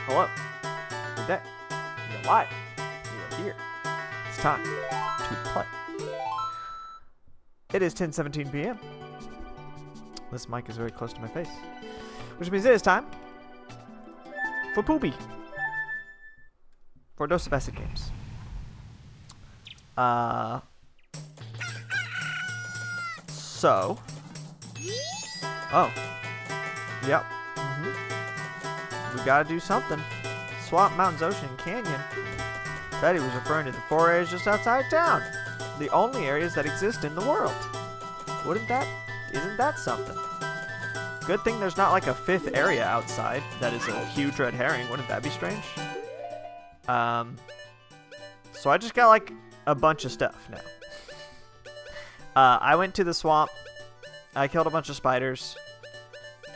Hello. Good day. You're alive. You're here. It's time to play. It is 10:17 p.m. This mic is very close to my face, which means it is time for Poopy. For Dose of Basic Games. So. Oh. Yep. We gotta do something. Swamp, mountains, ocean, canyon. Betty was referring to the 4 areas just outside town. The only areas that exist in the world. Isn't that something? Good thing there's not like a 5th area outside that is a huge red herring. Wouldn't that be strange? So I just got like a bunch of stuff now. I went to the swamp. I killed a bunch of spiders.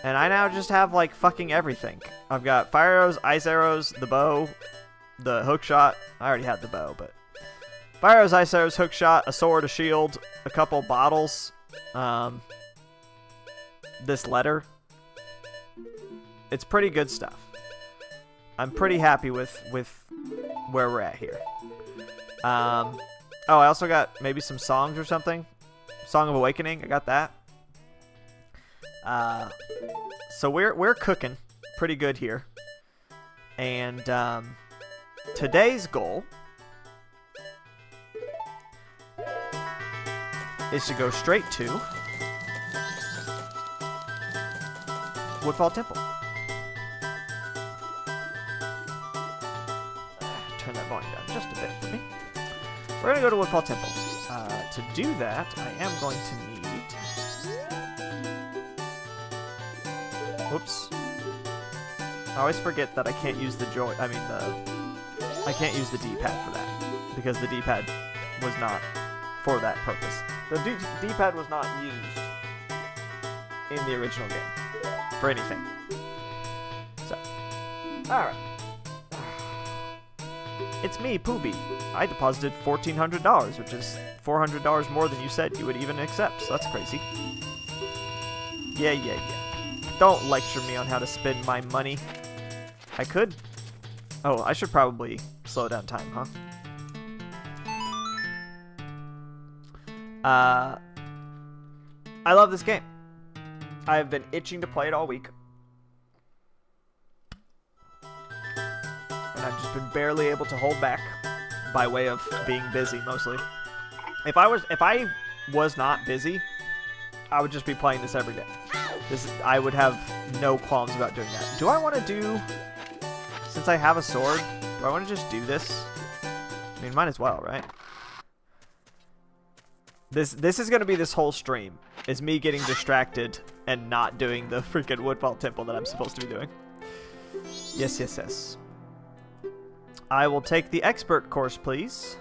And I now just have like fucking everything. I've got fire arrows, ice arrows, the bow, the hook shot. I already had the bow, but fire arrows, ice arrows, hook shot, a sword, a shield, a couple bottles, this letter. It's pretty good stuff. I'm pretty happy with where we're at here. Oh, I also got maybe some songs or something. Song of Awakening, I got that. So we're cooking pretty good here. And today's goal is to go straight to Woodfall Temple. Turn that volume down just a bit for me. We're going to go to Woodfall Temple. To do that, I am going to need... Whoops. I always forget that I can't use the I can't use the D-pad for that. Because the D-pad was not for that purpose. The D-pad was not used in the original game for anything. So, alright. It's me, Pooby. I deposited $1,400, which is $400 more than you said you would even accept, so that's crazy. Yeah. Don't lecture me on how to spend my money. I could. Oh, I should probably slow down time, huh? I love this game. I have been itching to play it all week. And I've just been barely able to hold back by way of being busy, mostly. If I was not busy, I would just be playing this every day. I would have no qualms about doing that. Do I want to do... Since I have a sword, do I want to just do this? I mean, might as well, right? This is going to be this whole stream. Is me getting distracted and not doing the freaking Woodfall Temple that I'm supposed to be doing. Yes. I will take the expert course, please.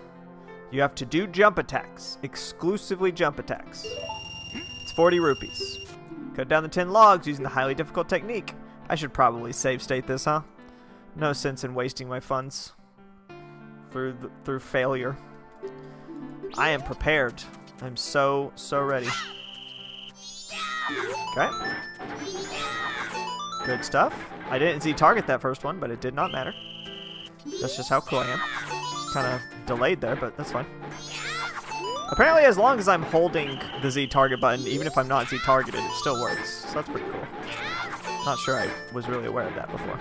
You have to do jump attacks. Exclusively jump attacks. It's 40 rupees. Cut down the 10 logs using the highly difficult technique. I should probably save state this, huh? No sense in wasting my funds through failure. I am prepared. I'm so ready. Okay. Good stuff. I didn't Z-target that first one, but it did not matter. That's just how cool I am. Kind of delayed there, but that's fine. Apparently, as long as I'm holding the Z-target button, even if I'm not Z-targeted, it still works. So that's pretty cool. Not sure I was really aware of that before.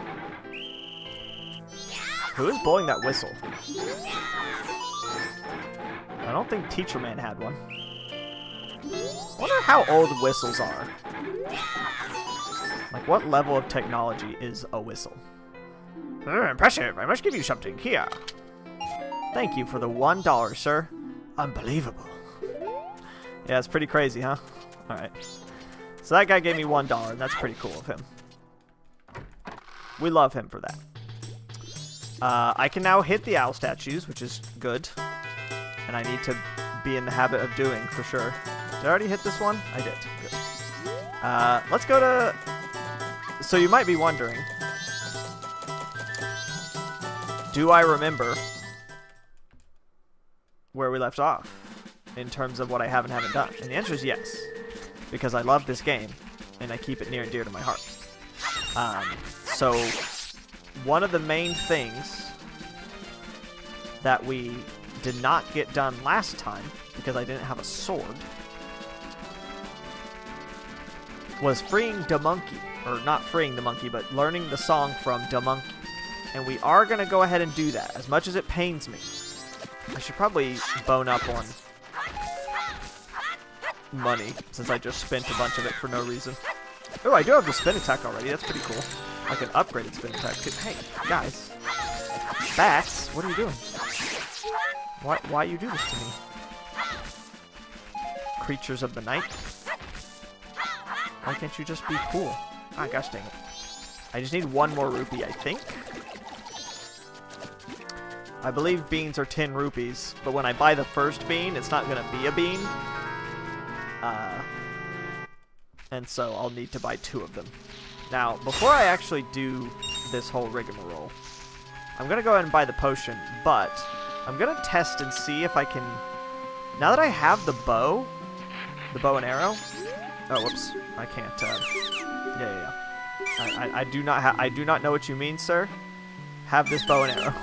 Who is blowing that whistle? I don't think Teacher Man had one. I wonder how old whistles are. Like, what level of technology is a whistle? Impressive. I must give you something. Here. Thank you for the $1, sir. Unbelievable. Yeah, it's pretty crazy, huh? Alright. So that guy gave me $1, and that's pretty cool of him. We love him for that. I can now hit the owl statues, which is good. And I need to be in the habit of doing, for sure. Did I already hit this one? I did. Good. Let's go to... So you might be wondering... Do I remember where we left off in terms of what I have and haven't done? And the answer is yes, because I love this game and I keep it near and dear to my heart. So one of the main things that we did not get done last time, because I didn't have a sword, was freeing the monkey. Or not freeing the monkey, but learning the song from the monkey. And we are going to go ahead and do that, as much as it pains me. I should probably bone up on money, since I just spent a bunch of it for no reason. Oh, I do have the spin attack already. That's pretty cool. Like an upgraded spin attack, too. Hey, guys. Bats, what are you doing? Why you do this to me? Creatures of the night? Why can't you just be cool? Ah, gosh dang it. I just need one more rupee, I think. I believe beans are 10 rupees, but when I buy the first bean, it's not going to be a bean. And so I'll need to buy 2 of them. Now, before I actually do this whole rigmarole, I'm going to go ahead and buy the potion, but I'm going to test and see if I can... Now that I have the bow and arrow... Oh, whoops. I can't, Yeah. I do not know what you mean, sir. Have this bow and arrow.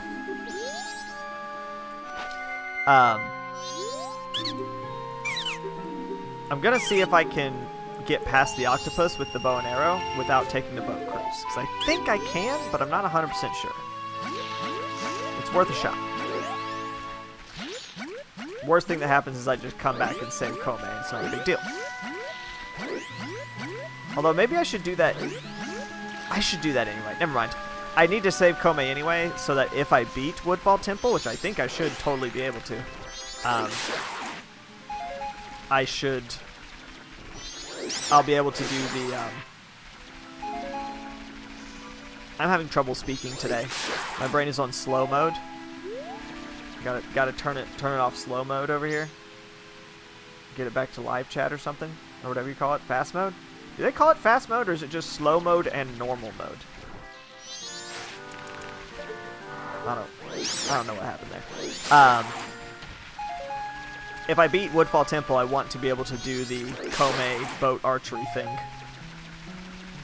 I'm gonna see if I can get past the octopus with the bow and arrow without taking the boat cruise. Because I think I can, but I'm not 100% sure. It's worth a shot. Worst thing that happens is I just come back and save Kome, and it's not a big deal. Although maybe I should do that. I should do that anyway. Never mind. I need to save Kome anyway, so that if I beat Woodfall Temple, which I think I should totally be able to, I'll be able to do the, I'm having trouble speaking today. My brain is on slow mode. Gotta turn it off slow mode over here. Get it back to live chat or something, or whatever you call it, fast mode. Do they call it fast mode, or is it just slow mode and normal mode? I don't know what happened there. If I beat Woodfall Temple, I want to be able to do the Kome boat archery thing.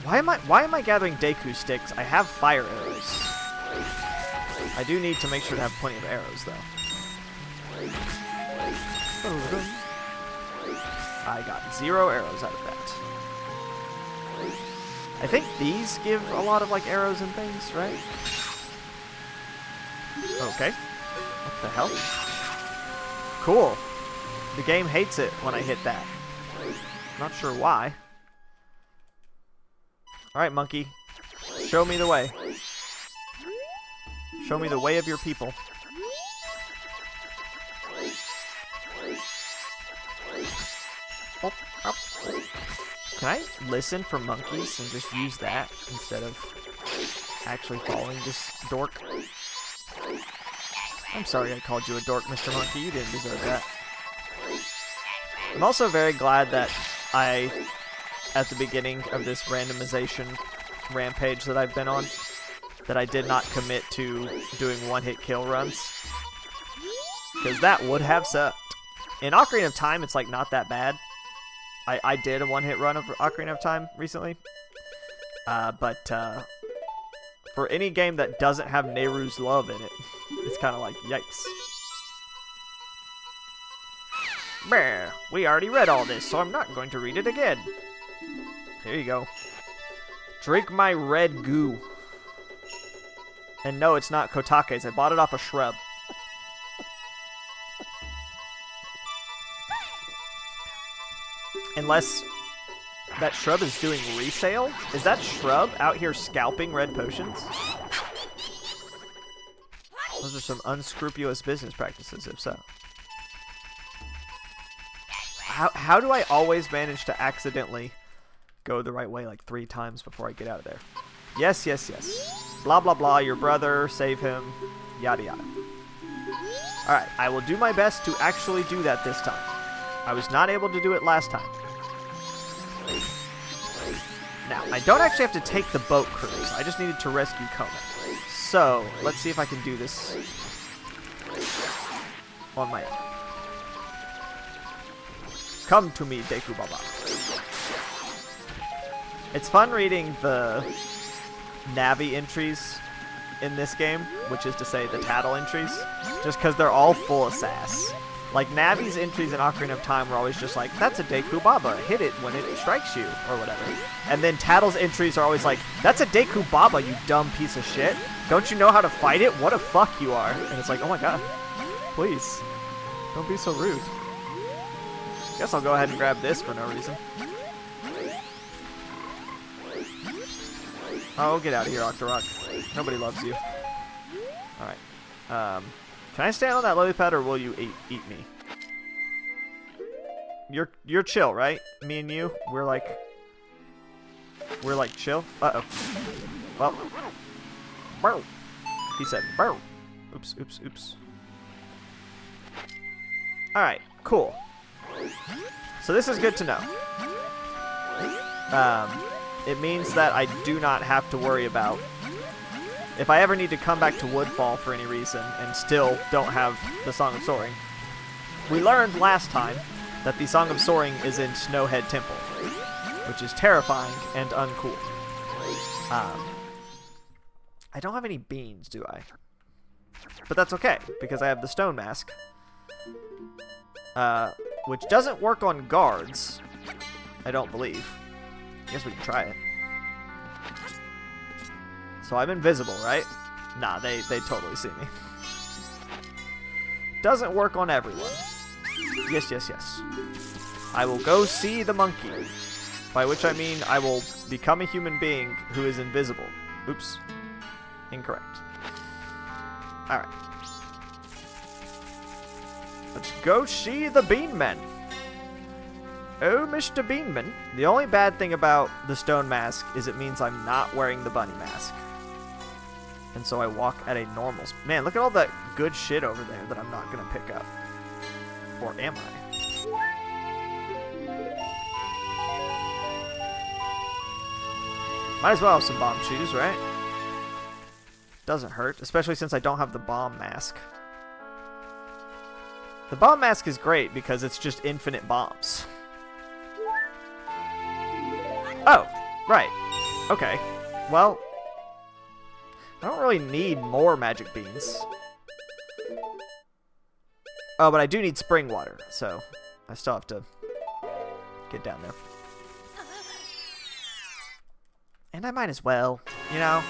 Why am I gathering Deku sticks? I have fire arrows. I do need to make sure to have plenty of arrows, though. I got 0 arrows out of that. I think these give a lot of, like, arrows and things, right? Okay. What the hell? Cool. The game hates it when I hit that. Not sure why. Alright, monkey. Show me the way. Show me the way of your people. Oh, oh. Can I listen for monkeys and just use that instead of actually following this dork? I'm sorry I called you a dork, Mr. Monkey. You didn't deserve that. I'm also very glad that I, at the beginning of this randomization rampage that I've been on, that I did not commit to doing one-hit kill runs. Because that would have sucked. In Ocarina of Time, it's like not that bad. I did a one-hit run of Ocarina of Time recently. But for any game that doesn't have Nehru's love in it, it's kind of like, yikes. Brr, we already read all this, so I'm not going to read it again. Here you go. Drink my red goo. And no, it's not Kotake's. I bought it off a shrub. Unless that shrub is doing resale? Is that shrub out here scalping red potions? Those are some unscrupulous business practices, if so. How do I always manage to accidentally go the right way like 3 times before I get out of there? Yes, yes, yes. Blah, blah, blah, your brother, save him, yada, yada. Alright, I will do my best to actually do that this time. I was not able to do it last time. Now, I don't actually have to take the boat cruise. I just needed to rescue Kome. So, let's see if I can do this on my own. Come to me, Deku Baba. It's fun reading the Navi entries in this game, which is to say the Tattle entries, just because they're all full of sass. Like, Navi's entries in Ocarina of Time were always just like, that's a Deku Baba, hit it when it strikes you, or whatever. And then Tattle's entries are always like, that's a Deku Baba, you dumb piece of shit. Don't you know how to fight it? What a fuck you are. And it's like, oh my god, please, don't be so rude. Guess I'll go ahead and grab this for no reason. Oh, get out of here, Octorok. Nobody loves you. Alright. Can I stand on that lily pad, or will you eat me? You're chill, right? Me and you, we're like chill. Uh-oh. Well. Burr. He said burr. Oops, oops, oops. Alright, cool. So this is good to know. It means that I do not have to worry about if I ever need to come back to Woodfall for any reason and still don't have the Song of Soaring. We learned last time that the Song of Soaring is in Snowhead Temple, which is terrifying and uncool. I don't have any beans, do I? But that's okay, because I have the Stone Mask, which doesn't work on guards, I don't believe. I guess we can try it. So I'm invisible, right? Nah, they totally see me. Doesn't work on everyone. Yes, yes, yes. I will go see the monkey. By which I mean I will become a human being who is invisible. Oops. Incorrect. Alright. Let's go see the Beanman. Oh, Mr. Beanman. The only bad thing about the stone mask is it means I'm not wearing the bunny mask. And so I walk at a normal... Man, look at all that good shit over there that I'm not going to pick up. Or am I? Might as well have some bomb shoes, right? Doesn't hurt, especially since I don't have the bomb mask. The bomb mask is great because it's just infinite bombs. Oh, right. Okay. Well, I don't really need more magic beans. Oh, but I do need spring water, so I still have to get down there. And I might as well, you know?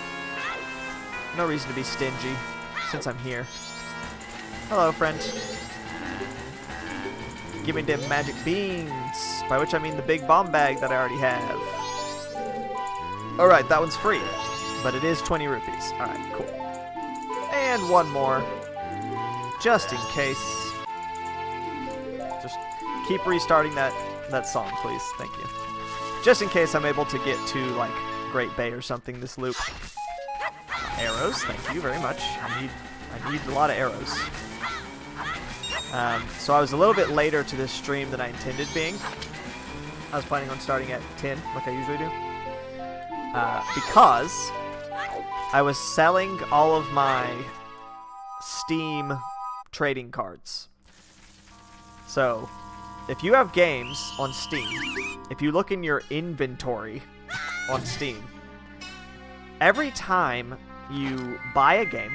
No reason to be stingy, since I'm here. Hello, friend. Give me them magic beans, by which I mean the big bomb bag that I already have. Alright, that one's free, but it is 20 rupees. Alright, cool. And one more, just in case. Just keep restarting that song, please. Thank you. Just in case I'm able to get to, like, Great Bay or something this loop. Arrows, thank you very much. I need a lot of arrows. So I was a little bit later to this stream than I intended being. I was planning on starting at 10, like I usually do. Because I was selling all of my Steam trading cards. So, if you have games on Steam, if you look in your inventory on Steam, every time you buy a game,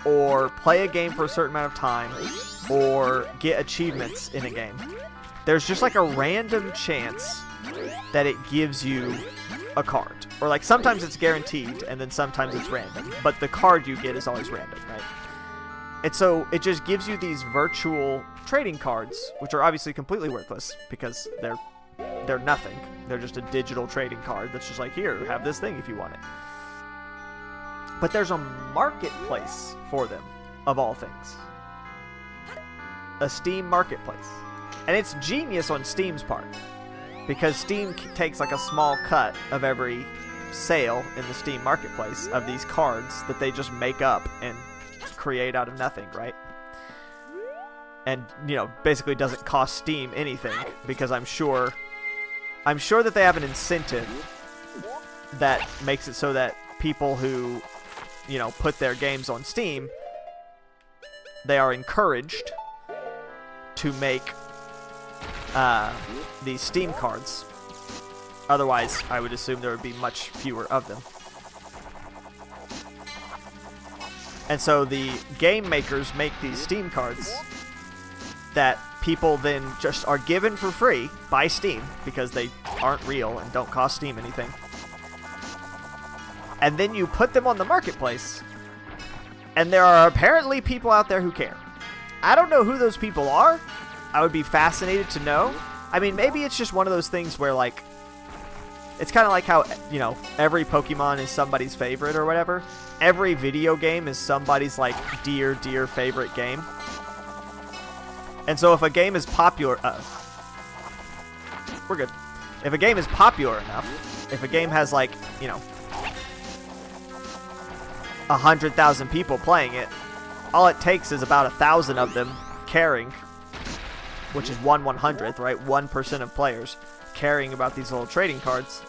or play a game for a certain amount of time, or get achievements in a game, there's just like a random chance that it gives you a card. Or like sometimes it's guaranteed, and then sometimes it's random. But the card you get is always random, right? And so it just gives you these virtual trading cards, which are obviously completely worthless, because they're nothing. They're just a digital trading card that's just like, here, have this thing if you want it. But there's a marketplace for them, of all things. A Steam marketplace. And it's genius on Steam's part, because Steam takes like a small cut of every sale in the Steam marketplace of these cards that they just make up and create out of nothing, right? And, you know, basically doesn't cost Steam anything, because I'm sure that they have an incentive that makes it so that people who, you know, put their games on Steam, they are encouraged to make these Steam cards. Otherwise, I would assume there would be much fewer of them. And so the game makers make these Steam cards that people then just are given for free by Steam because they aren't real and don't cost Steam anything. And then you put them on the marketplace, and there are apparently people out there who care. I don't know who those people are. I would be fascinated to know. I mean, maybe it's just one of those things where, like, it's kind of like how, you know, every Pokemon is somebody's favorite or whatever. Every video game is somebody's, like, dear favorite game. And so if a game is popular... we're good. If a game is popular enough, if a game has, like, you know, 100,000 people playing it, all it takes is about 1,000 of them caring, which is 1/100th, right? 1% of players caring about these little trading cards,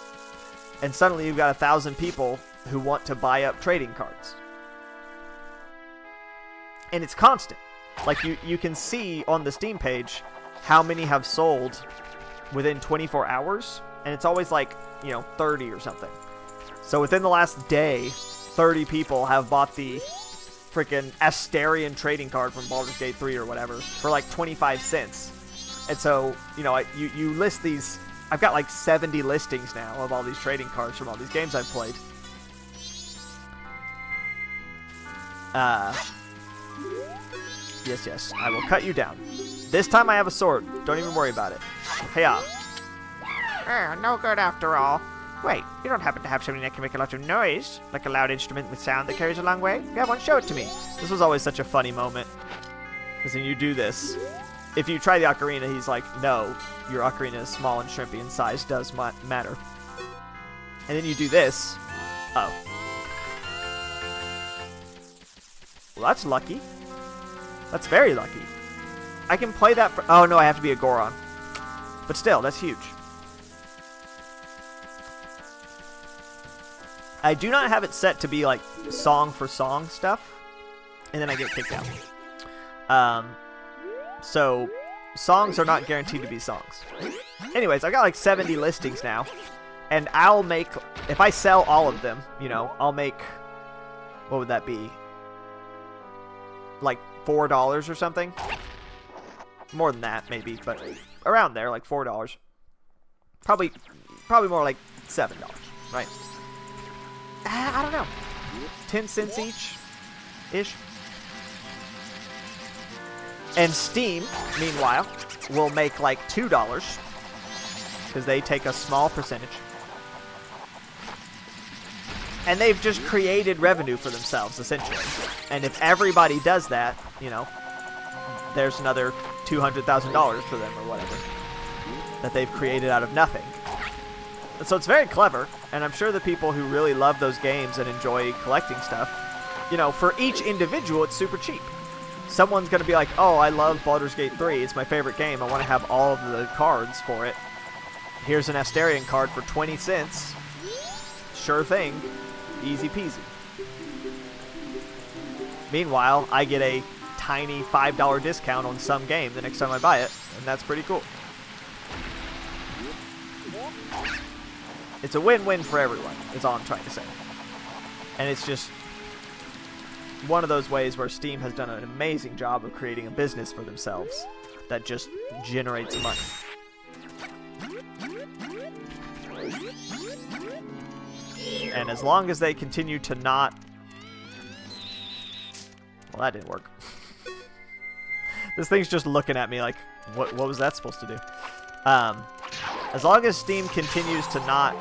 and suddenly you've got 1,000 people who want to buy up trading cards. And it's constant. Like, you can see on the Steam page how many have sold within 24 hours, and it's always like, you know, 30 or something. So within the last day, 30 people have bought the freaking Asterion trading card from Baldur's Gate 3 or whatever for like 25 cents. And so, you know, you list these... I've got like 70 listings now of all these trading cards from all these games I've played. Yes, I will cut you down. This time I have a sword. Don't even worry about it. Hey-ya. No good after all. Wait, you don't happen to have something that can make a lot of noise? Like a loud instrument with sound that carries a long way? If you have one, show it to me. This was always such a funny moment. Because when you do this, if you try the ocarina, he's like, no, your ocarina is small and shrimpy and size does matter. And then you do this. Oh. Well, that's lucky. That's very lucky. I can play that for... Oh, no, I have to be a Goron. But still, that's huge. I do not have it set to be, like, song for song stuff. And then I get kicked out. So, songs are not guaranteed to be songs. Anyways, I've got, like, 70 listings now. And I'll make... If I sell all of them, you know, I'll make... What would that be? Like $4 or something? More than that, maybe, but around there, like $4. Probably more like $7, right? I don't know. 10 cents each-ish. And Steam, meanwhile, will make like $2 because they take a small percentage. And they've just created revenue for themselves, essentially. And if everybody does that, you know, there's another $200,000 for them or whatever that they've created out of nothing. And so it's very clever, and I'm sure the people who really love those games and enjoy collecting stuff, you know, for each individual, it's super cheap. Someone's going to be like, oh, I love Baldur's Gate 3. It's my favorite game. I want to have all of the cards for it. Here's an Asterion card for 20 cents. Sure thing. Easy peasy. Meanwhile, I get a tiny $5 discount on some game the next time I buy it, and that's pretty cool. It's a win-win for everyone, is all I'm trying to say. And it's just one of those ways where Steam has done an amazing job of creating a business for themselves that just generates money. And as long as they continue to not... Well, that didn't work. This thing's just looking at me like, what was that supposed to do? As long as Steam continues to not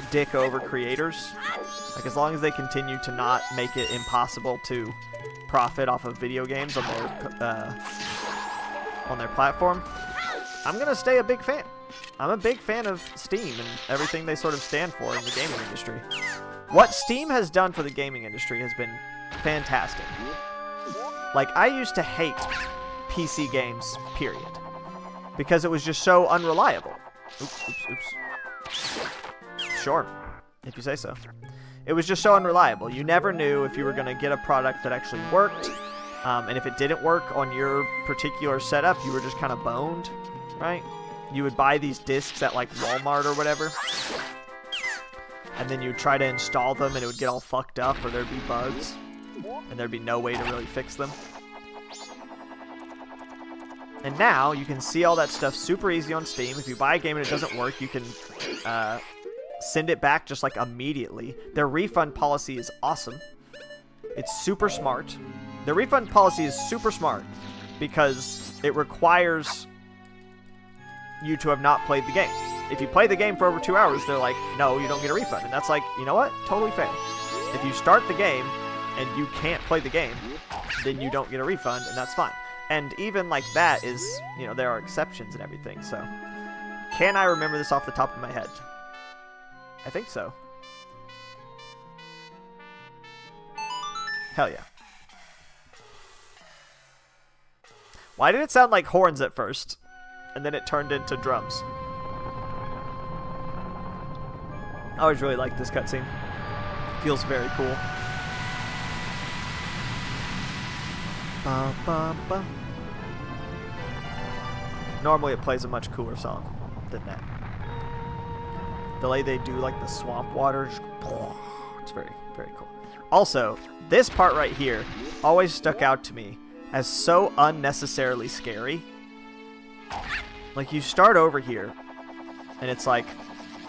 dick over creators, like as long as they continue to not make it impossible to profit off of video games on their platform, I'm gonna stay a big fan. I'm a big fan of Steam and everything they sort of stand for in the gaming industry. What Steam has done for the gaming industry has been fantastic. Like, I used to hate PC games, period, because it was just so unreliable. Oops. Sure, if you say so. It was just so unreliable. You never knew if you were going to get a product that actually worked, and if it didn't work on your particular setup, you were just kind of boned, right? You would buy these discs at, like, Walmart or whatever, and then you'd try to install them, and it would get all fucked up, or there'd be bugs. and there'd be no way to really fix them. And now you can see all that stuff super easy on Steam. If you buy a game and it doesn't work, you can send it back just like immediately. Their refund policy is awesome. It's super smart. Their refund policy is super smart because it requires you to have not played the game. If you play the game for over 2 hours, they're like, no, you don't get a refund. And that's like, you know what? Totally fair. If you start the game and you can't play the game, then you don't get a refund, and that's fine. And even like that is, you know, there are exceptions and everything, so. Can I remember this off the top of my head? I think so. Hell yeah. Why did it sound like horns at first? And then it turned into drums. I always really like this cutscene. Feels very cool. Bum, bum, bum. Normally it plays a much cooler song than that. The way they do like the swamp water, just, it's very, very cool. Also, this part right here always stuck out to me as so unnecessarily scary. Like, you start over here, and it's like,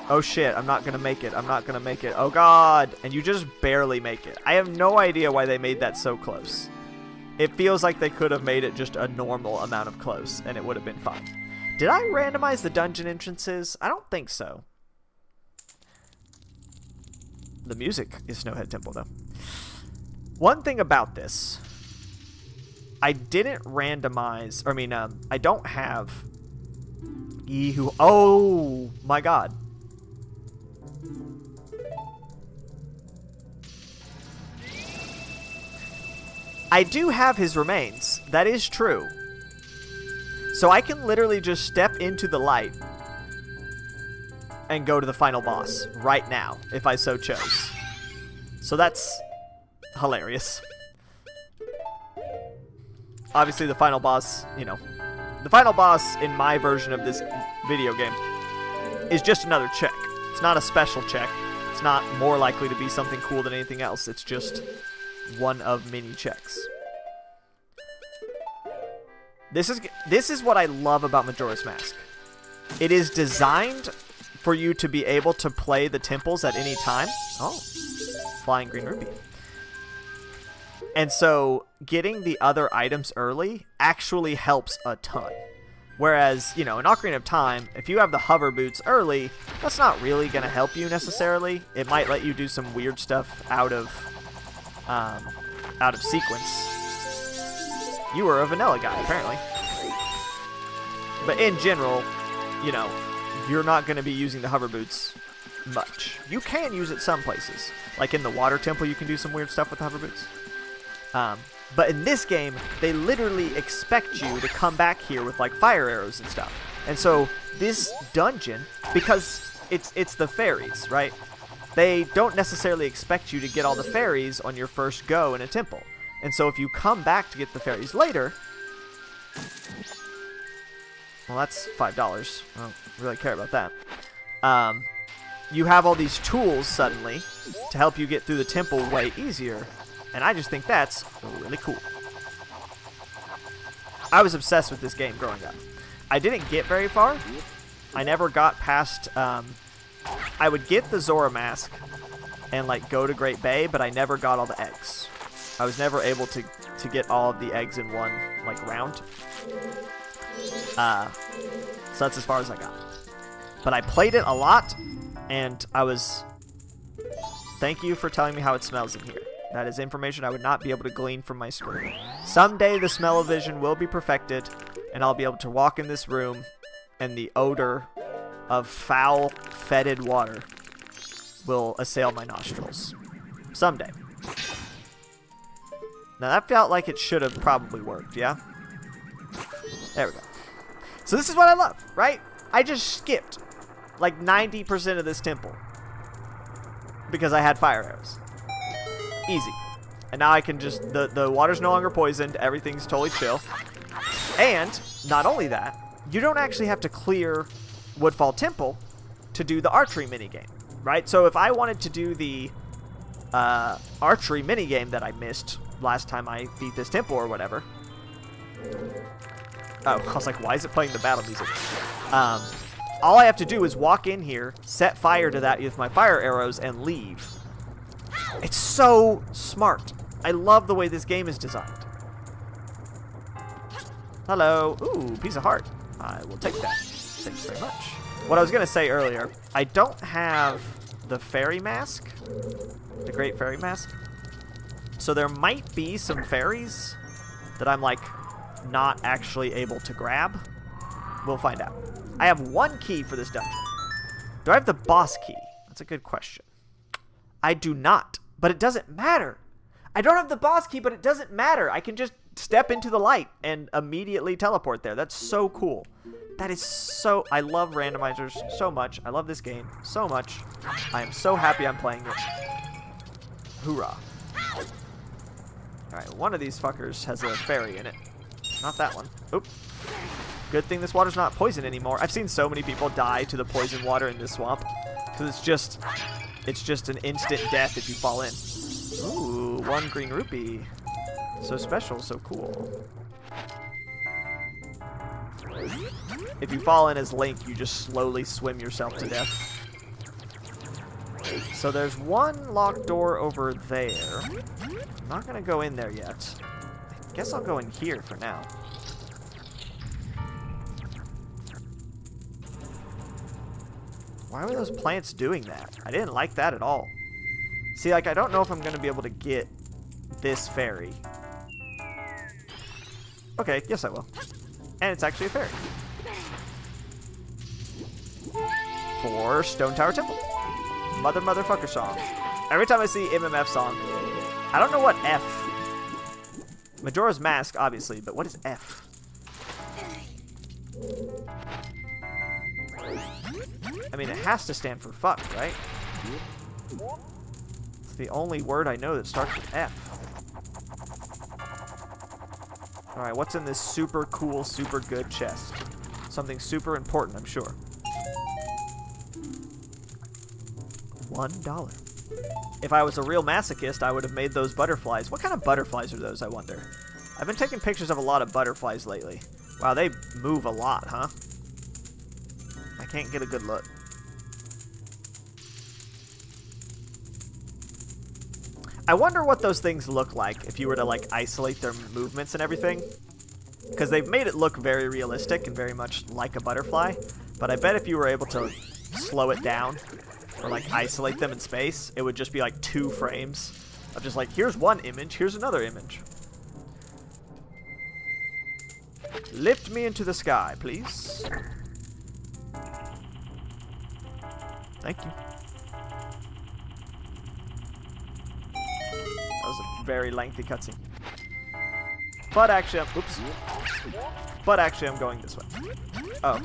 oh shit, I'm not gonna make it, I'm not gonna make it, oh god, and you just barely make it. I have no idea why they made that so close. It feels like they could have made it just a normal amount of close, and it would have been fine. Did I randomize the dungeon entrances? I don't think so. The music is Snowhead Temple, though. One thing about this, I didn't randomize, or I mean, I don't have Yeehoo. Oh my god. I do have his remains. That is true. So I can literally just step into the light and go to the final boss right now, if I so chose. So that's hilarious. Obviously, the final boss, you know, the final boss in my version of this video game is just another check. It's not a special check. It's not more likely to be something cool than anything else. It's just one of many checks. This is what I love about Majora's Mask. It is designed for you to be able to play the temples at any time. Oh, flying green ruby. And so getting the other items early actually helps a ton. Whereas, you know, in Ocarina of Time, if you have the hover boots early, that's not really going to help you necessarily. It might let you do some weird stuff out of sequence. You were a vanilla guy, apparently. But in general, you know, you're not going to be using the hover boots much. You can use it some places. Like in the water temple, you can do some weird stuff with the hover boots. But in this game, they literally expect you to come back here with like fire arrows and stuff. And so this dungeon, because it's the fairies, right? They don't necessarily expect you to get all the fairies on your first go in a temple. And so if you come back to get the fairies later, well, that's $5. I don't really care about that. You have all these tools suddenly to help you get through the temple way easier. And I just think that's really cool. I was obsessed with this game growing up. I didn't get very far. I never got past... I would get the Zora mask and like go to Great Bay, but I never got all the eggs. I was never able to get all of the eggs in one like round. So that's as far as I got. But I played it a lot, and I was... Thank you for telling me how it smells in here. That is information I would not be able to glean from my screen. Someday the smell-o-vision will be perfected, and I'll be able to walk in this room, and the odor of foul, fetid water will assail my nostrils. Someday. Now that felt like it should have probably worked, yeah? There we go. So this is what I love, right? I just skipped like 90% of this temple because I had fire arrows. Easy. And now I can just, the water's no longer poisoned, everything's totally chill. And, not only that, you don't actually have to clear Woodfall Temple to do the archery minigame, right? So if I wanted to do the archery minigame that I missed last time I beat this temple or whatever. Oh, I was like, why is it playing the battle music? All I have to do is walk in here, set fire to that with my fire arrows, and leave. It's so smart. I love the way this game is designed. Hello. Ooh, piece of heart. I will take that. Thank you very much. What I was going to say earlier, I don't have the fairy mask. The great fairy mask. So there might be some fairies that I'm, like, not actually able to grab. We'll find out. I have one key for this dungeon. Do I have the boss key? That's a good question. I do not, but it doesn't matter. I don't have the boss key, but it doesn't matter. I can just step into the light and immediately teleport there. That's so cool. That is so... I love randomizers so much. I love this game so much. I am so happy I'm playing it. Hoorah. Alright, one of these fuckers has a fairy in it. Not that one. Oop. Good thing this water's not poison anymore. I've seen so many people die to the poison water in this swamp. Because it's just an instant death if you fall in. Ooh, 1 green rupee. So special, so cool. If you fall in as Link, you just slowly swim yourself to death. So there's one locked door over there. I'm not going to go in there yet. I guess I'll go in here for now. Why were those plants doing that? I didn't like that at all. See, like, I don't know if I'm going to be able to get this fairy. Okay, yes I will. And it's actually a fairy. For Stone Tower Temple. Motherfucker song. Every time I see MMF song, I don't know what F. Majora's Mask, obviously, but what is F? I mean, it has to stand for fuck, right? It's the only word I know that starts with F. Alright, what's in this super cool, super good chest? Something super important, I'm sure. $1. If I was a real masochist, I would have made those butterflies. What kind of butterflies are those, I wonder? I've been taking pictures of a lot of butterflies lately. Wow, they move a lot, huh? I can't get a good look. I wonder what those things look like if you were to, like, isolate their movements and everything. Because they've made it look very realistic and very much like a butterfly. But I bet if you were able to slow it down or, like, isolate them in space, it would just be, like, 2 frames of just, like, here's one image, here's another image. Lift me into the sky, please. Thank you. That was a very lengthy cutscene. But actually, oops. But actually, I'm going this way. Oh,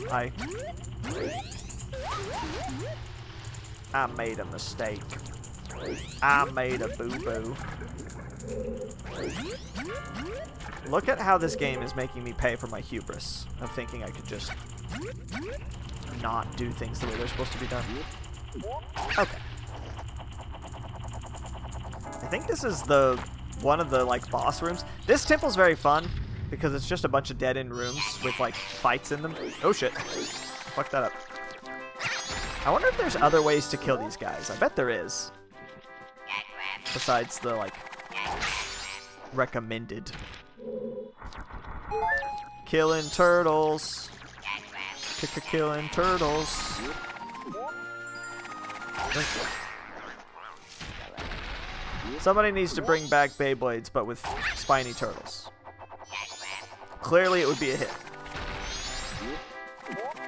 I made a mistake. I made a boo-boo. Look at how this game is making me pay for my hubris of thinking I could just not do things the way they're supposed to be done. Okay. I think this is one of the, like, boss rooms. This temple's very fun because it's just a bunch of dead-end rooms with, like, fights in them. Oh shit. Fuck that up. I wonder if there's other ways to kill these guys. I bet there is. Besides the, like, recommended. Killing turtles. Killing turtles. Somebody needs to bring back Beyblades, but with spiny turtles. Clearly it would be a hit.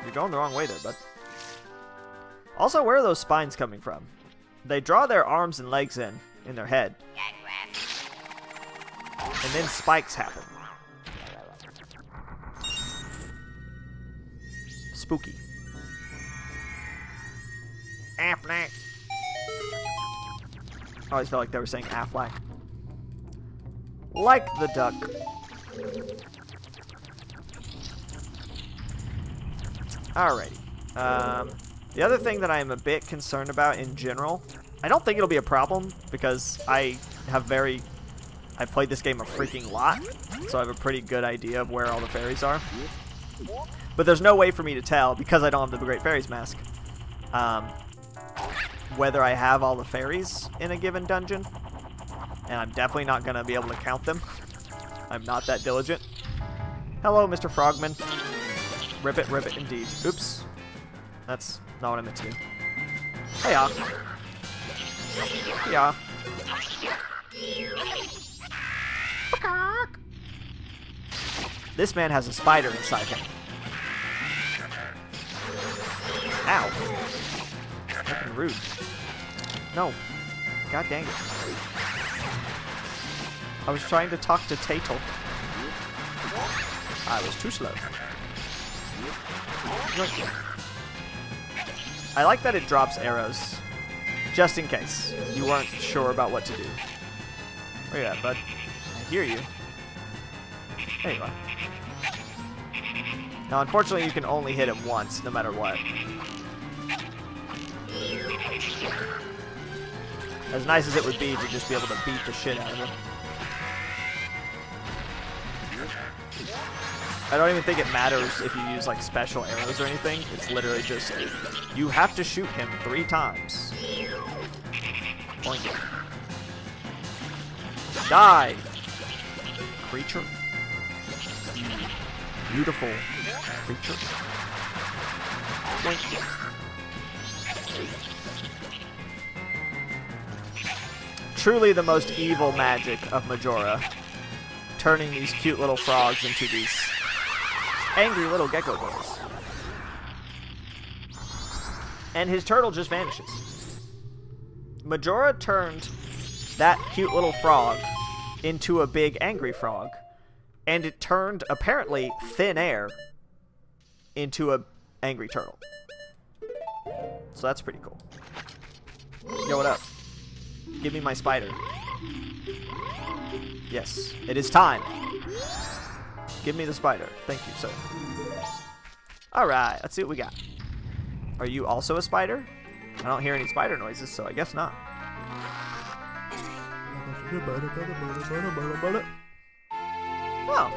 You're going the wrong way there, bud. Also, where are those spines coming from? They draw their arms and legs in their head. And then spikes happen. Spooky. Affleck. I always felt like they were saying Affleck. Like the duck. Alrighty. The other thing that I am a bit concerned about in general, I don't think it'll be a problem because I have very I've played this game a freaking lot, so I have a pretty good idea of where all the fairies are. But there's no way for me to tell, because I don't have the Great Fairies Mask, whether I have all the fairies in a given dungeon. And I'm definitely not going to be able to count them. I'm not that diligent. Hello, Mr. Frogman. Ribbit, indeed. Oops. That's not what I meant to do. Hey-ya. Yeah. This man has a spider inside him. Ow. Fucking rude. No. God dang it. I was trying to talk to Tatel. I was too slow. I like that it drops arrows. Just in case you weren't sure about what to do. Where you at, bud? I hear you. There you are. Now, unfortunately, you can only hit him once, no matter what. As nice as it would be to just be able to beat the shit out of him. I don't even think it matters if you use, like, special arrows or anything. It's literally just, you have to shoot him 3 times. Boink. Die! Creature. Beautiful creature. Boink. Truly the most evil magic of Majora. Turning these cute little frogs into these angry little gecko boys. And his turtle just vanishes. Majora turned that cute little frog into a big angry frog. And it turned, apparently, thin air into a angry turtle. So that's pretty cool. Yo, what up? Give me my spider. Yes, it is time. Give me the spider. Thank you, sir. Alright, let's see what we got. Are you also a spider? I don't hear any spider noises, so I guess not. Oh,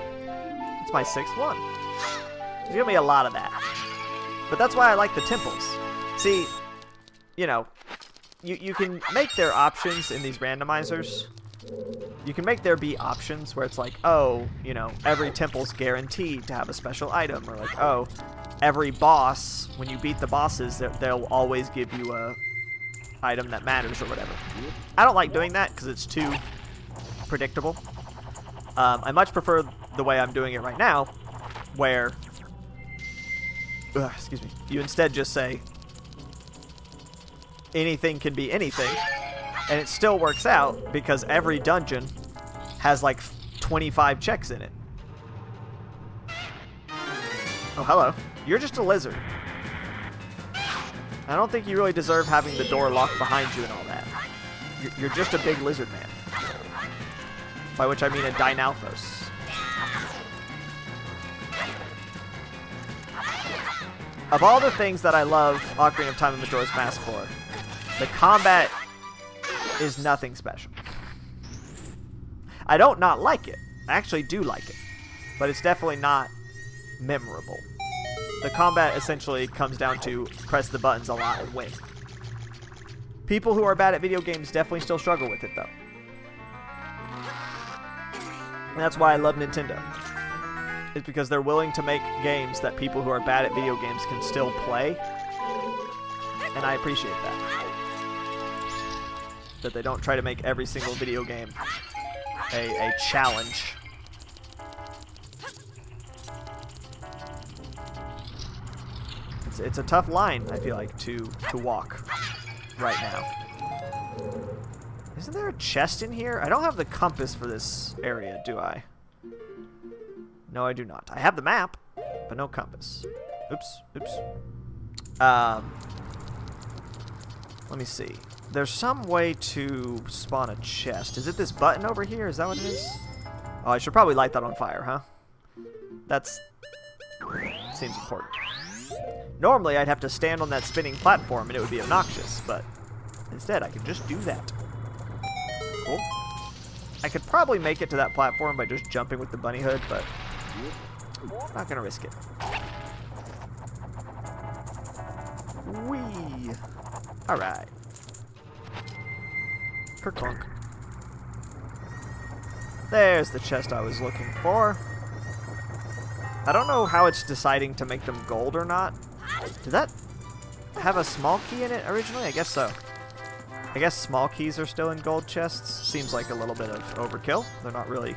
it's my 6th one. There's gonna be a lot of that. But that's why I like the temples. See, you know, you can make their options in these randomizers. You can make there be options where it's like, oh, you know, every temple's guaranteed to have a special item. Or like, oh, every boss, when you beat the bosses, they'll always give you a item that matters or whatever. I don't like doing that because it's too predictable. I much prefer the way I'm doing it right now, where, excuse me, you instead just say, anything can be anything, and it still works out because every dungeon has like 25 checks in it. Oh, hello. You're just a lizard. I don't think you really deserve having the door locked behind you and all that. You're just a big lizard man. By which I mean a Dinalthos. Of all the things that I love Ocarina of Time and Majora's Mask for, the combat is nothing special. I don't not like it. I actually do like it. But it's definitely not memorable. The combat essentially comes down to press the buttons a lot and win. People who are bad at video games definitely still struggle with it, though. And that's why I love Nintendo. It's because they're willing to make games that people who are bad at video games can still play. And I appreciate that. That they don't try to make every single video game a challenge. It's a tough line, I feel like, to walk right now. Isn't there a chest in here? I don't have the compass for this area, do I? No, I do not. I have the map, but no compass. Oops. Let me see. There's some way to spawn a chest. Is it this button over here? Is that what it is? Oh, I should probably light that on fire, huh? That's... seems important. Normally, I'd have to stand on that spinning platform and it would be obnoxious, but instead, I can just do that. Cool. I could probably make it to that platform by just jumping with the bunny hood, but I'm not gonna risk it. Whee! Alright. Kerclunk. There's the chest I was looking for. I don't know how it's deciding to make them gold or not. Did that have a small key in it originally? I guess so. I guess small keys are still in gold chests. Seems like a little bit of overkill. They're not really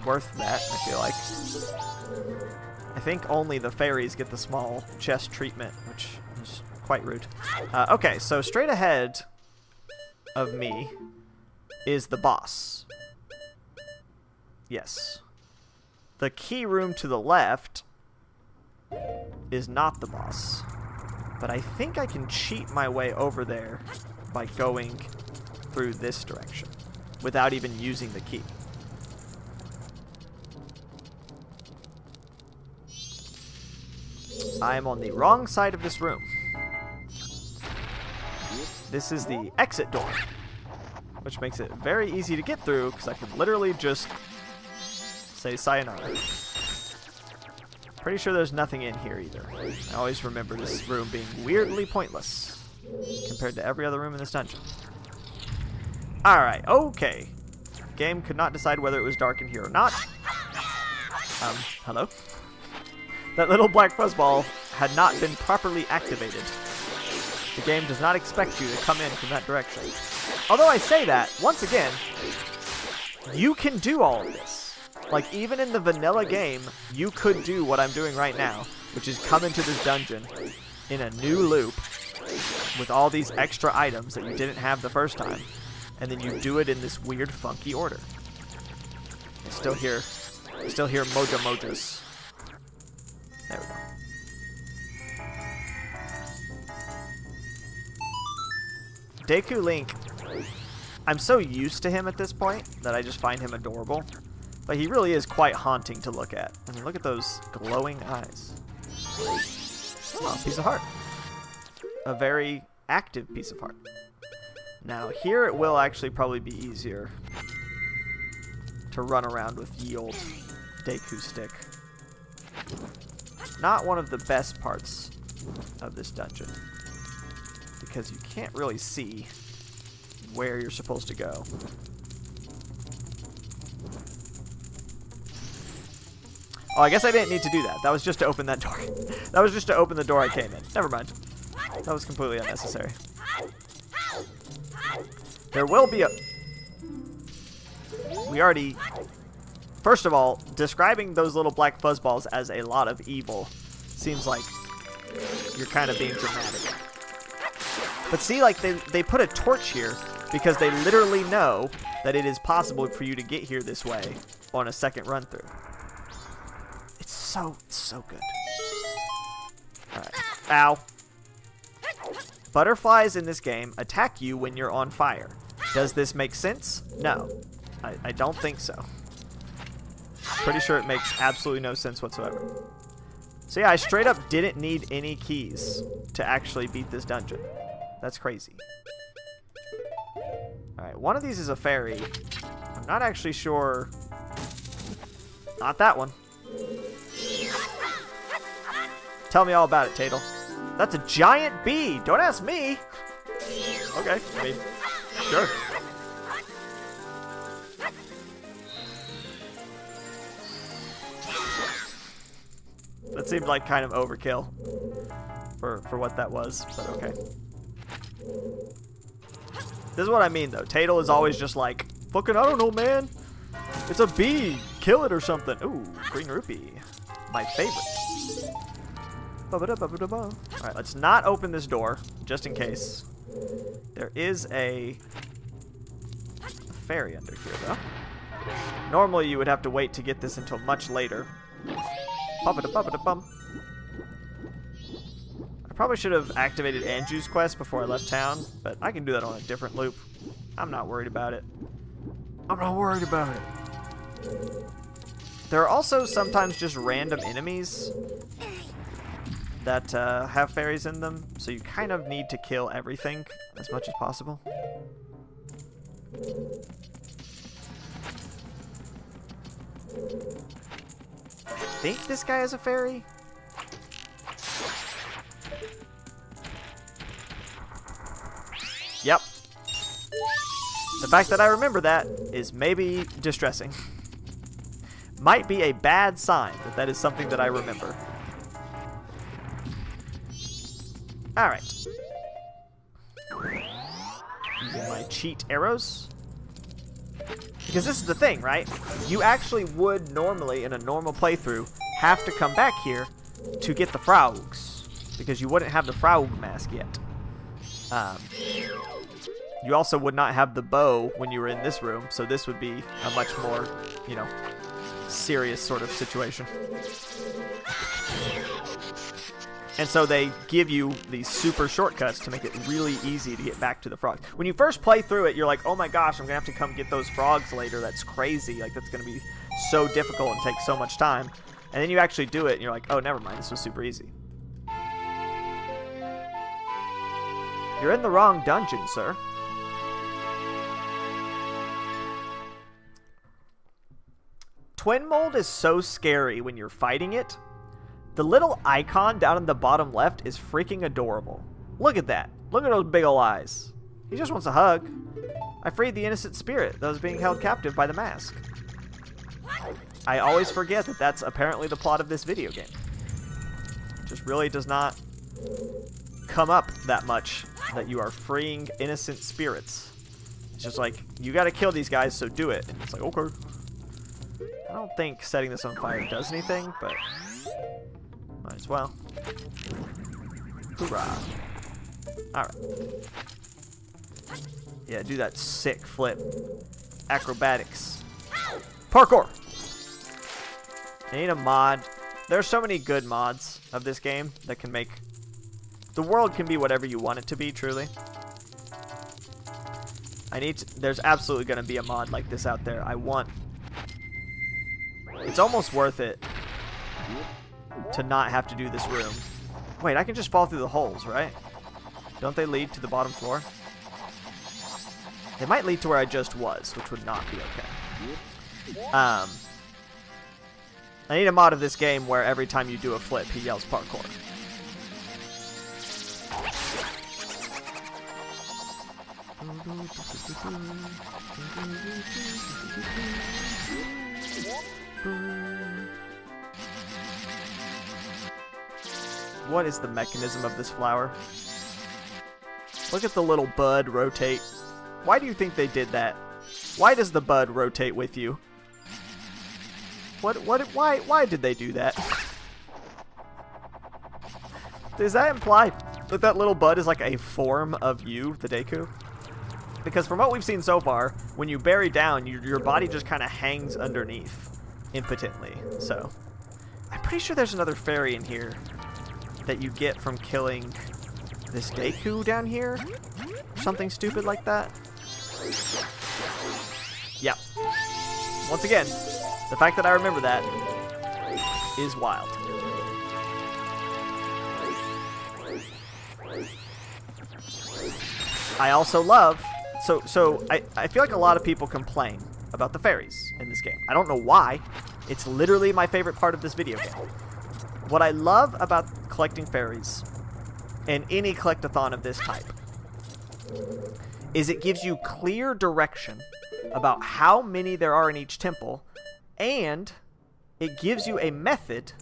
worth that, I feel like. I think only the fairies get the small chest treatment, which is quite rude. Okay, so straight ahead of me is the boss. Yes. The key room to the left is not the boss. But I think I can cheat my way over there by going through this direction without even using the key. I am on the wrong side of this room. This is the exit door, which makes it very easy to get through because I can literally just say sayonara. Pretty sure there's nothing in here either. I always remember this room being weirdly pointless compared to every other room in this dungeon. Alright, okay. Game could not decide whether it was dark in here or not. Hello? That little black fuzzball had not been properly activated. The game does not expect you to come in from that direction. Although I say that, once again, you can do all of this. Like, even in the vanilla game, you could do what I'm doing right now, which is come into this dungeon in a new loop with all these extra items that you didn't have the first time, and then you do it in this weird, funky order. I still hear moja mojas. There we go. Deku Link, I'm so used to him at this point that I just find him adorable. But he really is quite haunting to look at. I mean, look at those glowing eyes. Oh, piece of heart. A very active piece of heart. Now, here it will actually probably be easier to run around with ye old Deku stick. Not one of the best parts of this dungeon, because you can't really see where you're supposed to go. Oh, I guess I didn't need to do that. That was just to open that door. That was just to open the door I came in. Never mind. That was completely unnecessary. There will be a... We already... First of all, describing those little black fuzzballs as a lot of evil seems like you're kind of being dramatic. But see, like, they put a torch here because they literally know that it is possible for you to get here this way on a second run through. It's so good. Alright. Ow. Butterflies in this game attack you when you're on fire. Does this make sense? No. I don't think so. Pretty sure it makes absolutely no sense whatsoever. So yeah, I straight up didn't need any keys to actually beat this dungeon. That's crazy. Alright, one of these is a fairy. I'm not actually sure. Not that one. Tell me all about it, Tatel. That's a giant bee! Don't ask me! Okay, I mean, sure. That seemed like kind of overkill for what that was, but okay. This is what I mean, though. Tatel is always just like, fucking, I don't know, man. It's a bee. Kill it or something. Ooh, green rupee. My favorite. Alright, let's not open this door, just in case. There is a fairy under here, though. Normally, you would have to wait to get this until much later. Bum-ba-da-bum-ba-da-bum. I probably should have activated Anju's quest before I left town, but I can do that on a different loop. I'm not worried about it. I'm not worried about it. There are also sometimes just random enemies that have fairies in them, so you kind of need to kill everything as much as possible. I think this guy is a fairy. Yep. The fact that I remember that is maybe distressing. Might be a bad sign that that is something that I remember. Alright. Using my cheat arrows. Because this is the thing, right? You actually would normally, in a normal playthrough, have to come back here to get the frogs. Because you wouldn't have the frog mask yet. You also would not have the bow when you were in this room, so this would be a much more, you know, serious sort of situation. And so they give you these super shortcuts to make it really easy to get back to the frogs. When you first play through it, you're like, oh my gosh, I'm going to have to come get those frogs later. That's crazy. Like, that's going to be so difficult and take so much time. And then you actually do it, and you're like, oh, never mind. This was super easy. You're in the wrong dungeon, sir. Twin mold is so scary when you're fighting it. The little icon down in the bottom left is freaking adorable. Look at that. Look at those big ol' eyes. He just wants a hug. I freed the innocent spirit that was being held captive by the mask. I always forget that that's apparently the plot of this video game. It just really does not come up that much that you are freeing innocent spirits. It's just like, you gotta kill these guys, so do it. And it's like, okay. I don't think setting this on fire does anything, but might as well. Hoorah. Alright. Yeah, do that sick flip. Acrobatics. Parkour! I need a mod. There's so many good mods of this game that can make... The world can be whatever you want it to be, truly. There's absolutely going to be a mod like this out there. It's almost worth it to not have to do this room. Wait, I can just fall through the holes, right? Don't they lead to the bottom floor? They might lead to where I just was, which would not be okay. I need a mod of this game where every time you do a flip, he yells parkour. What is the mechanism of this flower? Look at the little bud rotate. Why do you think they did that? Why does the bud rotate with you? Why did they do that? Does that imply that that little bud is like a form of you, the Deku? Because from what we've seen so far, when you bury down, your body just kind of hangs underneath impotently. So, I'm pretty sure there's another fairy in here that you get from killing this Deku down here. Something stupid like that. Yep. Once again, the fact that I remember that is wild. I also love... So I feel like a lot of people complain about the fairies in this game. I don't know why. It's literally my favorite part of this video game. What I love about collecting fairies and any collectathon of this type is it gives you clear direction about how many there are in each temple, and it gives you a method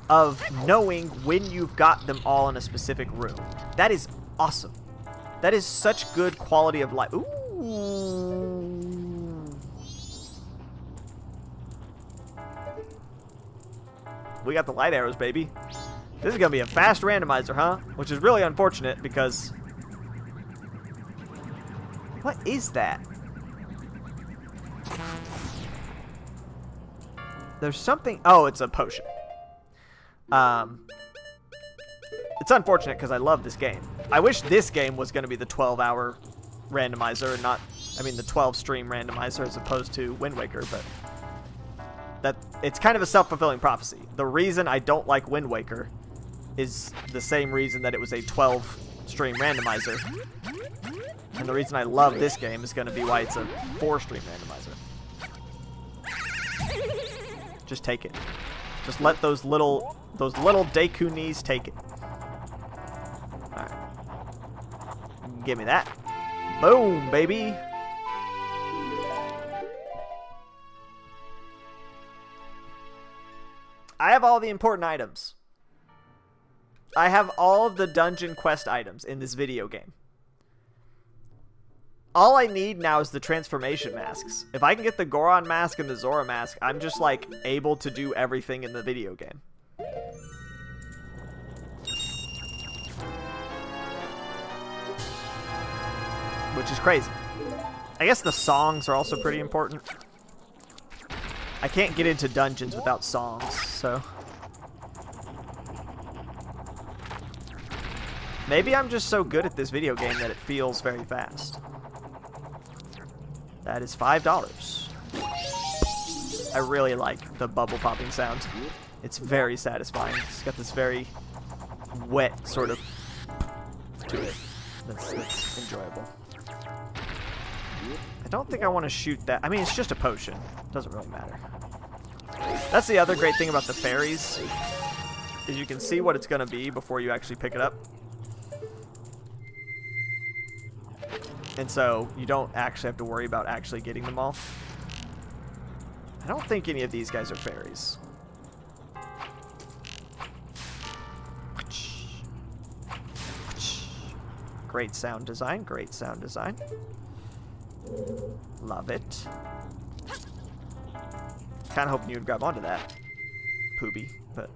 of knowing when you've got them all in a specific room. That is awesome. That is such good quality of life. Ooh. We got the light arrows, baby. This is going to be a fast randomizer, huh? Which is really unfortunate because... What is that? There's something... Oh, it's a potion. It's unfortunate because I love this game. I wish this game was going to be the 12-hour randomizer and not, I mean, the 12-stream randomizer as opposed to Wind Waker, but it's kind of a self-fulfilling prophecy. The reason I don't like Wind Waker is the same reason that it was a 12-stream randomizer. And the reason I love this game is going to be why it's a 4-stream randomizer. Just take it. Just let those little Deku knees take it. Alright. Give me that. Boom, baby. I have all the important items. I have all of the dungeon quest items in this video game. All I need now is the transformation masks. If I can get the Goron mask and the Zora mask, I'm just, like, able to do everything in the video game. Which is crazy. I guess the songs are also pretty important. I can't get into dungeons without songs, so... Maybe I'm just so good at this video game that it feels very fast. That is $5. I really like the bubble popping sound. It's very satisfying. It's got this very wet sort of to it. That's enjoyable. I don't think I want to shoot that. I mean, it's just a potion. It doesn't really matter. That's the other great thing about the fairies, is you can see what it's going to be before you actually pick it up. And so you don't actually have to worry about actually getting them all. I don't think any of these guys are fairies. Great sound design, great sound design. Love it. Kind of hoping you'd grab onto that, Pooby. But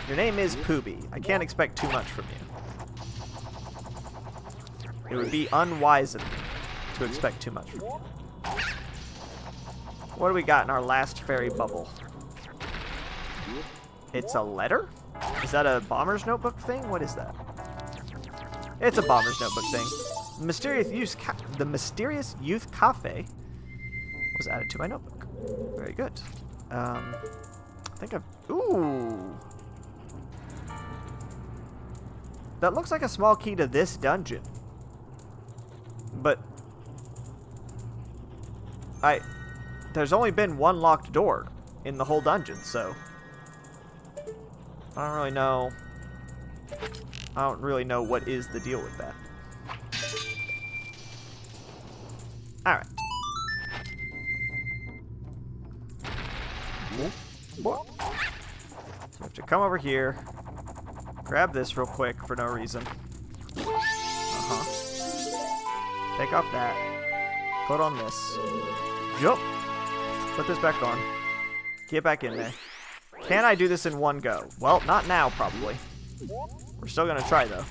your name is Pooby. I can't expect too much from you. It would be unwise of me to expect too much from you. What do we got in our last fairy bubble? It's a letter? Is that a Bomber's Notebook thing? What is that? It's a Bomber's Notebook thing. The Mysterious Youth Cafe was added to my notebook. Very good. I think I've... Ooh! That looks like a small key to this dungeon. But... There's only been one locked door in the whole dungeon, so... I don't really know what is the deal with that. Alright. So we have to come over here, grab this real quick for no reason. Take off that. Put on this. Jump. Put this back on. Get back in there. Can I do this in one go? Well, not now, probably. We're still going to try, though.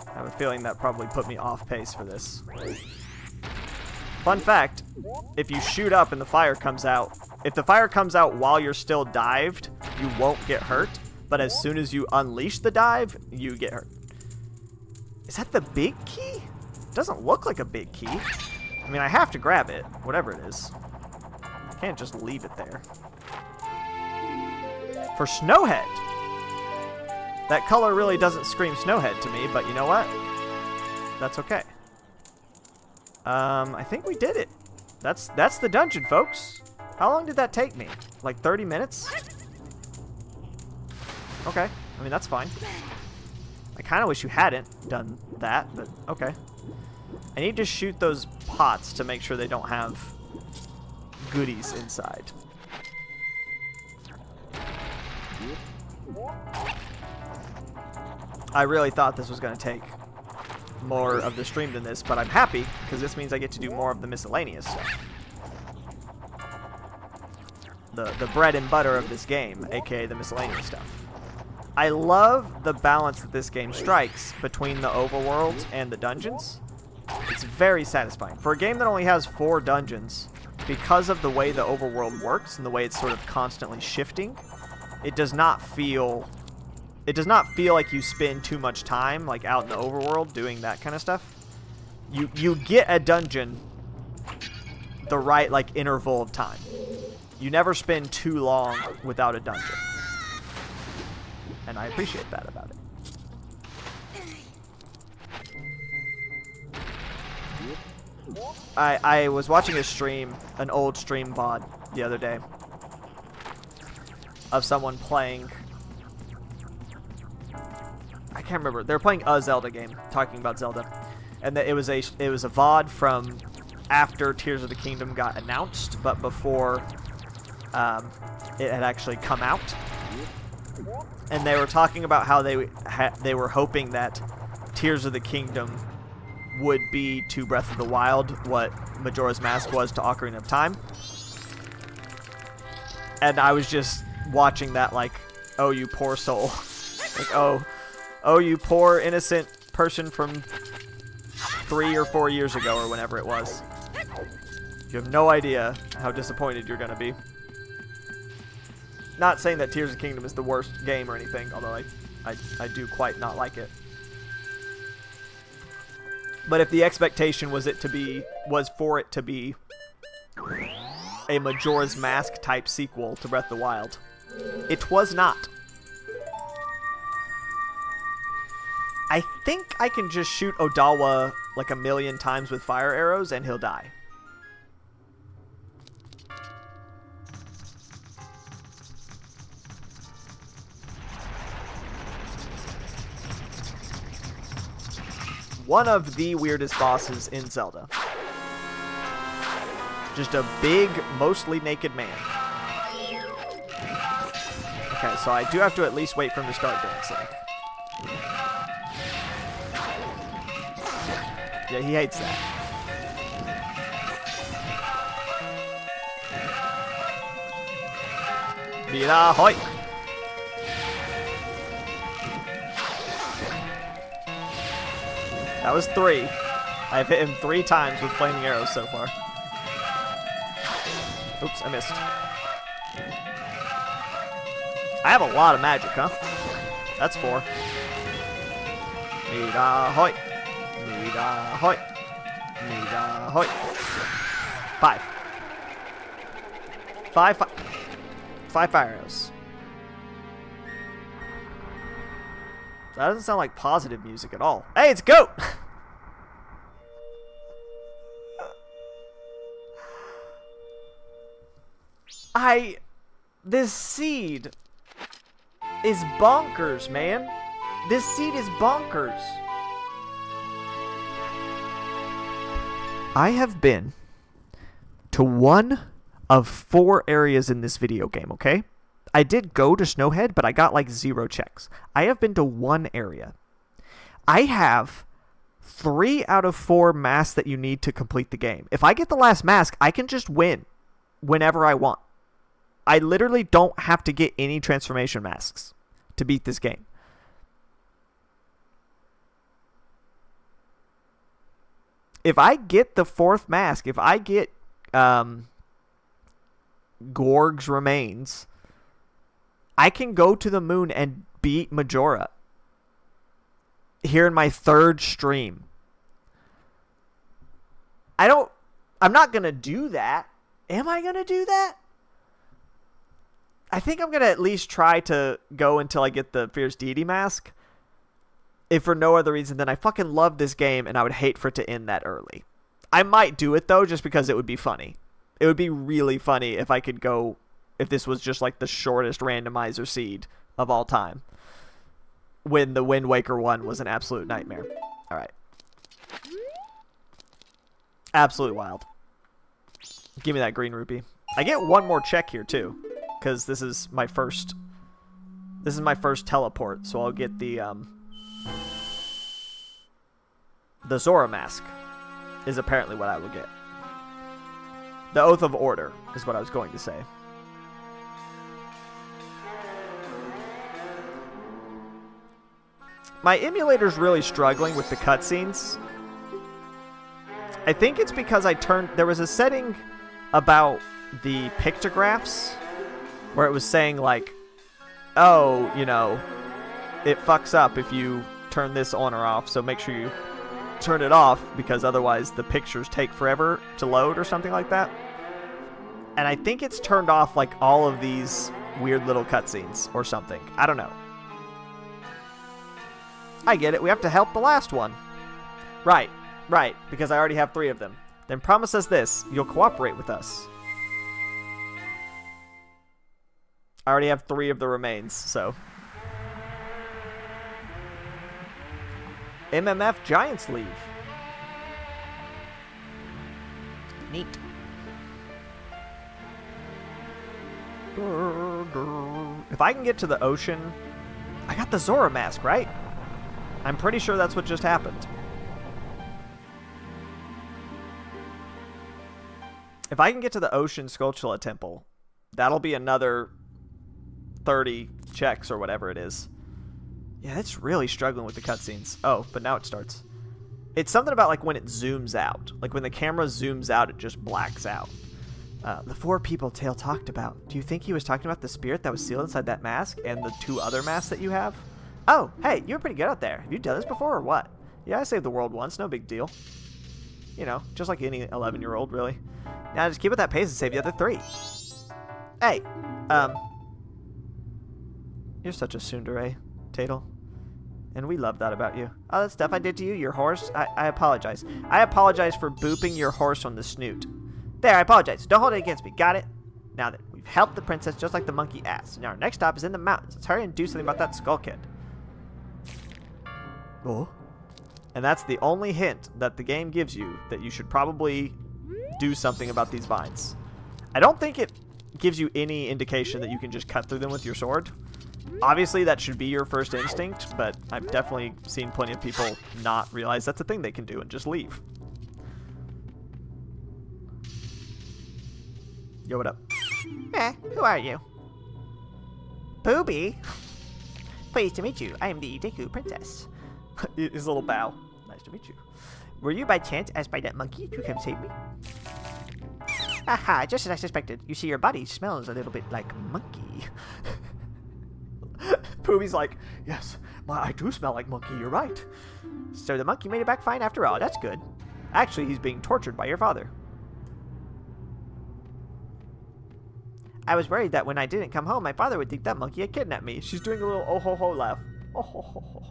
I have a feeling that probably put me off pace for this. Fun fact, if you shoot up and the fire comes out, if the fire comes out while you're still dived, you won't get hurt. But as soon as you unleash the dive, you get hurt. Is that the big key? It doesn't look like a big key. I mean, I have to grab it, whatever it is. I can't just leave it there. For Snowhead. That color really doesn't scream Snowhead to me, but you know what? That's okay. I think we did it. That's the dungeon, folks. How long did that take me? Like 30 minutes? Okay. I mean, that's fine. I kind of wish you hadn't done that, but okay. I need to shoot those pots to make sure they don't have goodies inside. I really thought this was going to take more of the stream than this, but I'm happy because this means I get to do more of the miscellaneous stuff. The bread and butter of this game, aka the miscellaneous stuff. I love the balance that this game strikes between the overworld and the dungeons. It's very satisfying. For a game that only has 4 dungeons, because of the way the overworld works and the way it's sort of constantly shifting, it does not feel like you spend too much time like out in the overworld doing that kind of stuff. You get a dungeon the right like interval of time. You never spend too long without a dungeon. And I appreciate that about it. I was watching a stream, an old stream VOD the other day of someone playing. I can't remember. They were playing a Zelda game, talking about Zelda, and it was a VOD from after Tears of the Kingdom got announced, but before it had actually come out. And they were talking about how they were hoping that Tears of the Kingdom would be to Breath of the Wild what Majora's Mask was to Ocarina of Time. And I was just watching that like, oh, you poor soul. Like, oh, you poor innocent person from 3 or 4 years ago or whenever it was. You have no idea how disappointed you're going to be. Not saying that Tears of the Kingdom is the worst game or anything, although I do quite not like it. But if the expectation was for it to be a Majora's Mask type sequel to Breath of the Wild, it was not. I think I can just shoot Odawa like 1,000,000 times with fire arrows and he'll die. One of the weirdest bosses in Zelda. Just a big, mostly naked man. Okay, so I do have to at least wait for him to start dancing. Yeah, he hates that. Mira, hoi! That was 3. I've hit him 3 times with flaming arrows so far. Oops, I missed. I have a lot of magic, huh? That's 4. Mira, hoi! Mira, hoi! Mira, hoi! 5. 5 fire arrows. That doesn't sound like positive music at all. Hey, it's Goat! This seed is bonkers, man. This seed is bonkers. I have been to 1 of 4 areas in this video game, okay? I did go to Snowhead, but I got like 0 checks. I have been to 1 area. I have 3 out of 4 masks that you need to complete the game. If I get the last mask, I can just win whenever I want. I literally don't have to get any transformation masks to beat this game. If I get the 4th mask, if I get Gorg's remains, I can go to the moon and beat Majora here in my 3rd stream. I'm not going to do that. Am I going to do that? I think I'm going to at least try to go until I get the Fierce Deity mask. If for no other reason than I fucking love this game and I would hate for it to end that early. I might do it though just because it would be funny. It would be really funny if I could go, if this was just like the shortest randomizer seed of all time. When the Wind Waker one was an absolute nightmare. Alright. Absolutely wild. Give me that green rupee. I get 1 more check here too. Because this is my first teleport, so I'll get the Zora mask is apparently what I will get. The Oath of Order is what I was going to say. My emulator's really struggling with the cutscenes. I think it's because there was a setting about the pictographs where it was saying like, oh, you know, it fucks up if you turn this on or off, so make sure you turn it off because otherwise the pictures take forever to load or something like that. And I think it's turned off like all of these weird little cutscenes or something. I don't know. I get it. We have to help the last one. Right, because I already have 3 of them. Then promise us this. You'll cooperate with us. I already have 3 of the remains, so. MMF Giants leave. Neat. If I can get to the ocean, I got the Zora mask, right? I'm pretty sure that's what just happened. If I can get to the Ocean Skulltula Temple, that'll be another 30 checks or whatever it is. Yeah, it's really struggling with the cutscenes. Oh, but now it starts. It's something about like when it zooms out. Like when the camera zooms out, it just blacks out. The 4 people Tail talked about. Do you think he was talking about the spirit that was sealed inside that mask and the 2 other masks that you have? Oh, hey, you were pretty good out there. Have you done this before or what? Yeah, I saved the world once. No big deal. You know, just like any 11-year-old, really. Now just keep at that pace and save the other 3. Hey, you're such a tsundere, Tatel. And we love that about you. Oh, that stuff I did to you, your horse? I apologize. I apologize for booping your horse on the snoot. There, I apologize. Don't hold it against me. Got it? Now then, we've helped the princess just like the monkey asked. Now our next stop is in the mountains. Let's hurry and do something about that skull kid. Oh. And that's the only hint that the game gives you that you should probably do something about these vines. I don't think it gives you any indication that you can just cut through them with your sword. Obviously, that should be your first instinct, but I've definitely seen plenty of people not realize that's a thing they can do and just leave. Yo, what up? Who are you? Booby? Pleased to meet you. I am the Deku Princess. His little bow. Nice to meet you. Were you by chance asked by that monkey to come save me? Aha, just as I suspected. You see, your body smells a little bit like monkey. Pooby's like, yes, I do smell like monkey, you're right. So the monkey made it back fine after all, that's good. Actually, he's being tortured by your father. I was worried that when I didn't come home, my father would think that monkey had kidnapped me. She's doing a little oh ho ho laugh. Oh ho ho ho.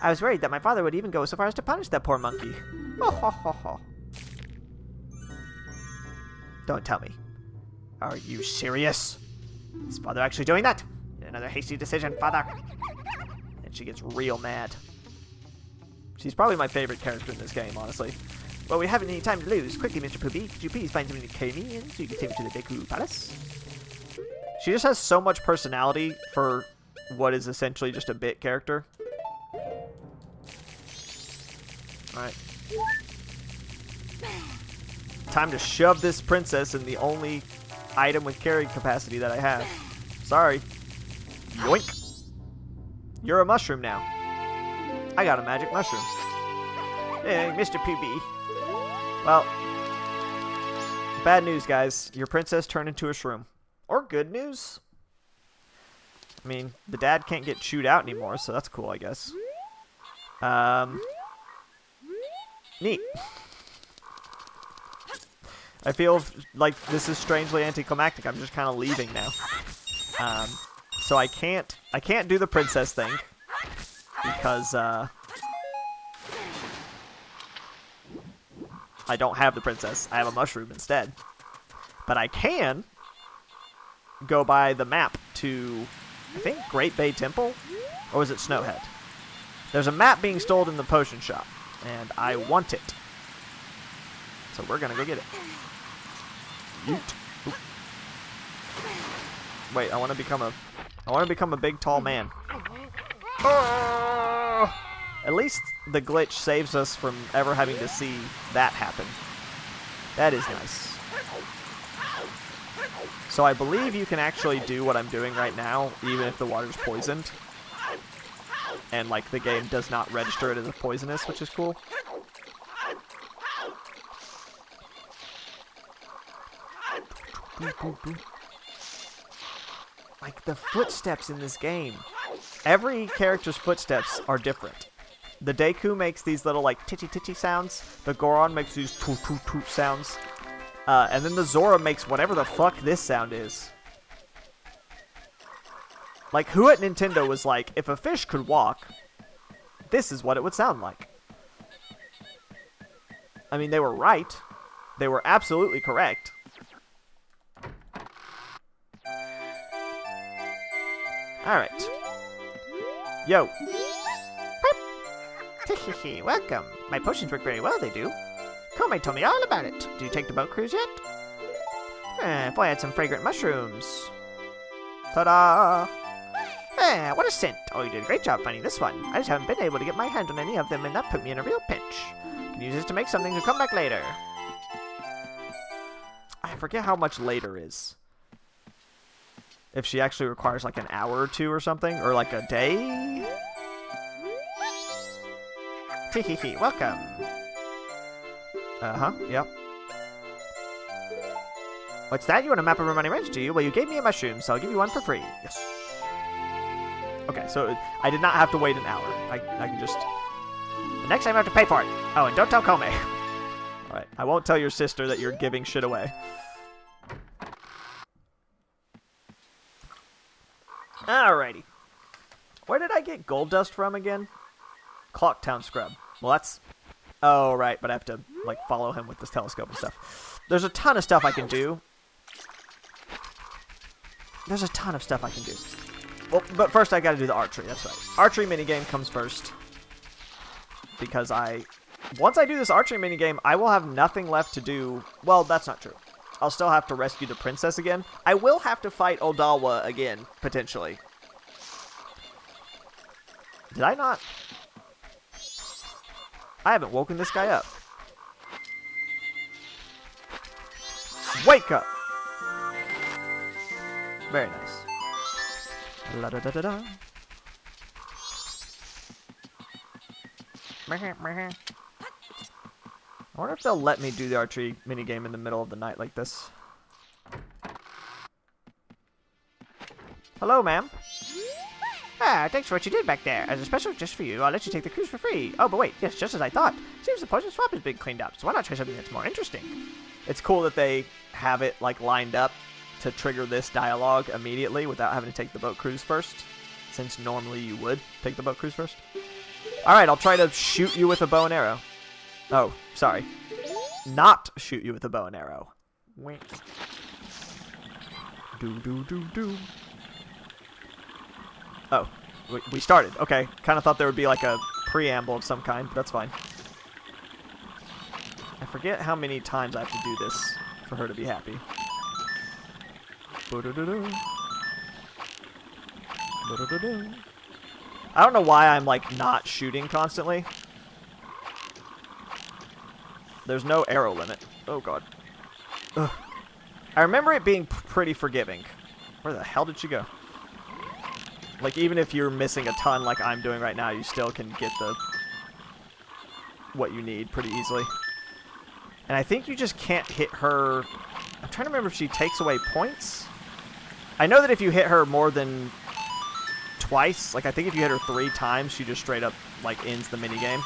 I was worried that my father would even go so far as to punish that poor monkey. Oh ho ho ho. Don't tell me. Are you serious? Is father actually doing that? Another hasty decision, father. And she gets real mad. She's probably my favorite character in this game, honestly. Well, we haven't any time to lose. Quickly, Mr. Poopy, could you please find something to carry me in so you can take me to the Deku Palace? She just has so much personality for what is essentially just a bit character. Alright. Time to shove this princess in the only item with carrying capacity that I have. Sorry. Yoink. You're a mushroom now. I got a magic mushroom. Hey, Mr. Poopy. Well, bad news, guys. Your princess turned into a shroom. Or good news. I mean, the dad can't get chewed out anymore, so that's cool, I guess. Neat. I feel like this is strangely anticlimactic. I'm just kind of leaving now. So I can't do the princess thing because I don't have the princess. I have a mushroom instead. But I can go by the map to, I think, Great Bay Temple? Or was it Snowhead? There's a map being stolen in the potion shop, and I want it. So we're gonna go get it. Yeet. Oop. Wait, I want to become a big tall man. Oh! At least the glitch saves us from ever having to see that happen. That is nice. So I believe you can actually do what I'm doing right now, even if the water's poisoned. And, like, the game does not register it as poisonous, which is cool. Like, the footsteps in this game. Every character's footsteps are different. The Deku makes these little, like, titchy-titchy sounds. The Goron makes these toot-toot-toot sounds. And then the Zora makes whatever the fuck this sound is. Like, who at Nintendo was like, if a fish could walk, this is what it would sound like. I mean, they were right. They were absolutely correct. Alright. Yo. Welcome. My potions work very well, they do. Komei told me all about it. Did you take the boat cruise yet? If I had some fragrant mushrooms. Ta-da! What a scent. Oh, you did a great job finding this one. I just haven't been able to get my hand on any of them, and that put me in a real pinch. Can use this to make something to come back later. I forget how much later is. If she actually requires like an hour or two or something, or like a day. Teehee, welcome. Yep. What's that? You want a map of Romani Ranch, do you? Well, you gave me a mushroom, so I'll give you one for free. Yes. Okay, so I did not have to wait an hour. I can just... The next time I have to pay for it. Oh, and don't tell Komei. Alright, I won't tell your sister that you're giving shit away. Alrighty. Where did I get gold dust from again? Clocktown Scrub. Well, that's... Oh, right, but I have to, like, follow him with this telescope and stuff. There's a ton of stuff I can do. There's a ton of stuff I can do. Well, but first I gotta do the archery, that's right. Archery minigame comes first. Because once I do this archery minigame, I will have nothing left to do. Well, that's not true. I'll still have to rescue the princess again. I will have to fight Odawa again, potentially. Did I not? I haven't woken this guy up. Wake up! Very nice. La da da da da. I wonder if they'll let me do the archery minigame in the middle of the night like this. Hello, ma'am. Thanks for what you did back there. As a special just for you, I'll let you take the cruise for free. Oh, but wait, yes, just as I thought. Seems the poison swamp has been cleaned up, so why not try something that's more interesting? It's cool that they have it, like, lined up to trigger this dialogue immediately without having to take the boat cruise first, since normally you would take the boat cruise first. Alright, I'll try to shoot you with a bow and arrow. Oh, sorry. Not shoot you with a bow and arrow. Wink. Do. Oh, we started. Okay, kind of thought there would be like a preamble of some kind, but that's fine. I forget how many times I have to do this for her to be happy. I don't know why I'm like not shooting constantly. There's no arrow limit. Oh god. Ugh. I remember it being pretty forgiving. Where the hell did she go? Like, even if you're missing a ton like I'm doing right now, you still can get what you need pretty easily. And I think you just can't hit her... I'm trying to remember if she takes away points. I know that if you hit her more than twice, like I think if you hit her 3 times, she just straight up like ends the minigame.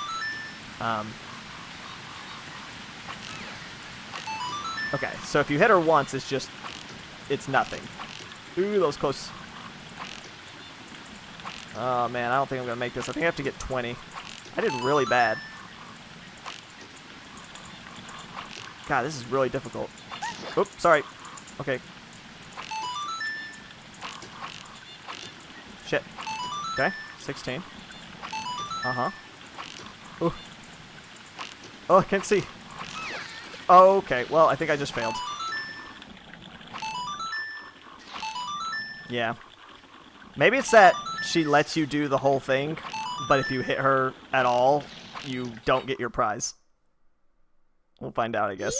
Okay, so if you hit her once, it's nothing. Ooh, that was close. Oh man, I don't think I'm gonna make this. I think I have to get 20. I did really bad. God, this is really difficult. Oops, sorry. Okay. Shit. Okay, 16. Uh-huh. Ooh. Oh, I can't see. Oh, okay, well, I think I just failed. Yeah. Maybe it's that she lets you do the whole thing, but if you hit her at all, you don't get your prize. We'll find out, I guess.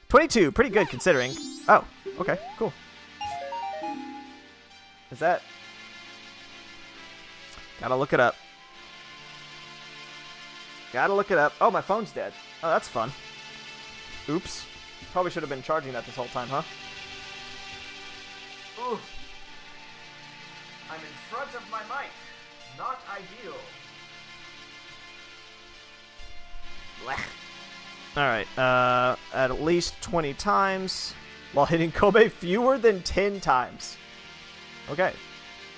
22, pretty good considering. Oh, okay, cool. Is that... Gotta look it up. Gotta look it up. Oh, my phone's dead. Oh, that's fun. Oops. Probably should have been charging that this whole time, huh? Ooh. I'm in front of my mic. Not ideal. Blech. Alright, at least 20 times, while hitting Kobe fewer than 10 times. Okay.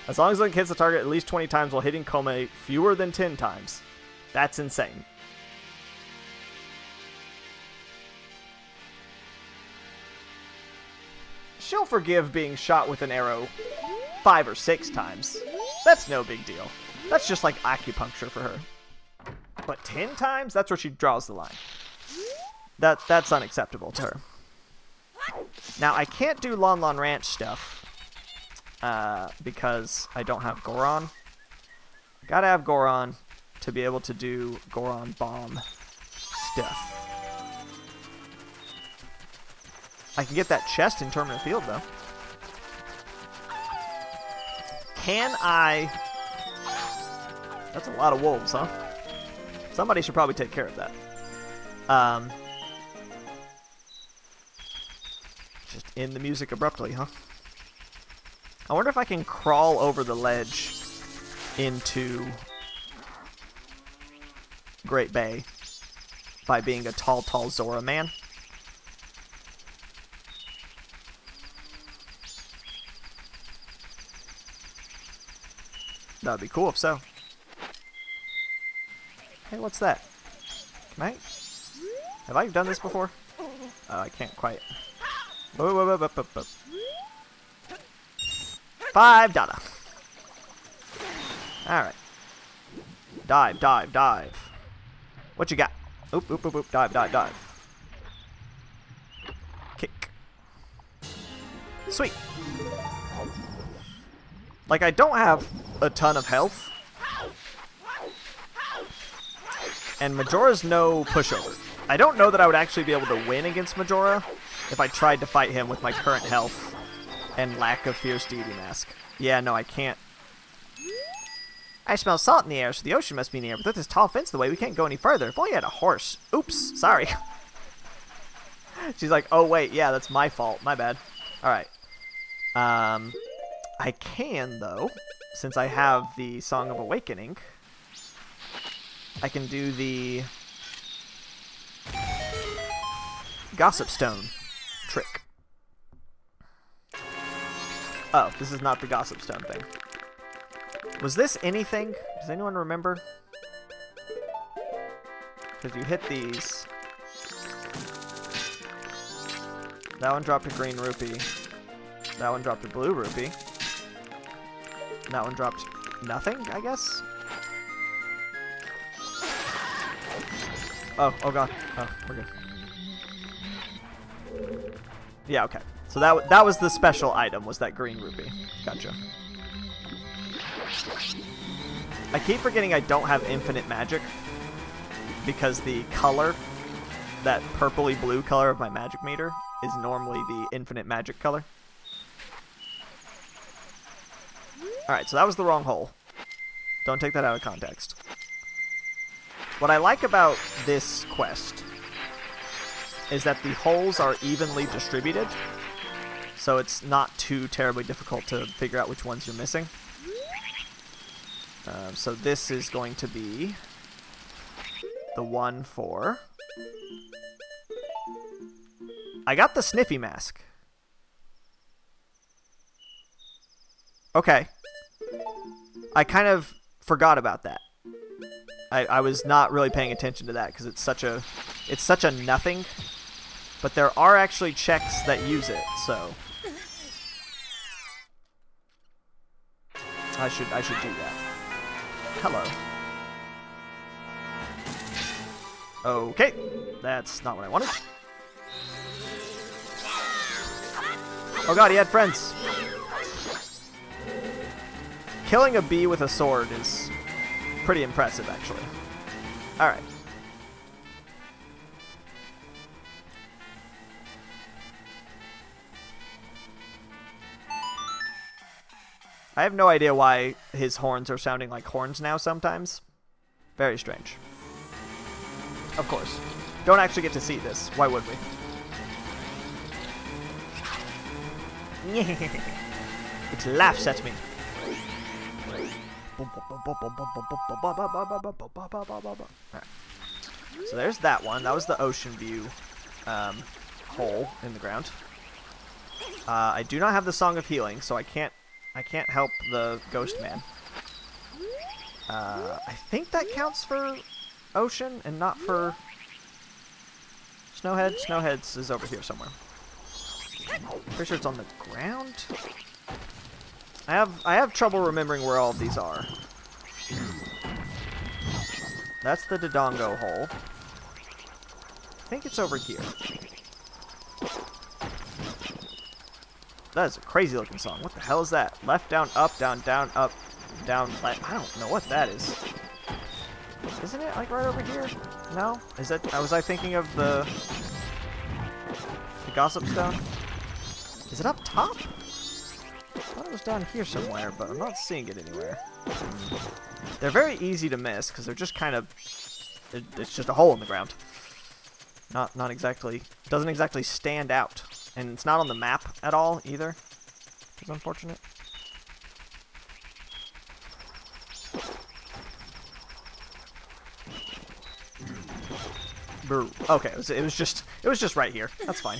As long as Link hits the target at least 20 times while hitting Kobe fewer than 10 times. That's insane. she'll forgive being shot with an arrow 5 or 6 times. That's no big deal. That's just like acupuncture for her. But 10 times? That's where she draws the line. That's unacceptable to her. Now, I can't do Lon Lon Ranch stuff because I don't have Goron. Gotta have Goron to be able to do Goron Bomb stuff. I can get that chest in Tournament Field, though. Can I... That's a lot of wolves, huh? Somebody should probably take care of that. Just end the music abruptly, huh? I wonder if I can crawl over the ledge into Great Bay by being a tall Zora man. That would be cool if so. Hey, what's that? Can I? Have I done this before? Oh, I can't quite. $5. Alright. Dive, dive, dive. What you got? Oop, oop, oop, oop. Dive, dive, dive. Kick. Sweet. Like, I don't have a ton of health. And Majora's no pushover. I don't know that I would actually be able to win against Majora if I tried to fight him with my current health and lack of Fierce Deity Mask. Yeah, no, I can't. I smell salt in the air, so the ocean must be near, but with this tall fence in the way, we can't go any further. If only I had a horse. Oops, sorry. She's like, oh wait, yeah, that's my fault. My bad. Alright. I can, though, since I have the Song of Awakening, I can do the Gossip Stone trick. Oh, this is not the Gossip Stone thing. Was this anything? Does anyone remember? Because you hit these. That one dropped a green rupee. That one dropped a blue rupee. That one dropped nothing, I guess? Oh god. Oh, we're good. Yeah, okay. So that was the special item, was that green rupee. Gotcha. I keep forgetting I don't have infinite magic because the color, that purpley blue color of my magic meter, is normally the infinite magic color. Alright, so that was the wrong hole. Don't take that out of context. What I like about this quest is that the holes are evenly distributed, so it's not too terribly difficult to figure out which ones you're missing. So this is going to be the one for... I got the Sniffy Mask. Okay. I kind of forgot about that. I was not really paying attention to that because it's such a nothing. But there are actually checks that use it, so I should do that. Hello. Okay, that's not what I wanted. Oh god, he had friends. Killing a bee with a sword is pretty impressive, actually. Alright. I have no idea why his horns are sounding like horns now sometimes. Very strange. Of course. Don't actually get to see this. Why would we? It laughs at me. Right. So there's that one. That was the ocean view hole in the ground. I do not have the Song of Healing, so I can't help the ghost man. I think that counts for ocean and not for Snowhead. Snowhead's is over here somewhere. Pretty sure it's on the ground. I have trouble remembering where all of these are. That's the Dodongo hole. I think it's over here. That is a crazy looking song. What the hell is that? Left, down, up, down, up, down, left. I don't know what that is. Isn't it like right over here? No? Is that, was I thinking of the Gossip Stone? Is it up top? I thought it was down here somewhere, but I'm not seeing it anywhere. They're very easy to miss because they're just kind of, it's just a hole in the ground. Not exactly, doesn't exactly stand out. And it's not on the map at all either, which is unfortunate. Boo. Okay, it was just right here. That's fine.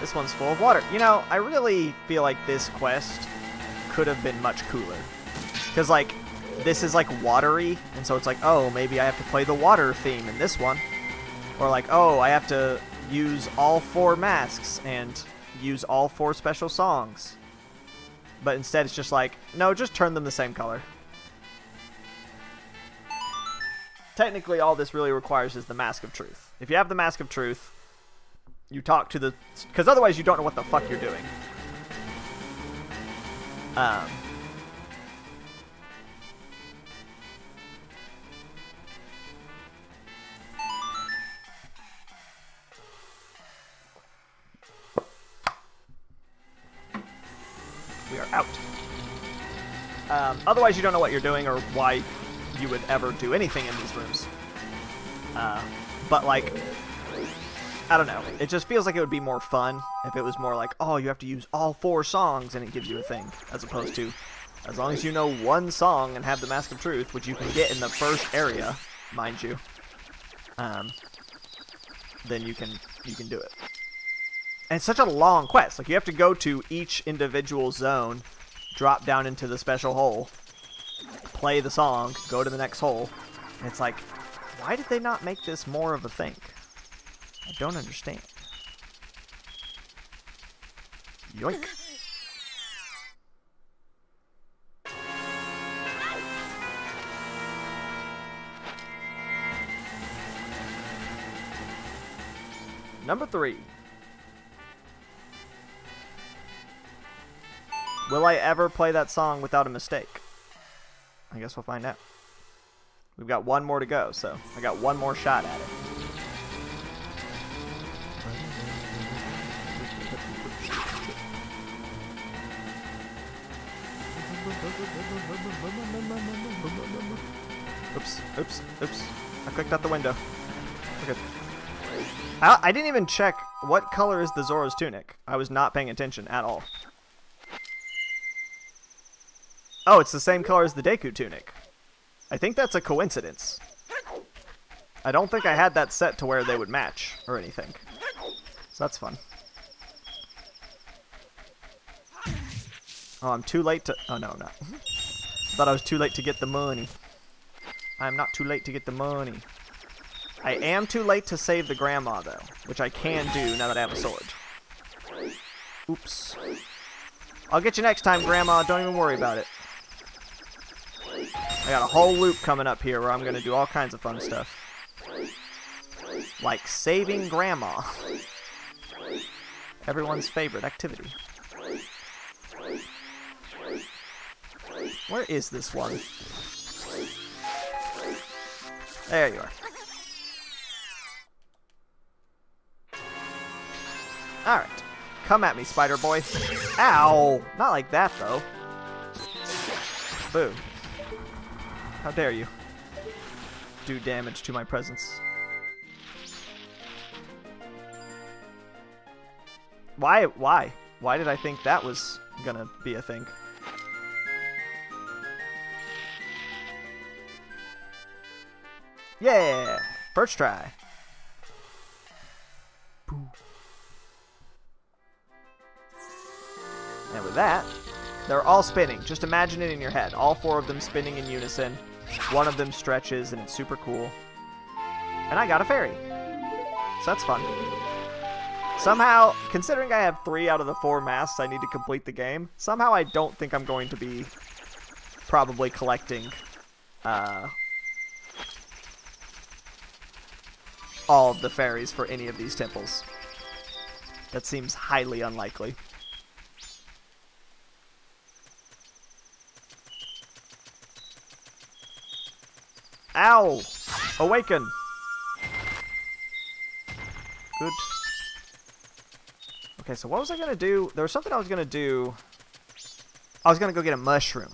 This one's full of water. You know, I really feel like this quest could have been much cooler. Because, like, this is, like, watery, and so it's like, oh, maybe I have to play the water theme in this one. Or, like, oh, I have to use all 4 masks and use all 4 special songs. But instead it's just like, no, just turn them the same color. Technically, all this really requires is the Mask of Truth. If you have the Mask of Truth, you talk to the... Because otherwise you don't know what the fuck you're doing. We are out. Otherwise you don't know what you're doing or why you would ever do anything in these rooms. But, like... I don't know. It just feels like it would be more fun if it was more like, oh, you have to use all 4 songs and it gives you a thing. As opposed to, as long as you know 1 song and have the Mask of Truth, which you can get in the first area, mind you, then you can do it. And it's such a long quest. Like, you have to go to each individual zone, drop down into the special hole, play the song, go to the next hole. And it's like, why did they not make this more of a thing? I don't understand. Yoink. Number 3. Will I ever play that song without a mistake? I guess we'll find out. We've got 1 more to go, so I got 1 more shot at it. Oops. I clicked out the window. Okay. I didn't even check what color is the Zora's tunic. I was not paying attention at all. Oh, it's the same color as the Deku tunic. I think that's a coincidence. I don't think I had that set to where they would match or anything. So that's fun. Oh, I'm too late to... Oh, no, I'm not. Thought I was too late to get the money. I'm not too late to get the money. I am too late to save the grandma, though, which I can do now that I have a sword. Oops. I'll get you next time, Grandma. Don't even worry about it. I got a whole loop coming up here where I'm going to do all kinds of fun stuff. Like saving Grandma. Everyone's favorite activity. Where is this one? There you are. Alright. Come at me, Spider Boy. Ow! Not like that, though. Boom. How dare you do damage to my presence. Why? Why did I think that was gonna be a thing? Yeah! First try. And with that, they're all spinning. Just imagine it in your head. All 4 of them spinning in unison. One of them stretches, and it's super cool. And I got a fairy. So that's fun. Somehow, considering I have 3 out of the 4 masks I need to complete the game, somehow I don't think I'm going to be probably collecting all of the fairies for any of these temples. That seems highly unlikely. Ow! Awaken! Good. Okay, so what was I going to do? There was something I was going to do. I was going to go get a mushroom.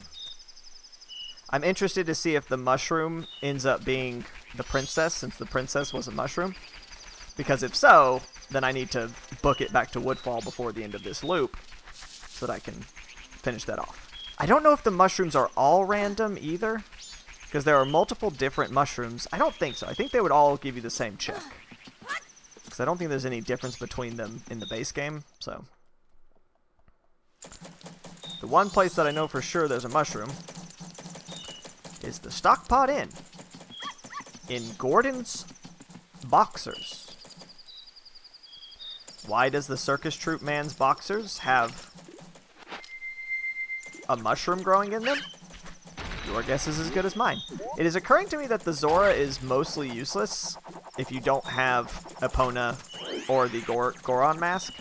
I'm interested to see if the mushroom ends up being the princess, since the princess was a mushroom. Because if so, then I need to book it back to Woodfall before the end of this loop so that I can finish that off. I don't know if the mushrooms are all random either, because there are multiple different mushrooms. I don't think so. I think they would all give you the same check. Because I don't think there's any difference between them in the base game, so. The one place that I know for sure there's a mushroom is the Stockpot Inn in Gordon's Boxers. Why does the circus troupe man's boxers have a mushroom growing in them? Your guess is as good as mine. It is occurring to me that the Zora is mostly useless if you don't have Epona or the Goron mask.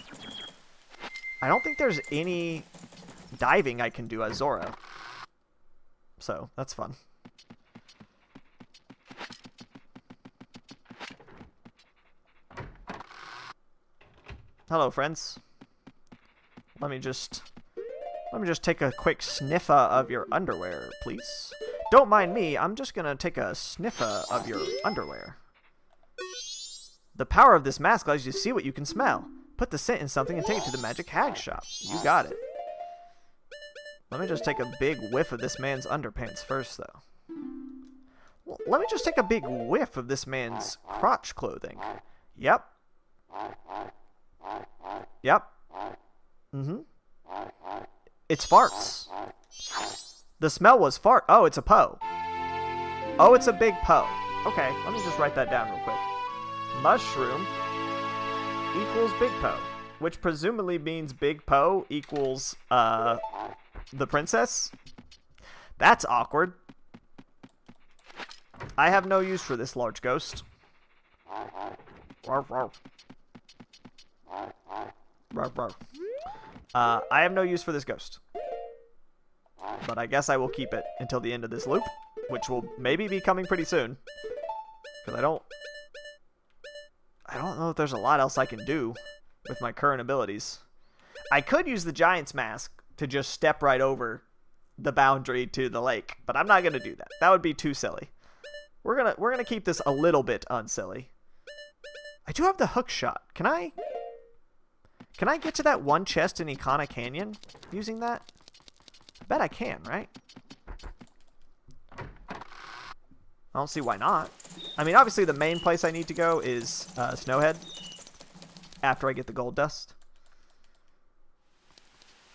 I don't think there's any diving I can do as Zora. So, that's fun. Hello, friends. Let me just take a quick sniffer of your underwear, please. Don't mind me, I'm just gonna take a sniffer of your underwear. The power of this mask allows you to see what you can smell. Put the scent in something and take it to the magic hag shop. You got it. Let me just take a big whiff of this man's underpants first, though. Well, let me just take a big whiff of this man's crotch clothing. Yep. Yep. Mm-hmm. It's farts. The smell was fart. Oh, it's a Poe. Oh, it's a big Poe. Okay, let me just write that down real quick. Mushroom equals Big Poe, which presumably means Big Poe equals the princess. That's awkward. I have no use for this large ghost. Rawr, rawr. Rawr, rawr. I have no use for this ghost. But I guess I will keep it until the end of this loop, which will maybe be coming pretty soon. Because I don't know if there's a lot else I can do with my current abilities. I could use the Giant's Mask to just step right over the boundary to the lake, but I'm not going to do that. That would be too silly. We're gonna keep this a little bit unsilly. I do have the hook shot. Can I get to that one chest in Ikana Canyon using that? I bet I can, right? I don't see why not. I mean, obviously the main place I need to go is Snowhead after I get the gold dust.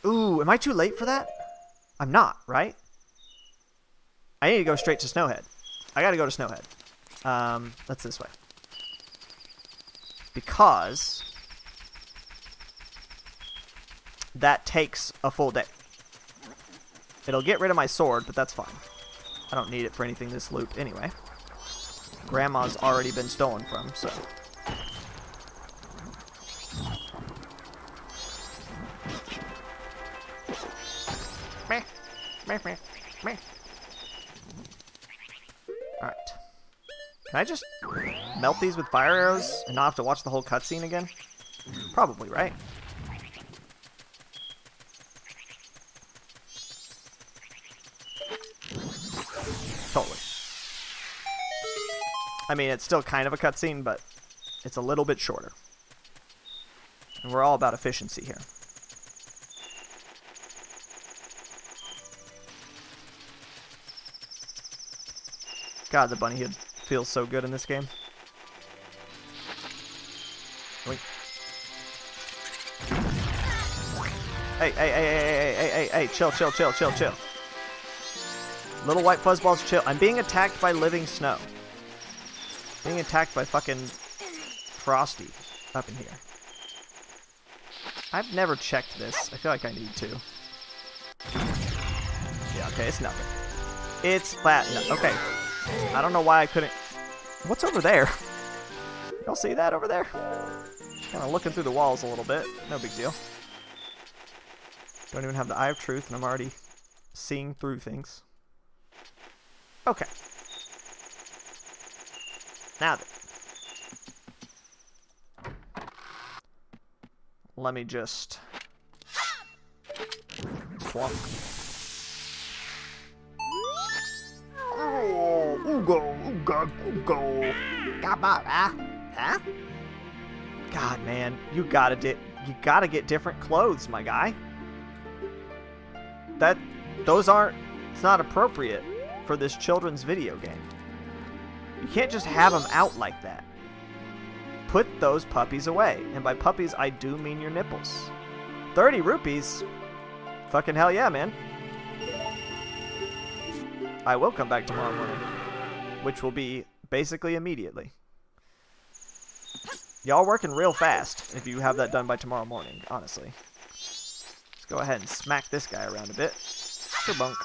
Ooh, am I too late for that? I'm not, right? I need to go straight to Snowhead. I gotta go to Snowhead. That's this way. Because that takes a full day. It'll get rid of my sword, but that's fine. I don't need it for anything this loop anyway. Grandma's already been stolen from, so. Meh. Meh, meh, meh. Alright. Can I just melt these with fire arrows and not have to watch the whole cutscene again? Probably, right? Totally. I mean, it's still kind of a cutscene, but it's a little bit shorter. And we're all about efficiency here. God, the bunny hood feels so good in this game. Wait. Hey, chill. Little white fuzzballs, chill. I'm being attacked by living snow. Being attacked by fucking frosty up in here? I've never checked this. I feel like I need to. Yeah, okay, it's nothing. It's flat. No, okay. I don't know why I couldn't... What's over there? Y'all see that over there? Kind of looking through the walls a little bit. No big deal. Don't even have the eye of truth, and I'm already seeing through things. Okay. Now then. Let me just... plunk. Oh, ooga, ooga, ooga. Huh? God, man, you gotta get different clothes, my guy. It's not appropriate for this children's video game. You can't just have them out like that. Put those puppies away. And by puppies, I do mean your nipples. 30 rupees? Fucking hell yeah, man. I will come back tomorrow morning, which will be basically immediately. Y'all working real fast if you have that done by tomorrow morning, honestly. Let's go ahead and smack this guy around a bit. Bunk.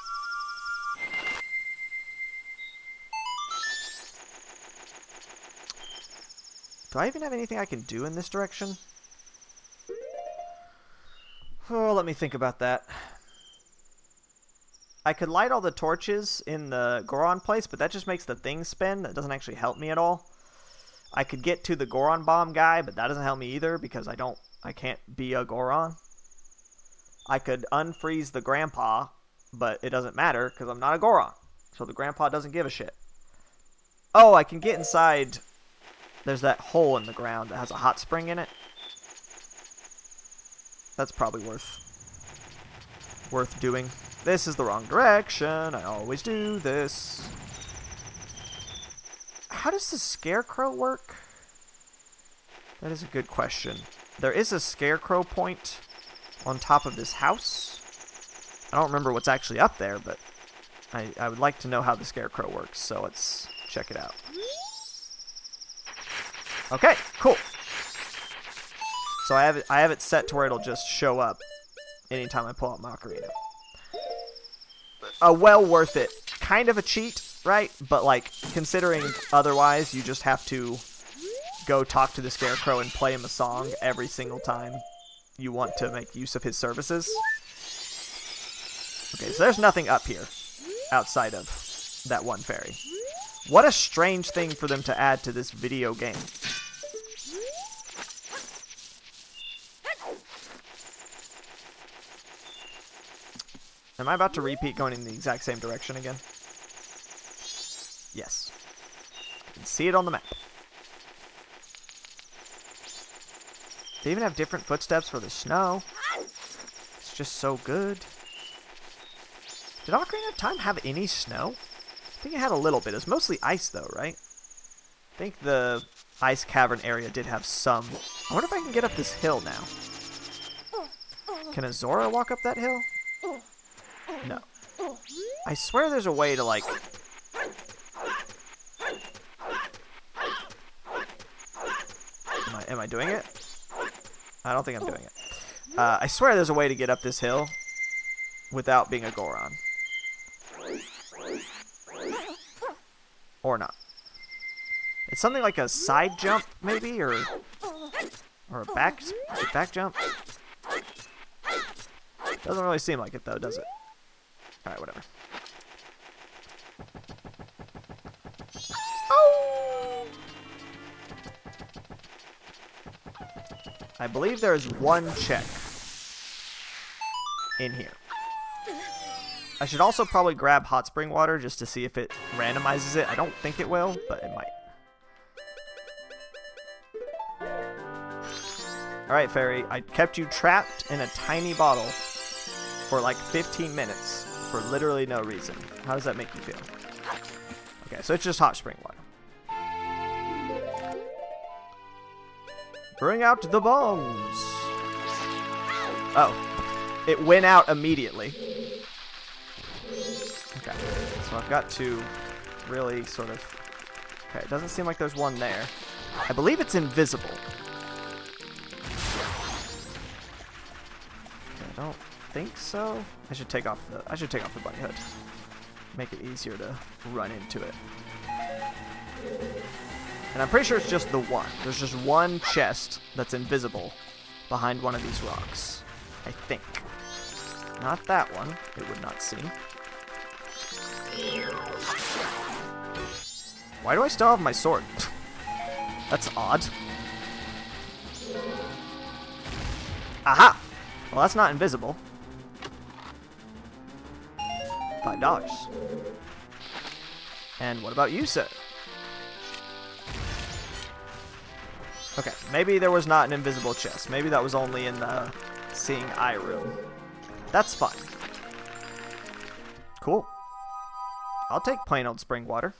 Do I even have anything I can do in this direction? Oh, let me think about that. I could light all the torches in the Goron place, but that just makes the thing spin. That doesn't actually help me at all. I could get to the Goron bomb guy, but that doesn't help me either because I can't be a Goron. I could unfreeze the grandpa, but it doesn't matter because I'm not a Goron. So the grandpa doesn't give a shit. Oh, I can get inside. There's that hole in the ground that has a hot spring in it. That's probably worth doing. This is the wrong direction. I always do this. How does the scarecrow work? That is a good question. There is a scarecrow point on top of this house. I don't remember what's actually up there, but I would like to know how the scarecrow works, so let's check it out. Okay, cool. So I have it set to where it'll just show up anytime I pull out my ocarina. Well worth it. Kind of a cheat, right? But like, considering otherwise, you just have to go talk to the scarecrow and play him a song every single time you want to make use of his services. Okay, so there's nothing up here outside of that one fairy. What a strange thing for them to add to this video game. Am I about to repeat going in the exact same direction again? Yes. I can see it on the map. They even have different footsteps for the snow. It's just so good. Did Ocarina of Time have any snow? I think it had a little bit. It's mostly ice though, right? I think the ice cavern area did have some. I wonder if I can get up this hill now. Can Azora walk up that hill? No. I swear there's a way to, like... Am I doing it? I don't think I'm doing it. I swear there's a way to get up this hill without being a Goron. Or not. It's something like a side jump, maybe? Or a back jump? Doesn't really seem like it, though, does it? Alright, whatever. Oh! I believe there is one check in here. I should also probably grab hot spring water just to see if it randomizes it. I don't think it will, but it might. Alright, fairy. I kept you trapped in a tiny bottle for like 15 minutes. For literally no reason. How does that make you feel? Okay, so it's just hot spring water. Bring out the bombs. Oh, it went out immediately. Okay, so I've got to really sort of... Okay, it doesn't seem like there's one there. I believe it's invisible. I don't think so. I should take off the bunny hood. Make it easier to run into it. And I'm pretty sure it's just the one. There's just one chest that's invisible behind one of these rocks. I think. Not that one. It would not seem. Why do I still have my sword? That's odd. Aha! Well, that's not invisible. $5. And what about you, sir? Okay, maybe there was not an invisible chest. Maybe that was only in the seeing eye room. That's fine. Cool. I'll take plain old spring water.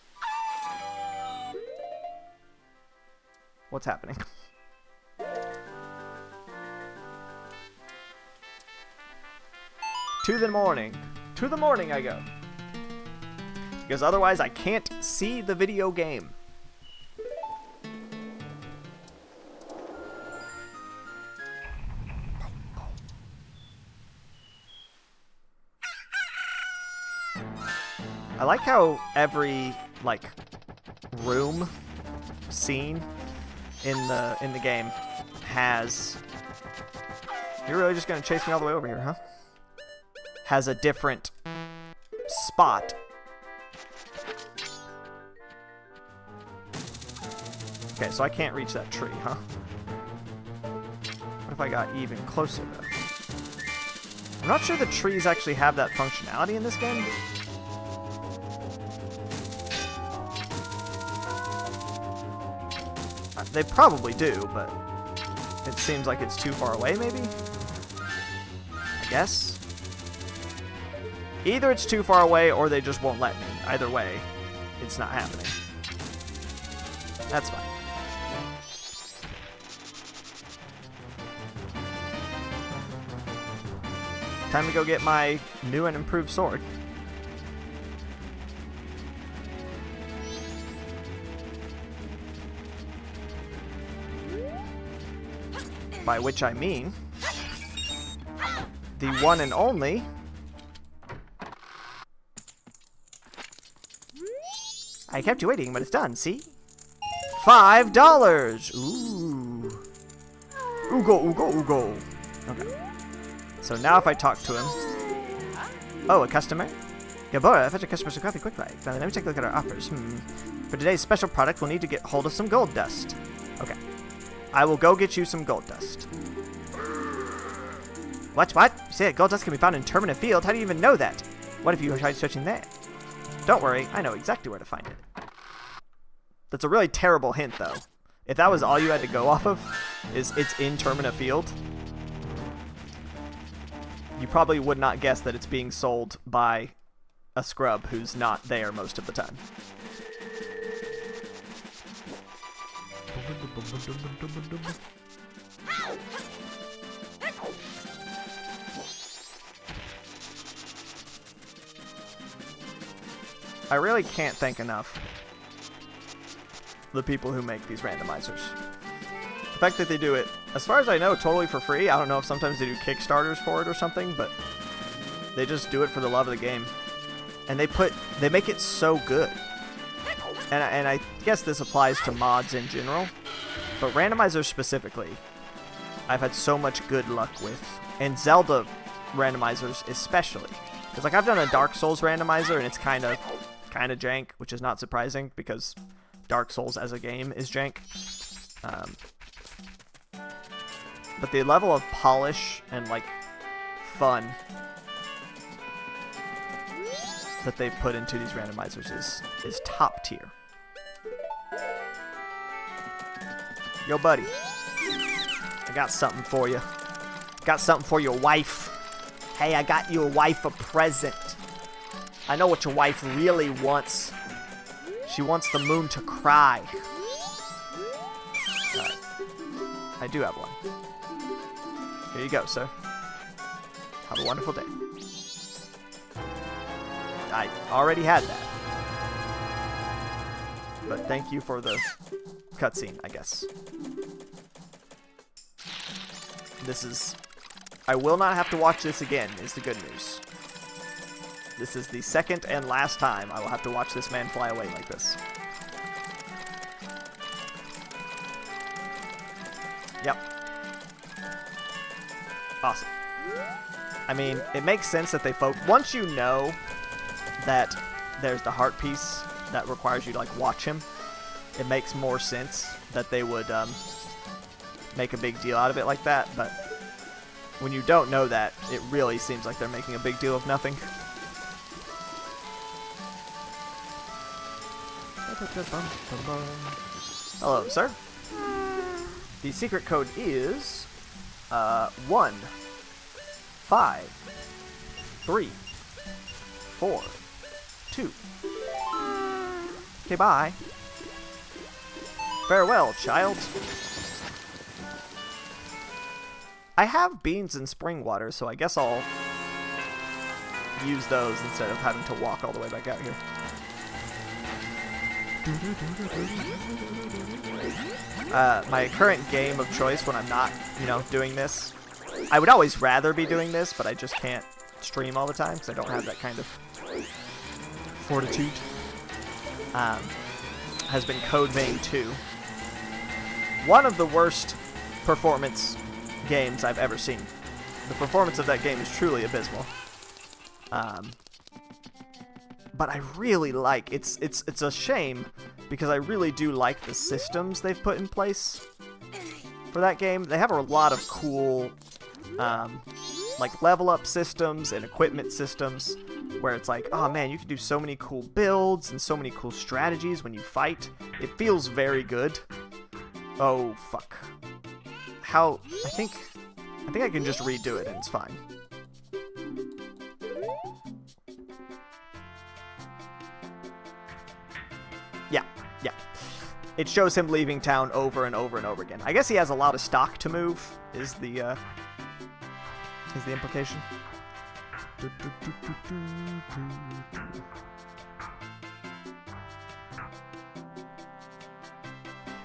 What's happening? To the morning. To the morning I go. Because otherwise I can't see the video game. I like how every, like, room scene in the game has... You're really just gonna chase me all the way over here, huh? Has a different spot. Okay, so I can't reach that tree, huh? What if I got even closer, though? I'm not sure the trees actually have that functionality in this game. They probably do, but it seems like it's too far away, maybe? I guess? Either it's too far away or they just won't let me. Either way, it's not happening. That's fine. Time to go get my new and improved sword. By which I mean the one and only I kept you waiting, but it's done, see? $5! Ooh. Oogo, oogo, oogo. Okay. So now if I talk to him... Oh, a customer? Gabora, fetch a customer some coffee quick like. Now let me take a look at our offers. For today's special product, we'll need to get hold of some gold dust. Okay. I will go get you some gold dust. What? You say that gold dust can be found in Termina Field? How do you even know that? What if you tried searching there? Don't worry, I know exactly where to find it. That's a really terrible hint, though. If that was all you had to go off of, is it's in Termina Field, you probably would not guess that it's being sold by a scrub who's not there most of the time. I really can't thank enough the people who make these randomizers. The fact that they do it, as far as I know, totally for free. I don't know if sometimes they do Kickstarters for it or something, but they just do it for the love of the game. And they make it so good. And I guess this applies to mods in general, but randomizers specifically, I've had so much good luck with. And Zelda randomizers especially. Because like I've done a Dark Souls randomizer and it's kind of jank, which is not surprising because Dark Souls as a game is jank. But the level of polish and like fun that they've put into these randomizers is top tier. Yo, buddy. I got something for you. Got something for your wife. Hey, I got your wife a present. I know what your wife really wants. She wants the moon to cry. Alright. I do have one. Here you go, sir. Have a wonderful day. I already had that. But thank you for the cutscene, I guess. This is... I will not have to watch this again, is the good news. This is the second and last time I will have to watch this man fly away like this. Yep. Awesome. I mean, it makes sense that they once you know that there's the heart piece that requires you to, like, watch him, it makes more sense that they would make a big deal out of it like that, but when you don't know that, it really seems like they're making a big deal of nothing. Hello, sir. The secret code is 1, 5, 3, 4, 2. Okay, bye. Farewell, child. I have beans and spring water, so I guess I'll use those instead of having to walk all the way back out here. My current game of choice when I'm not, you know, doing this, I would always rather be doing this, but I just can't stream all the time because I don't have that kind of fortitude, has been Code Vein 2. One of the worst performance games I've ever seen. The performance of that game is truly abysmal. But I really like it's a shame because I really do like the systems they've put in place for that game. They have a lot of cool like level up systems and equipment systems where it's like, oh man, you can do so many cool builds and so many cool strategies when you fight. It feels very good. Oh fuck. How I think I can just redo it and it's fine. Yeah. It shows him leaving town over and over and over again. I guess he has a lot of stock to move, is the implication.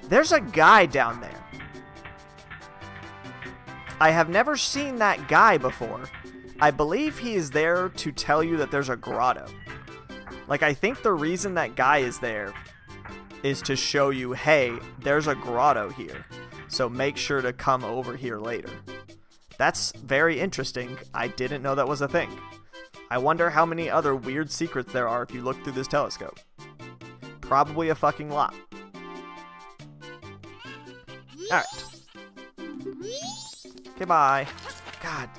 There's a guy down there. I have never seen that guy before. I believe he is there to tell you that there's a grotto. Like, I think the reason that guy is there is to show you, hey, there's a grotto here, so make sure to come over here later. That's very interesting. I didn't know that was a thing. I wonder how many other weird secrets there are if you look through this telescope. Probably a fucking lot. Alright. Okay, bye. God.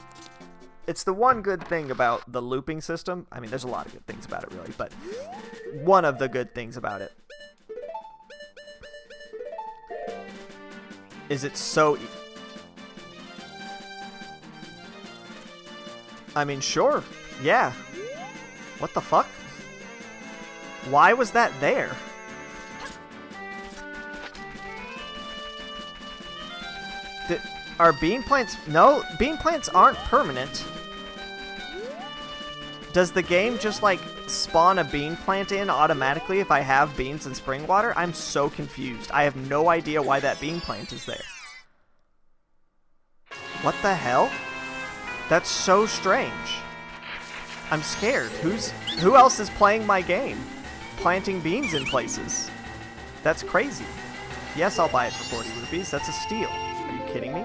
It's the one good thing about the looping system. I mean, there's a lot of good things about it, really, but one of the good things about it is it's so... I mean, sure. Yeah. What the fuck? Why was that there? Are bean plants... No, bean plants aren't permanent. Does the game just, like, spawn a bean plant in automatically if I have beans and spring water? I'm so confused. I have no idea why that bean plant is there. What the hell? That's so strange. I'm scared. Who else is playing my game? Planting beans in places. That's crazy. Yes, I'll buy it for 40 rupees. That's a steal. Are you kidding me?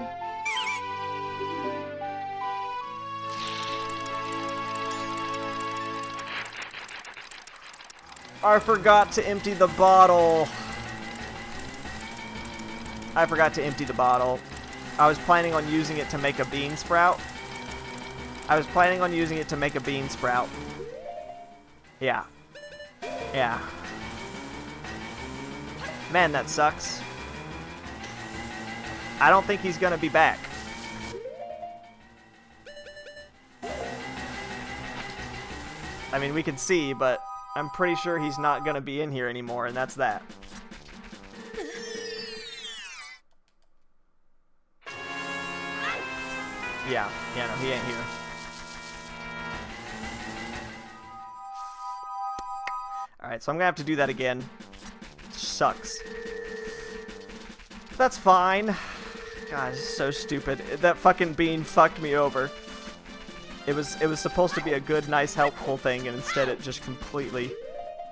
I forgot to empty the bottle. I forgot to empty the bottle. I was planning on using it to make a bean sprout. Yeah. Yeah. Man, that sucks. I don't think he's gonna be back. I mean, we can see, but I'm pretty sure he's not gonna be in here anymore, and that's that. Yeah, no, he ain't here. Alright, so I'm gonna have to do that again. Sucks. That's fine. God, this is so stupid. That fucking bean fucked me over. It was supposed to be a good, nice, helpful thing, and instead it just completely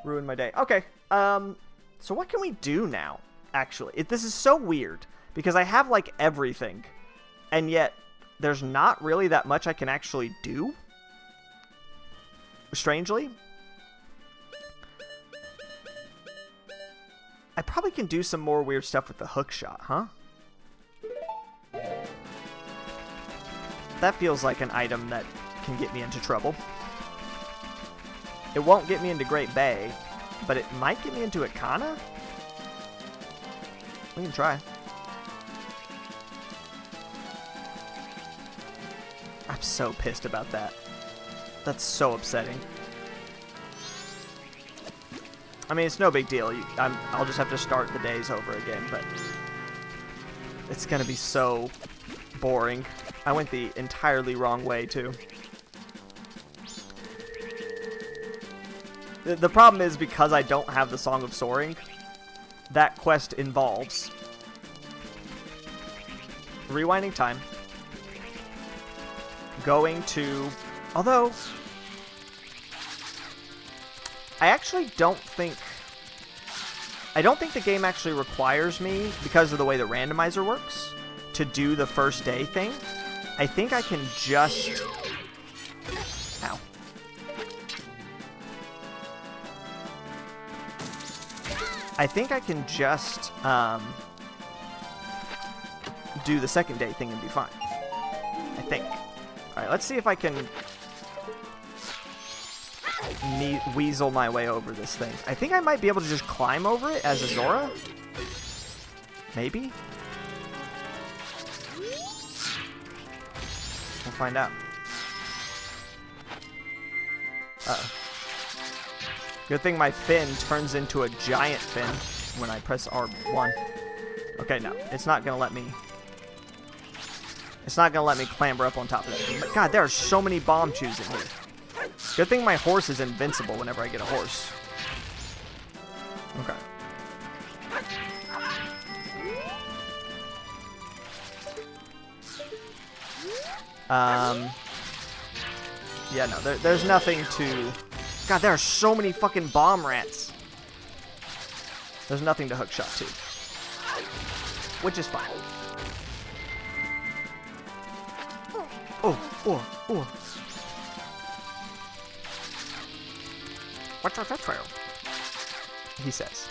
ruined my day. Okay, so what can we do now, actually? This is so weird, because I have, like, everything, and yet there's not really that much I can actually do, strangely. I probably can do some more weird stuff with the hook shot, huh? That feels like an item that can get me into trouble. It won't get me into Great Bay, but it might get me into Ikana? We can try. I'm so pissed about that. That's so upsetting. I mean, it's no big deal. I'll just have to start the days over again, but it's gonna be so boring. I went the entirely wrong way, too. The problem is, because I don't have the Song of Soaring, that quest involves rewinding time, going to... Although, I actually don't think... I don't think the game actually requires me, because of the way the randomizer works, to do the first day thing. I think I can just... Ow. I think I can just do the second day thing and be fine. I think. Alright, let's see if I can weasel my way over this thing. I think I might be able to just climb over it as a Zora. Maybe? We'll find out. Uh-oh. Good thing my fin turns into a giant fin when I press R1. Okay, no. It's not gonna let me... It's not gonna let me clamber up on top of that. But God, there are so many bomb chews in here. Good thing my horse is invincible whenever I get a horse. Okay. Yeah, no, there's nothing to... God, there are so many fucking bomb rats. There's nothing to hook shot to. Which is fine. Oh. He says.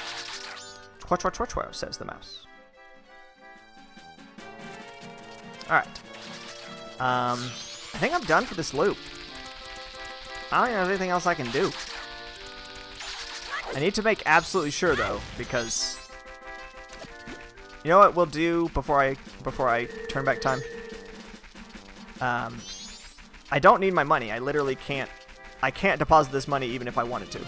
Says the mouse. Alright. I think I'm done for this loop. I don't think there's anything else I can do. I need to make absolutely sure, though, because... You know what we'll do before I turn back time? I don't need my money. I literally can't... I can't deposit this money even if I wanted to.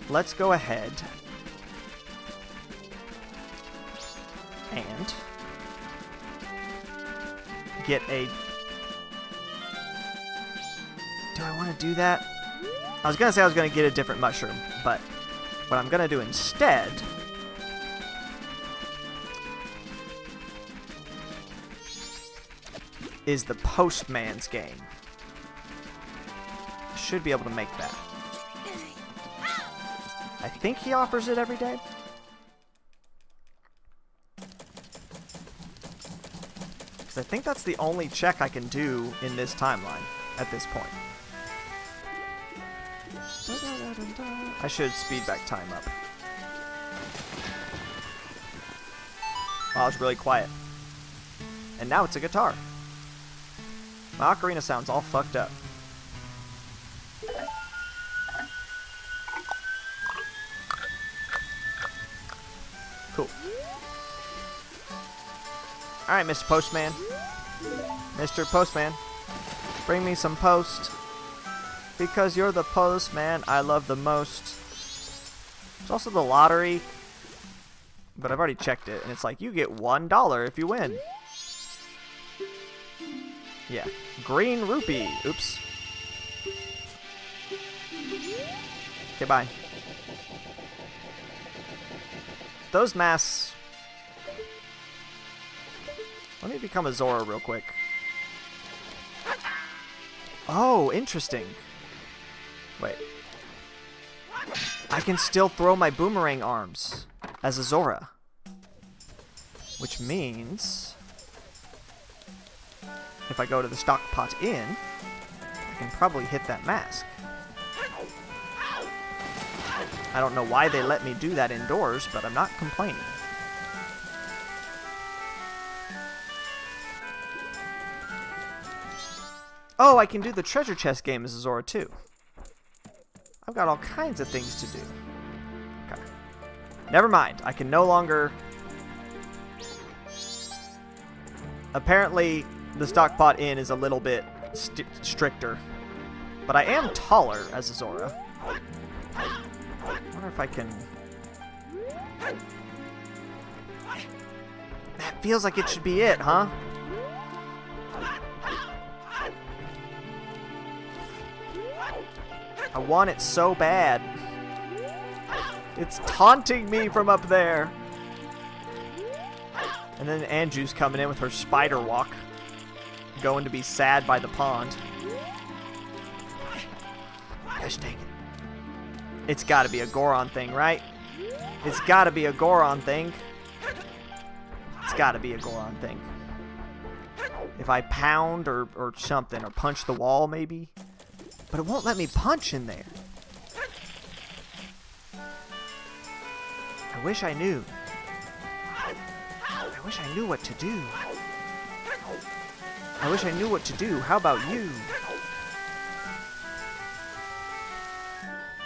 Let's go ahead and get a... Do I want to do that? I was going to say I was going to get a different mushroom, but what I'm going to do instead is the Postman's game. I should be able to make that. I think he offers it every day. Because I think that's the only check I can do in this timeline at this point. I should speed back time up. Wow, it's really quiet. And now it's a guitar. My ocarina sounds all fucked up. Cool. Alright, Mr. Postman. Mr. Postman. Bring me some post. Because you're the postman I love the most. There's also the lottery. But I've already checked it. And it's like, you get $1 if you win. Yeah. Green rupee. Oops. Okay, bye. those masks... Let me become a Zora real quick. Oh, interesting. Wait. I can still throw my boomerang arms as a Zora. Which means... if I go to the stock pot inn, I can probably hit that mask. I don't know why they let me do that indoors, but I'm not complaining. Oh, I can do the treasure chest game as a Zora too. I've got all kinds of things to do. Okay. Never mind. I can no longer... Apparently, the stockpot inn is a little bit stricter. But I am taller as a Zora. I wonder if I can... That feels like it should be it, huh? I want it so bad. It's taunting me from up there. And then Anju's coming in with her spider walk. Going to be sad by the pond. Gosh dang it. It's gotta be a Goron thing, right? It's gotta be a Goron thing. It's gotta be a Goron thing. If I pound or something, or punch the wall maybe. But it won't let me punch in there. I wish I knew. I wish I knew what to do. I wish I knew what to do. How about you?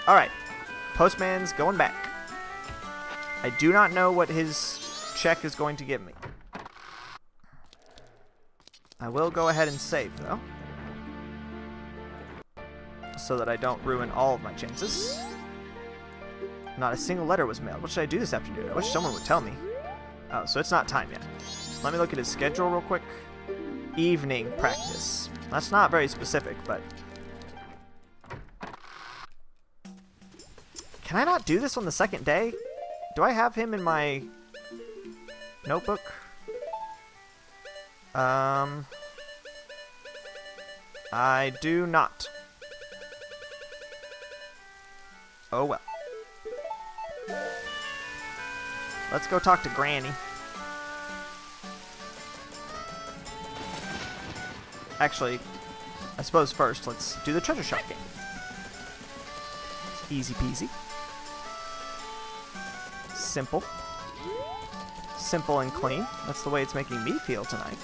Alright. Postman's going back. I do not know what his check is going to give me. I will go ahead and save, though. So that I don't ruin all of my chances. Not a single letter was mailed. What should I do this afternoon? I wish someone would tell me. Oh, so it's not time yet. Let me look at his schedule real quick. Evening practice. That's not very specific, but... Can I not do this on the second day? Do I have him in my notebook? I do not. Oh well. Let's go talk to Granny. Actually, I suppose first let's do the treasure shop game. It's easy peasy. Simple. Simple and clean. That's the way it's making me feel tonight.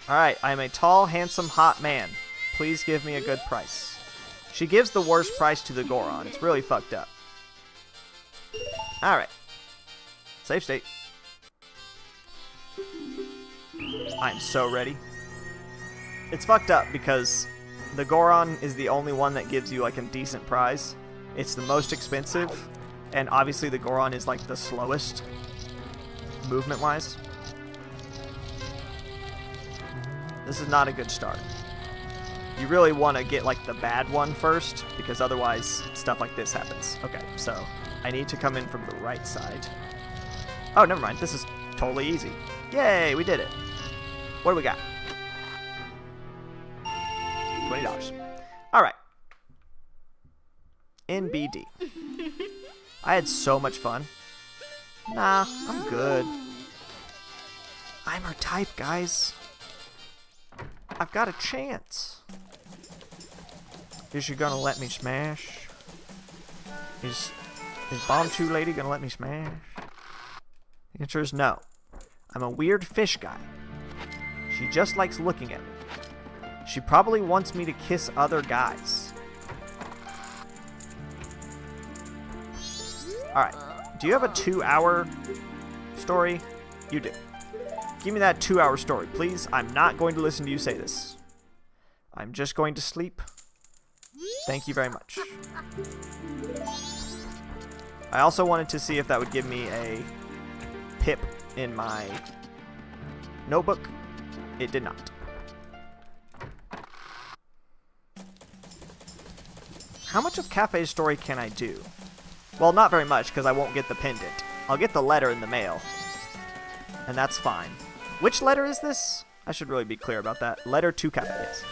Alright, I am a tall, handsome, hot man. Please give me a good price. She gives the worst price to the Goron. It's really fucked up. Alright. Safe state. I'm so ready. It's fucked up because the Goron is the only one that gives you like a decent prize. It's the most expensive, and obviously the Goron is like the slowest movement-wise. This is not a good start. You really want to get like the bad one first, because otherwise stuff like this happens. Okay, so I need to come in from the right side. Oh, never mind. This is totally easy. Yay, we did it. What do we got? $20. Alright. NBD. I had so much fun. Nah, I'm good. I'm her type, guys. I've got a chance. Is she gonna let me smash? Is Bomb Chew Lady gonna let me smash? The answer is no. I'm a weird fish guy. She just likes looking at me. She probably wants me to kiss other guys. Alright. Do you have a 2-hour story? You do. Give me that 2-hour story, please. I'm not going to listen to you say this. I'm just going to sleep. Thank you very much. I also wanted to see if that would give me a pip in my notebook. It did not. How much of Cafe's story can I do? Well, not very much, because I won't get the pendant. I'll get the letter in the mail. And that's fine. Which letter is this? I should really be clear about that. Letter to Cafe, yes.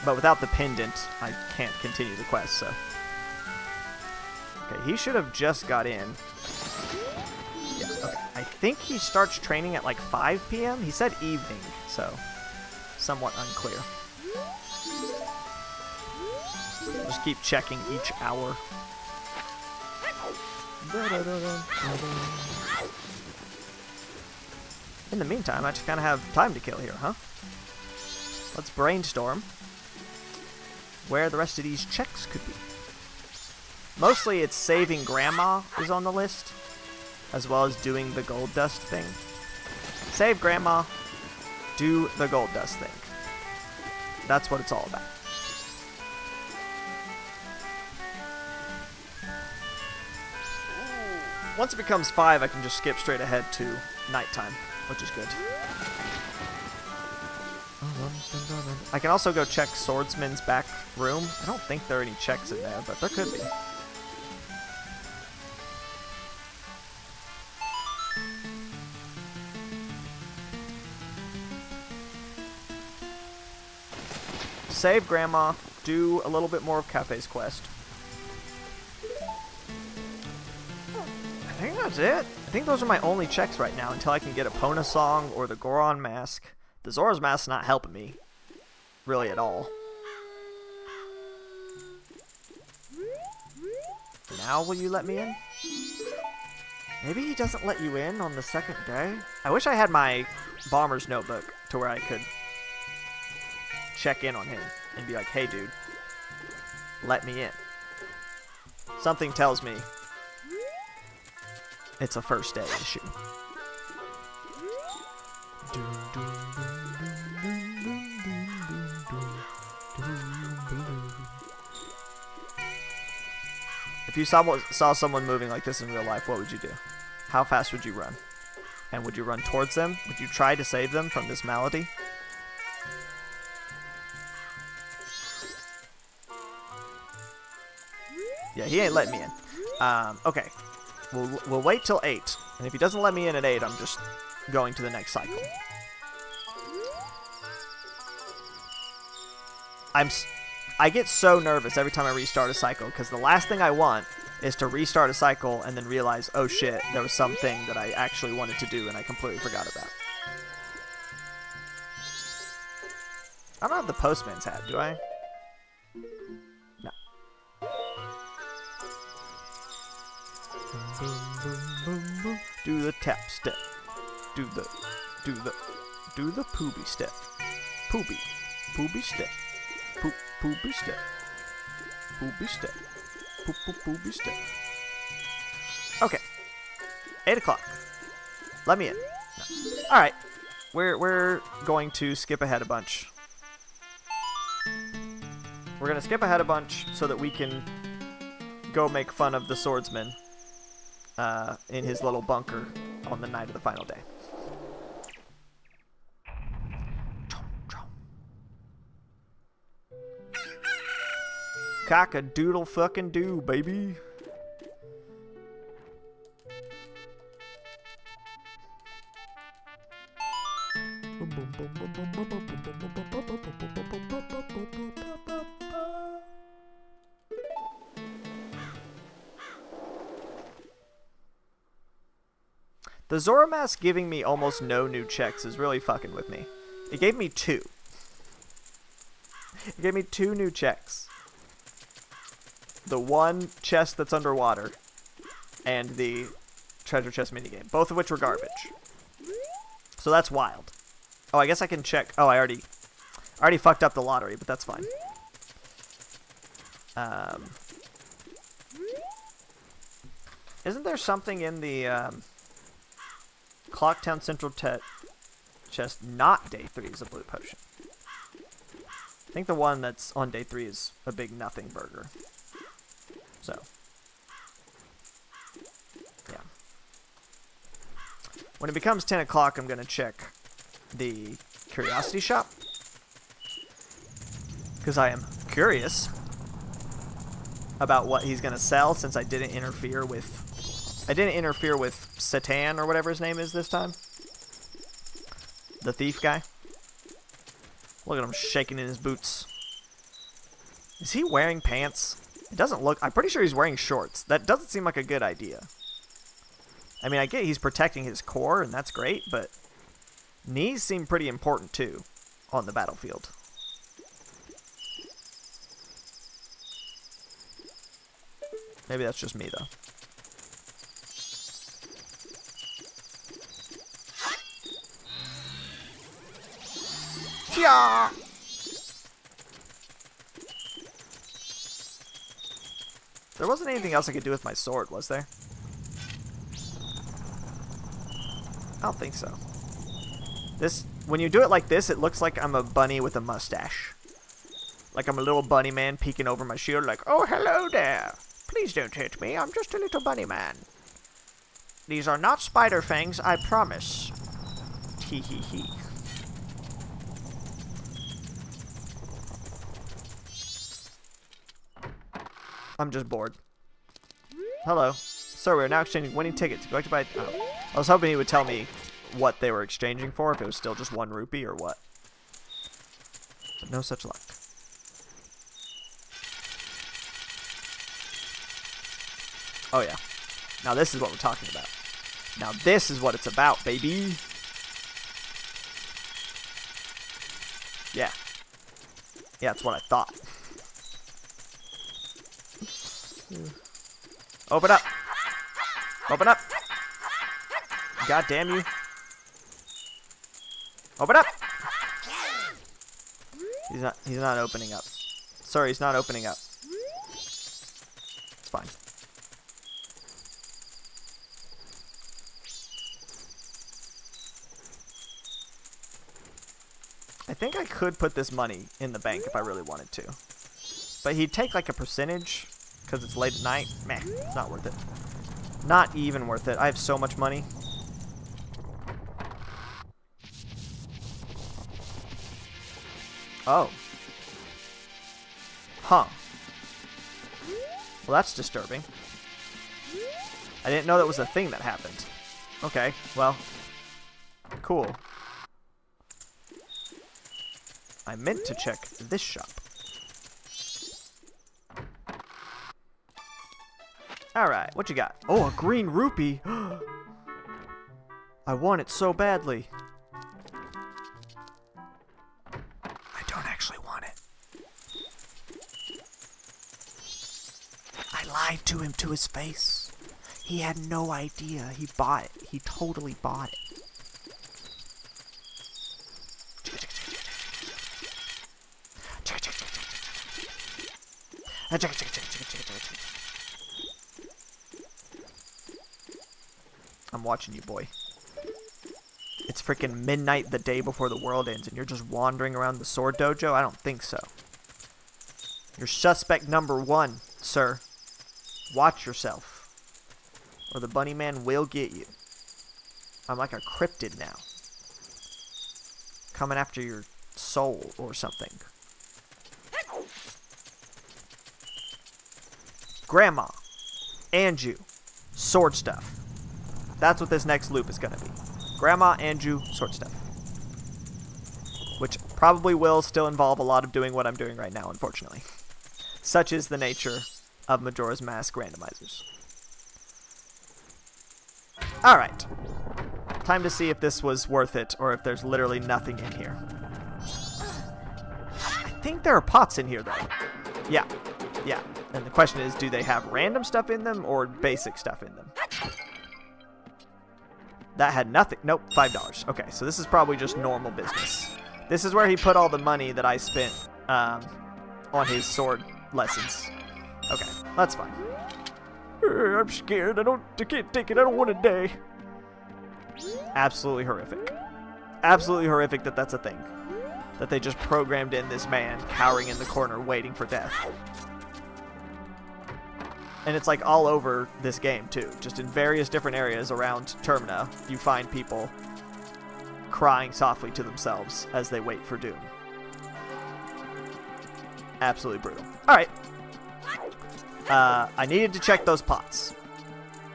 But without the pendant, I can't continue the quest, so... Okay, he should have just got in. Yeah, okay. I think he starts training at like 5 p.m.? He said evening, so... somewhat unclear. Just keep checking each hour. In the meantime, I just kind of have time to kill here, huh? Let's brainstorm where the rest of these checks could be. Mostly it's saving Grandma is on the list, as well as doing the gold dust thing. Save Grandma, do the gold dust thing. That's what it's all about. Once it becomes 5, I can just skip straight ahead to nighttime, which is good. I can also go check Swordsman's back room. I don't think there are any checks in there, but there could be. Save Grandma, do a little bit more of Cafe's quest. I think that's it. I think those are my only checks right now until I can get a Pona Song or the Goron Mask. The Zora's Mask's not helping me, really at all. Now will you let me in? Maybe he doesn't let you in on the second day? I wish I had my Bomber's Notebook to where I could check in on him and be like, hey dude, let me in. Something tells me it's a first day issue. If you saw someone moving like this in real life, what would you do? How fast would you run? And would you run towards them? Would you try to save them from this malady? Yeah, he ain't letting me in. Okay. We'll wait till 8. And if he doesn't let me in at 8, I'm just going to the next cycle. I get so nervous every time I restart a cycle, because the last thing I want is to restart a cycle and then realize, oh shit, there was something that I actually wanted to do and I completely forgot about. I don't have the postman's hat, do I? No. Do the tap step. Do the poopy step. Poopy step. Poopy step. Poopy step. Poopy step. Okay. 8 o'clock. Let me in. No. Alright. We're going to skip ahead a bunch. We're going to skip ahead a bunch so that we can go make fun of the swordsman in his little bunker on the night of the final day. Cock-a-doodle fucking do, baby. The Zora Mask giving me almost no new checks is really fucking with me. It gave me 2. It gave me 2 new checks. The one chest that's underwater, and the treasure chest minigame, both of which were garbage. So that's wild. Oh, I guess I can check. Oh, I already fucked up the lottery, but that's fine. Isn't there something in the Clocktown Central chest not day 3 is a blue potion? I think the one that's on day 3 is a big nothing burger. So, yeah. When it becomes 10 o'clock, I'm going to check the curiosity shop. Because I am curious about what he's gonna sell since I didn't interfere with Satan or whatever his name is this time. The thief guy. Look at him shaking in his boots. Is he wearing pants? It doesn't look... I'm pretty sure he's wearing shorts. That doesn't seem like a good idea. I mean, I get he's protecting his core, and that's great, but knees seem pretty important, too, on the battlefield. Maybe that's just me, though. Yeah. There wasn't anything else I could do with my sword, was there? I don't think so. This, when you do it like this, it looks like I'm a bunny with a mustache. Like I'm a little bunny man peeking over my shield like, oh, hello there. Please don't hit me. I'm just a little bunny man. These are not spider fangs, I promise. Hee hee hee. I'm just bored. Hello. Sir, we are now exchanging winning tickets collected by... Oh. I was hoping he would tell me what they were exchanging for, if it was still just 1 rupee or what. But no such luck. Oh yeah. Now this is what we're talking about. Now this is what it's about, baby. Yeah. Yeah, that's what I thought. Open up! Open up! God damn you. Open up! He's not opening up. Sorry, he's not opening up. It's fine. I think I could put this money in the bank if I really wanted to. But he'd take like a percentage because it's late at night. Meh, it's not worth it. Not even worth it. I have so much money. Oh. Huh. Well, that's disturbing. I didn't know that was a thing that happened. Okay, well. Cool. I meant to check this shop. Alright, what you got? Oh, a green rupee! I want it so badly. I don't actually want it. I lied to him to his face. He had no idea. He bought it. He totally bought it. I'm watching you, boy. It's freaking midnight the day before the world ends and you're just wandering around the sword dojo? I don't think so. You're suspect number 1, sir. Watch yourself. Or the bunny man will get you. I'm like a cryptid now. Coming after your soul or something. Grandma. Anju. Sword stuff. That's what this next loop is going to be. Grandma, Anju, sword stuff. Which probably will still involve a lot of doing what I'm doing right now, unfortunately. Such is the nature of Majora's Mask randomizers. Alright. Time to see if this was worth it, or if there's literally nothing in here. I think there are pots in here, though. Yeah. Yeah. And the question is, do they have random stuff in them, or basic stuff in them? That had nothing. Nope, $5. Okay, so this is probably just normal business. This is where he put all the money that I spent on his sword lessons. Okay, that's fine. I'm scared. I can't take it. I don't want to die. Absolutely horrific. Absolutely horrific that that's a thing. That they just programmed in this man cowering in the corner waiting for death. And it's like all over this game too. Just in various different areas around Termina, you find people crying softly to themselves as they wait for doom. Absolutely brutal. Alright. I needed to check those pots.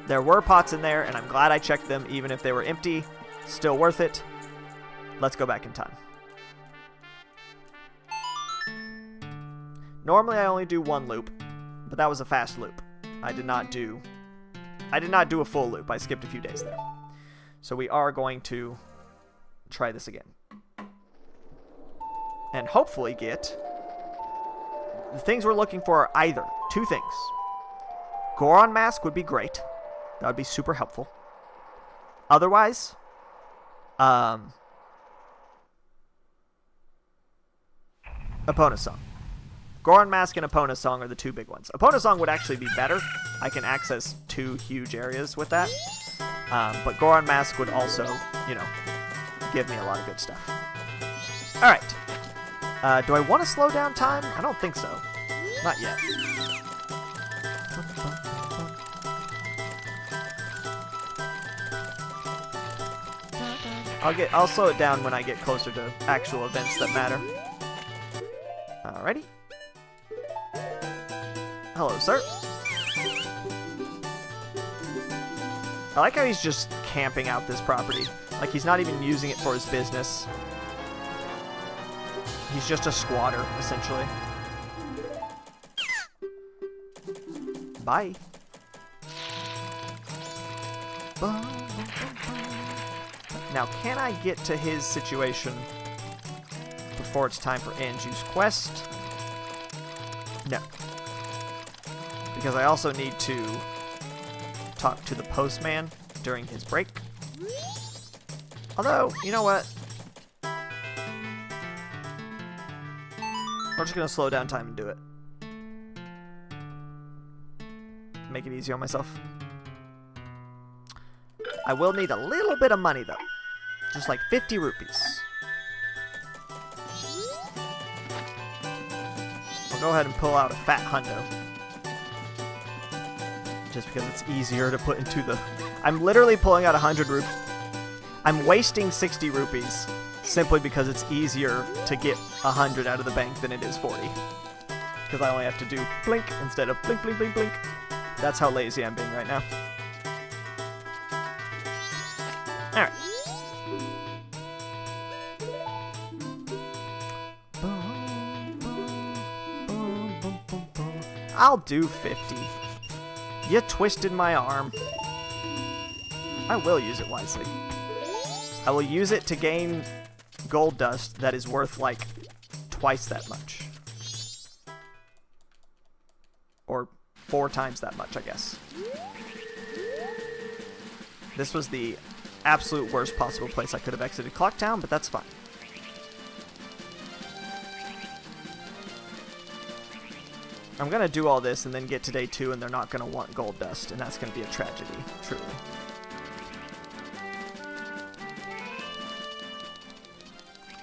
There were pots in there, and I'm glad I checked them, even if they were empty. Still worth it. Let's go back in time. Normally I only do one loop, but that was a fast loop. I did not do a full loop. I skipped a few days there. So we are going to try this again. And hopefully get... The things we're looking for are either two things. Goron Mask would be great. That would be super helpful. Otherwise, Opponent Song. Goron Mask and Opponent Song are the two big ones. Opponent Song would actually be better. I can access 2 huge areas with that. But Goron Mask would also, you know, give me a lot of good stuff. Alright. Do I want to slow down time? I don't think so. Not yet. I'll slow it down when I get closer to actual events that matter. Alrighty. Hello, sir. I like how he's just camping out this property. Like he's not even using it for his business. He's just a squatter, essentially. Bye. Now, can I get to his situation before it's time for Anju's quest? No. Because I also need to talk to the postman during his break. Although, you know what? We're just going to slow down time and do it. Make it easier on myself. I will need a little bit of money, though. Just like 50 rupees. I'll go ahead and pull out a fat hundo. Just because it's easier to put into the... I'm literally pulling out 100 rupees. I'm wasting 60 rupees simply because it's easier to get 100 out of the bank than it is 40. Because I only have to do blink instead of blink, blink, blink, blink. That's how lazy I'm being right now. Alright. I'll do 50. You twisted my arm. I will use it wisely. I will use it to gain gold dust that is worth like twice that much. Or 4 times that much, I guess. This was the absolute worst possible place I could have exited Clocktown, but that's fine. I'm going to do all this and then get to day 2 and they're not going to want gold dust, and that's going to be a tragedy, truly.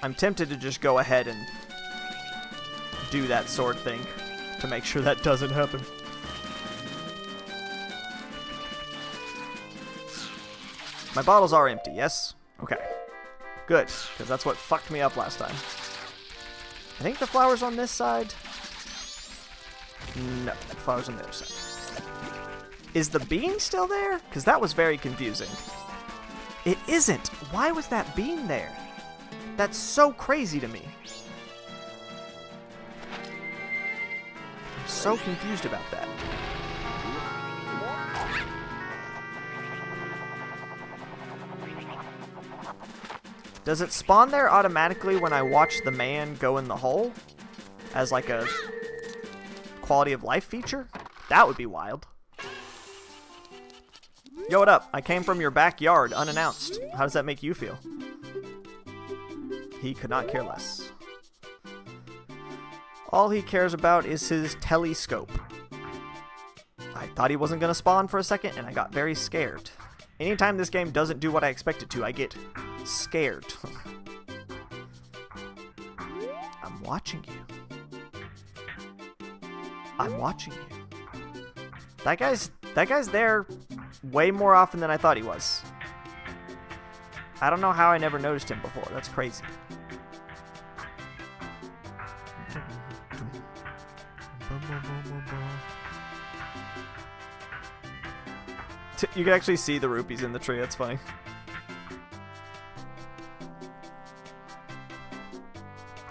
I'm tempted to just go ahead and do that sword thing to make sure that doesn't happen. My bottles are empty, yes? Okay. Good, because that's what fucked me up last time. I think the flower's on this side. No, the flower's on the other side. Is the bean still there? Because that was very confusing. It isn't. Why was that bean there? That's so crazy to me. I'm so confused about that. Does it spawn there automatically when I watch the man go in the hole? As like a quality of life feature? That would be wild. Yo, what up? I came from your backyard unannounced. How does that make you feel? He could not care less. All he cares about is his telescope. I thought he wasn't going to spawn for a second, and I got very scared. Anytime this game doesn't do what I expect it to, I get scared. I'm watching you. I'm watching you. That guy's there way more often than I thought he was. I don't know how I never noticed him before. That's crazy. You can actually see the rupees in the tree. That's funny.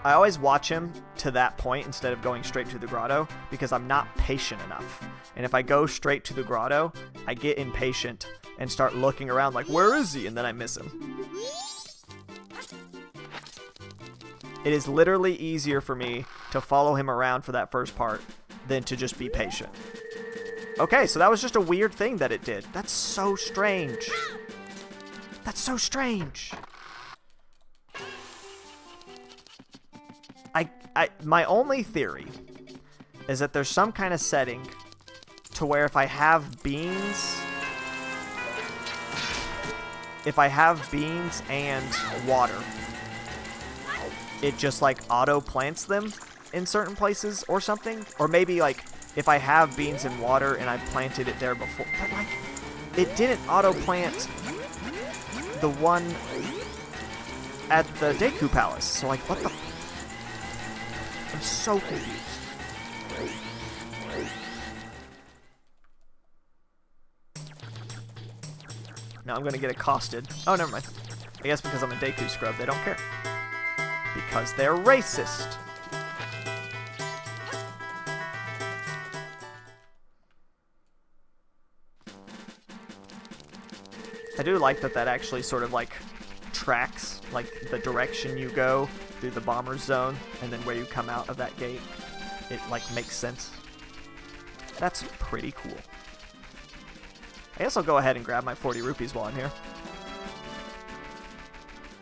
I always watch him to that point instead of going straight to the grotto because I'm not patient enough. And if I go straight to the grotto, I get impatient and start looking around like, where is he? And then I miss him. It is literally easier for me to follow him around for that first part than to just be patient. Okay, so that was just a weird thing that it did. That's so strange. That's so strange. My only theory is that there's some kind of setting to where if I have beans and water, it just like auto plants them in certain places or something. Or maybe like if I have beans and water and I planted it there before, but like it didn't auto plant the one at the Deku Palace. So like what the I'm so confused. Now I'm gonna get accosted. Oh, never mind. I guess because I'm a Deku scrub, they don't care. Because they're racist. I do like that actually sort of like tracks like the direction you go through the bomber zone and then where you come out of that gate. It like makes sense. That's pretty cool. I guess I'll go ahead and grab my 40 rupees while I'm here.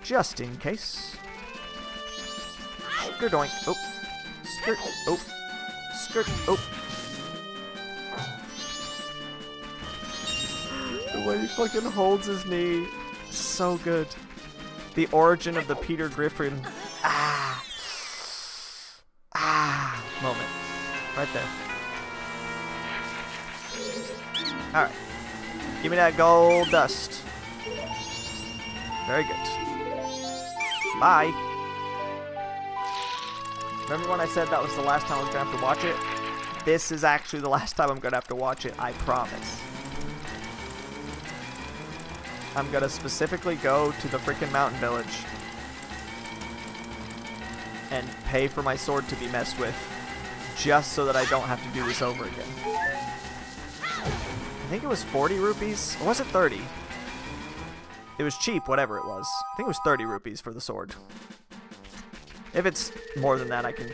Just in case. Skirdoink. Oh. Skirt. Oh. Skirt. Oh. The way he fucking holds his knee. So good. The origin of the Peter Griffin moment. Right there. Alright. Give me that gold dust. Very good. Bye. Remember when I said that was the last time I was going to have to watch it? This is actually the last time I'm going to have to watch it, I promise. I'm going to specifically go to the freaking mountain village and pay for my sword to be messed with just so that I don't have to do this over again. I think it was 40 rupees. Or was it 30? It was cheap, whatever it was. I think it was 30 rupees for the sword. If it's more than that, I can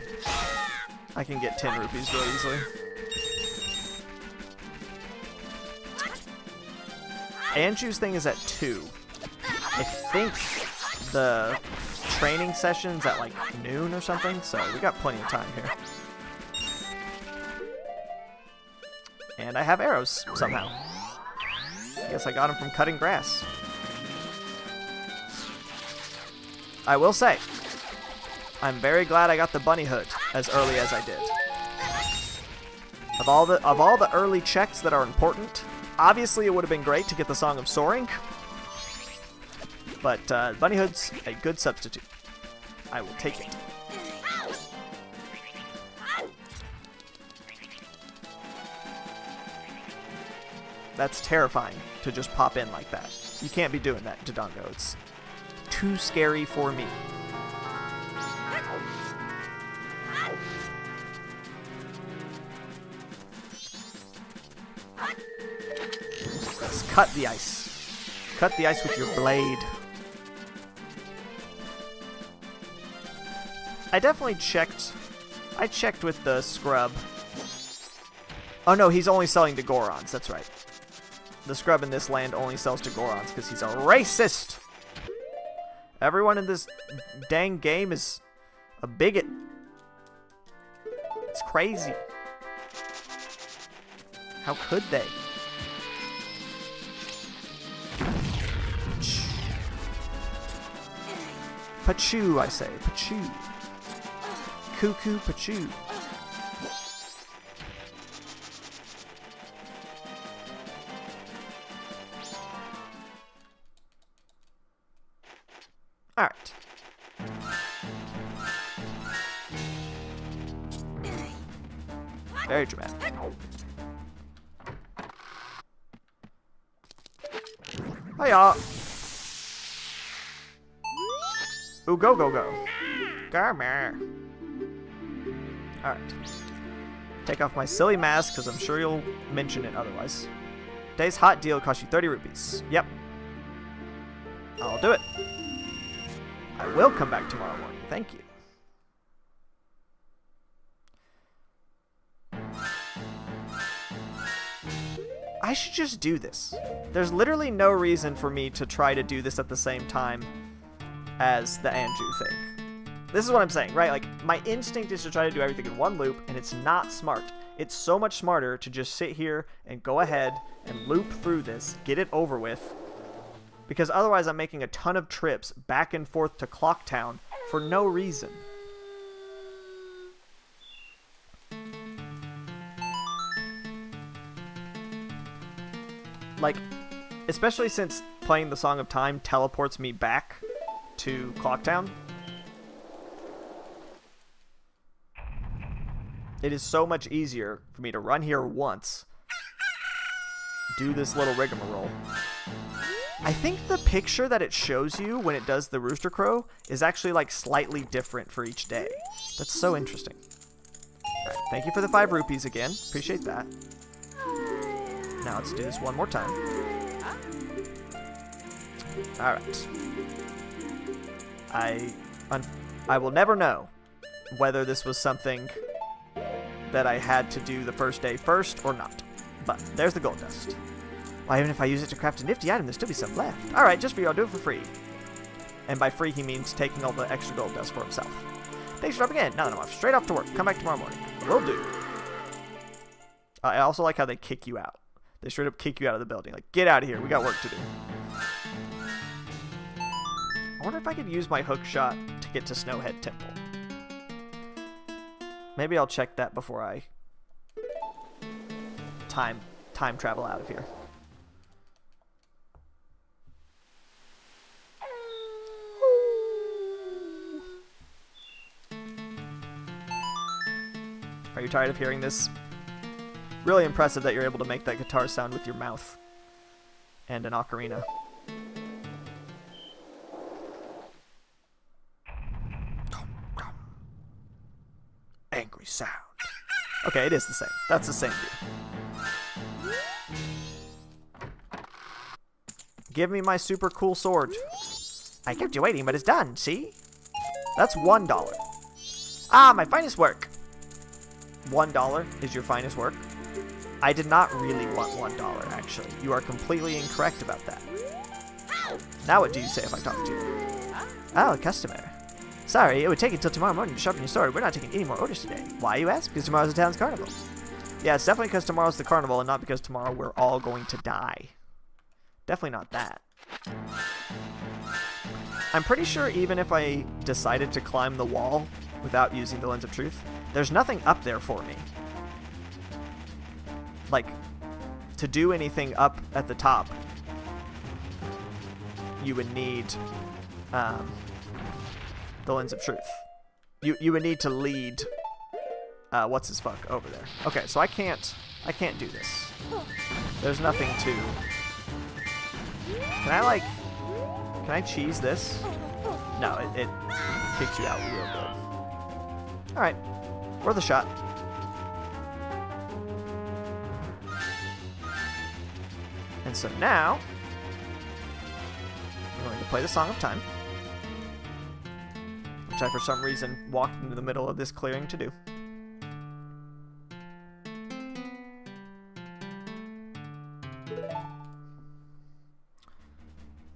get 10 rupees really easily. Anju's thing is at 2. I think the training session's at like noon or something, so we got plenty of time here. And I have arrows somehow. I guess I got them from cutting grass. I will say, I'm very glad I got the bunny hood as early as I did. Of all the early checks that are important, obviously it would have been great to get the Song of Soaring, but bunny hood's a good substitute. I will take it. That's terrifying to just pop in like that. You can't be doing that, Dodongo. It's too scary for me. Let's cut the ice. Cut the ice with your blade. I definitely checked. I checked with the scrub. Oh no, he's only selling to Gorons. That's right. The scrub in this land only sells to Gorons because he's a racist. Everyone in this dang game is a bigot. It's crazy. How could they? Pachoo, I say. Pachoo. Cuckoo Pachoo. Alright. Very dramatic. Hiya! Ooh, go, go, go. Come here. Alright. Take off my silly mask, because I'm sure you'll mention it otherwise. Today's hot deal costs you 30 rupees. Yep. I'll do it. I will come back tomorrow morning. Thank you. I should just do this. There's literally no reason for me to try to do this at the same time as the Andrew thing. This is what I'm saying, right? Like, my instinct is to try to do everything in one loop, and it's not smart. It's so much smarter to just sit here and go ahead and loop through this, get it over with, because otherwise I'm making a ton of trips back and forth to Clocktown for no reason. Like, especially since playing the Song of Time teleports me back to Clocktown. It is so much easier for me to run here once, do this little rigmarole. I think the picture that it shows you when it does the rooster crow is actually like slightly different for each day. That's so interesting. All right, thank you for the 5 rupees again. Appreciate that. Now let's do this one more time. All right. I will never know whether this was something that I had to do the first day first or not. But there's the gold dust. Why, even if I use it to craft a nifty item, there'll still be some left. All right, just for you, I'll do it for free. And by free, he means taking all the extra gold dust for himself. Thanks for dropping in. Now that I'm off, straight off to work. Come back tomorrow morning. Will do. I also like how they kick you out. They straight up kick you out of the building. Like, get out of here. We got work to do. I wonder if I could use my hook shot to get to Snowhead Temple. Maybe I'll check that before I time travel out of here. Are you tired of hearing this? Really impressive that you're able to make that guitar sound with your mouth and an ocarina. Angry sound. Okay, it is the same. That's the same view. Give me my super cool sword. I kept you waiting, but it's done, see? That's $1. Ah, my finest work. $1 is your finest work? I did not really want $1, actually. You are completely incorrect about that. Now what do you say if I talk to you? Oh, a customer. Sorry, it would take until tomorrow morning to sharpen your sword. We're not taking any more orders today. Why, you ask? Because tomorrow's the town's carnival. Yeah, it's definitely because tomorrow's the carnival and not because tomorrow we're all going to die. Definitely not that. I'm pretty sure even if I decided to climb the wall without using the Lens of Truth, there's nothing up there for me. Like, to do anything up at the top, you would need the Lens of Truth. You would need to lead what's his fuck over there. Okay, so I can't do this. There's nothing to. Can I cheese this? No, it kicks you out real good. All right, worth a shot. And so now we're going to play the Song of Time, which I for some reason walked into the middle of this clearing to do.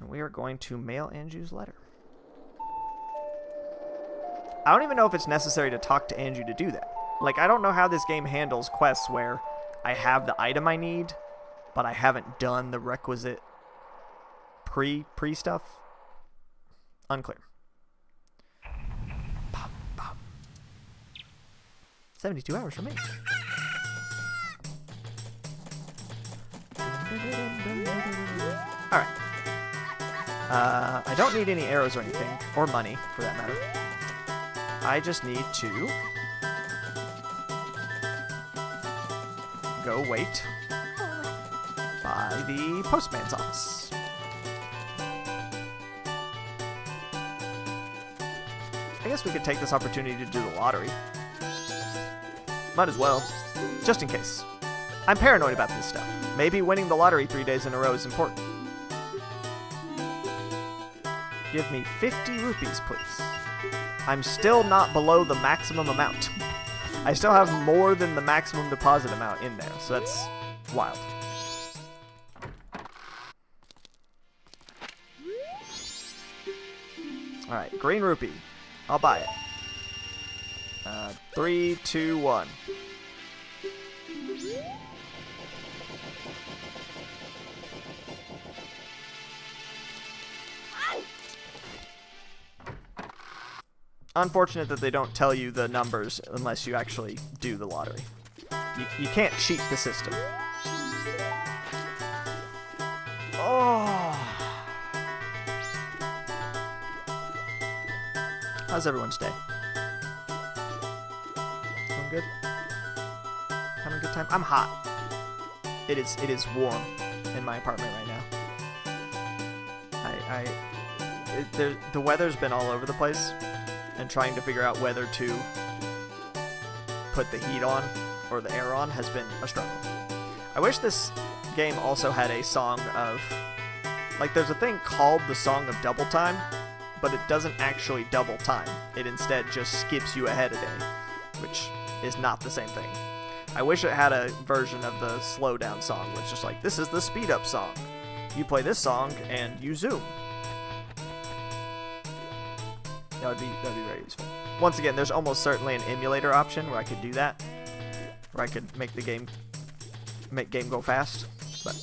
And we are going to mail Anju's letter. I don't even know if it's necessary to talk to Anju to do that. Like, I don't know how this game handles quests where I have the item I need, but I haven't done the requisite pre stuff. Unclear. 72 hours for me. Alright. I don't need any arrows or anything, or money, for that matter. I just need to go wait by the postman's office. I guess we could take this opportunity to do the lottery. Might as well. Just in case. I'm paranoid about this stuff. Maybe winning the lottery 3 days in a row is important. Give me 50 rupees, please. I'm still not below the maximum amount. I still have more than the maximum deposit amount in there, so that's wild. Alright, green rupee. I'll buy it. 3, 2, 1. Unfortunate that they don't tell you the numbers unless you actually do the lottery. You can't cheat the system. Oh. How's everyone's day? Doing good? Having a good time? I'm hot. It is warm in my apartment right now. The weather's been all over the place, and trying to figure out whether to put the heat on or the air on has been a struggle. I wish this game also had a song of... Like, there's a thing called the Song of Double Time, but it doesn't actually double time. It instead just skips you ahead a day, which is not the same thing. I wish it had a version of the slowdown song, which is just like, this is the speed up song. You play this song, and you zoom. That'd be very useful. Once again, there's almost certainly an emulator option where I could do that, where I could make game go fast, but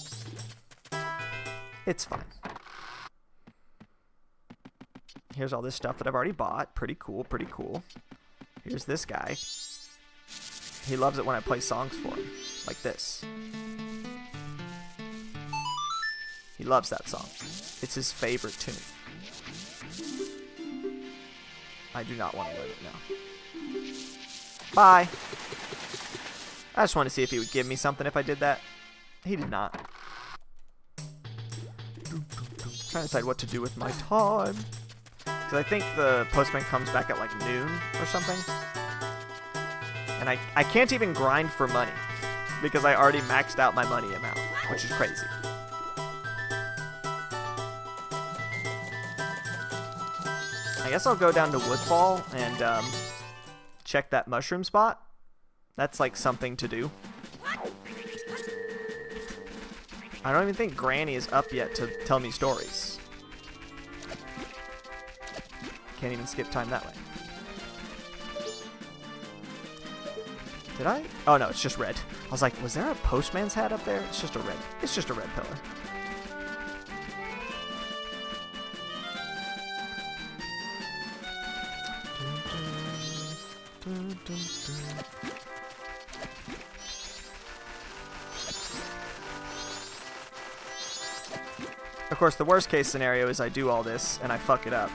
it's fine. Here's all this stuff that I've already bought. Pretty cool, pretty cool. Here's this guy. He loves it when I play songs for him, like this. He loves that song. It's his favorite tune. I do not want to learn it now. Bye! I just wanted to see if he would give me something if I did that. He did not. Trying to decide what to do with my time. Because I think the postman comes back at like noon or something. And I can't even grind for money. Because I already maxed out my money amount. Which is crazy. I guess I'll go down to Woodfall and check that mushroom spot. That's like something to do. I don't even think Granny is up yet to tell me stories. Can't even skip time that way. Did I? Oh no, it's just red. I was like, was there a postman's hat up there? It's just a red. It's just a red pillar. Of course, the worst case scenario is I do all this and I fuck it up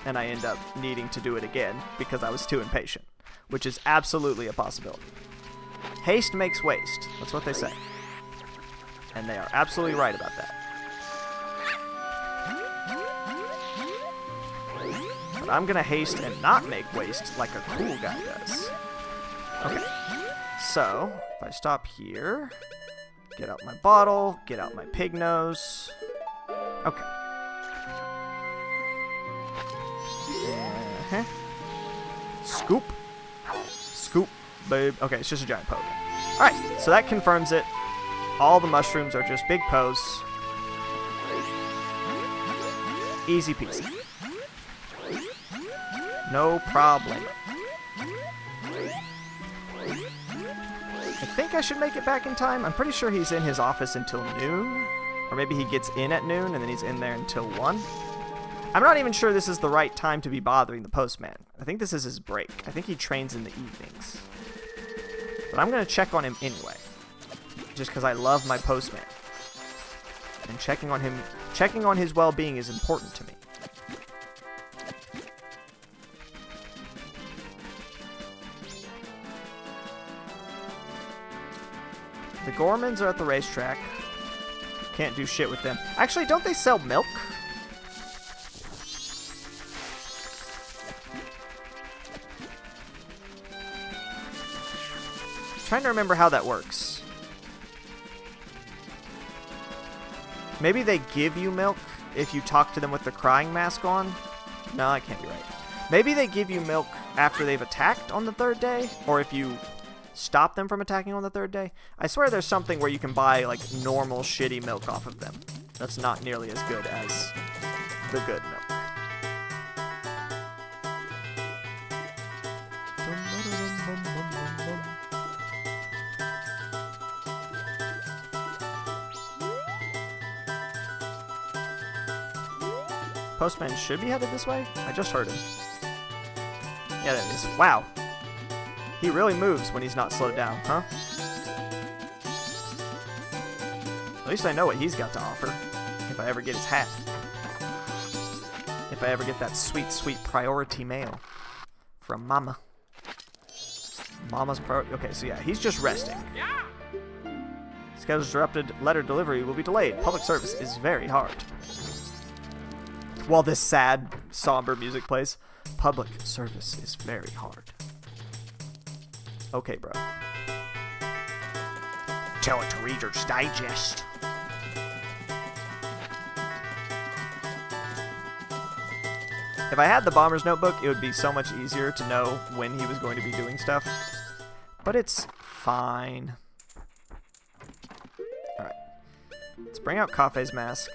and I end up needing to do it again because I was too impatient, which is absolutely a possibility. Haste makes waste. That's what they say. And they are absolutely right about that. But I'm gonna haste and not make waste like a cool guy does. Okay. So, if I stop here, get out my bottle, get out my pig nose. Okay. Scoop. Scoop, babe. Okay, it's just a giant poke. Alright, so that confirms it. All the mushrooms are just big pose. Easy peasy. No problem. I think I should make it back in time. I'm pretty sure he's in his office until noon. Or maybe he gets in at noon and then he's in there until 1. I'm not even sure this is the right time to be bothering the postman. I think this is his break. I think he trains in the evenings. But I'm going to check on him anyway. Just because I love my postman. And checking on his well-being is important to me. The Gormans are at the racetrack. Can't do shit with them. Actually, don't they sell milk? Trying to remember how that works. Maybe they give you milk if you talk to them with the crying mask on? No, that can't be right. Maybe they give you milk after they've attacked on the 3rd day, or if you stop them from attacking on the 3rd day. I swear there's something where you can buy, like, normal shitty milk off of them. That's not nearly as good as the good milk. Postman should be headed this way? I just heard him. Yeah, that is. Wow. He really moves when he's not slowed down, huh? At least I know what he's got to offer. If I ever get his hat. If I ever get that sweet, sweet priority mail. From Mama. Mama's priority. Okay, so yeah, he's just resting. Schedule disrupted. Letter delivery will be delayed. Public service is very hard. While this sad, somber music plays. Public service is very hard. Okay, bro. Tell it to Reader's Digest. If I had the Bomber's Notebook, it would be so much easier to know when he was going to be doing stuff. But it's fine. Alright. Let's bring out Kafei's mask.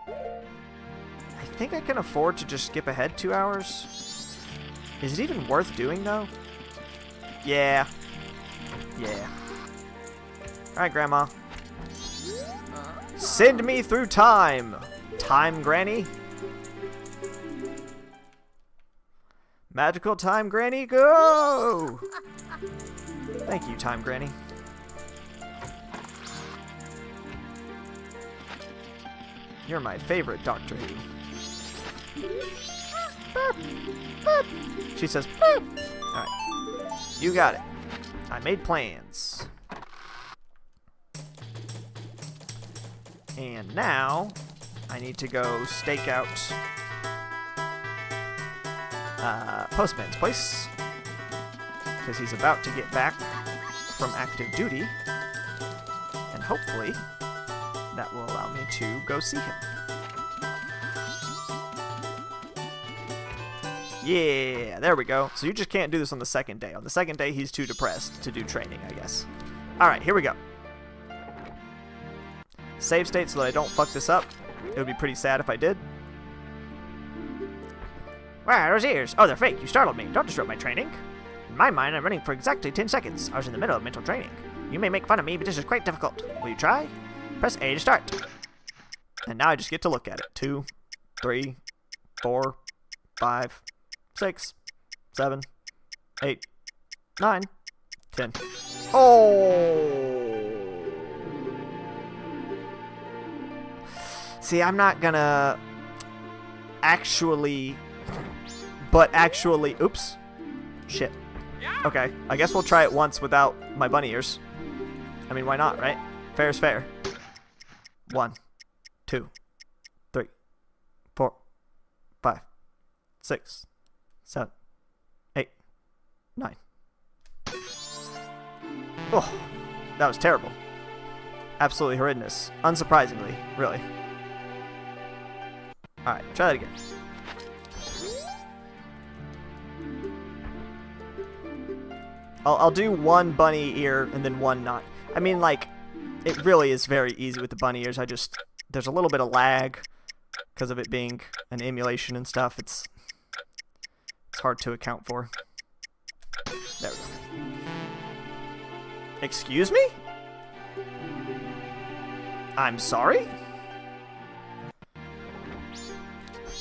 I think I can afford to just skip ahead 2 hours. Is it even worth doing, though? Yeah. Yeah. Alright, Grandma. Send me through time! Time, Granny? Magical time, Granny, go! Thank you, time, Granny. You're my favorite Doctor Who. Boop, boop. She says, boop. Alright. You got it. I made plans. And now, I need to go stake out Postman's place. Because he's about to get back from active duty. And hopefully, that will allow me to go see him. Yeah, there we go. So you just can't do this on the 2nd day. On the 2nd day, he's too depressed to do training, I guess. Alright, here we go. Save state so that I don't fuck this up. It would be pretty sad if I did. Where are those ears? Oh, they're fake. You startled me. Don't disrupt my training. In my mind, I'm running for exactly 10 seconds. I was in the middle of mental training. You may make fun of me, but this is quite difficult. Will you try? Press A to start. And now I just get to look at it. 2, 3, 4, 5, 6, 7, 8, 9, 10. Oh! See, I'm not gonna actually... Oops. Shit. Okay, I guess we'll try it once without my bunny ears. I mean, why not, right? Fair is fair. 1, 2, 3, 4, 5, 6, 7, 8, 9. Oh, that was terrible. Absolutely horrendous. Unsurprisingly, really. Alright, try that again. I'll do one bunny ear and then one not. I mean, like, it really is very easy with the bunny ears. There's a little bit of lag because of it being an emulation and stuff. It's hard to account for. There we go. Excuse me? I'm sorry?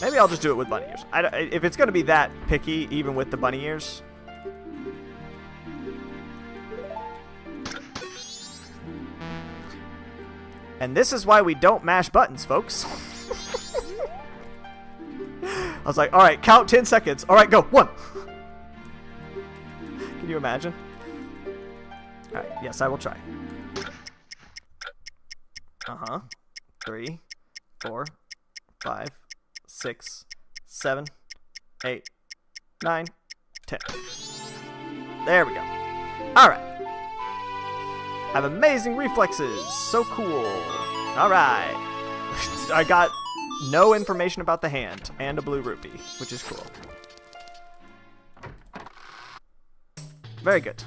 Maybe I'll just do it with bunny ears. If it's going to be that picky, even with the bunny ears... And this is why we don't mash buttons, folks. I was like, alright, count 10 seconds. Alright, go. 1. Can you imagine? Alright, yes, I will try. 3, 4, 5, 6, 7, 8, 9, 10. There we go. Alright. I have amazing reflexes. So cool. All right. I got no information about the hand and a blue rupee, which is cool. Very good.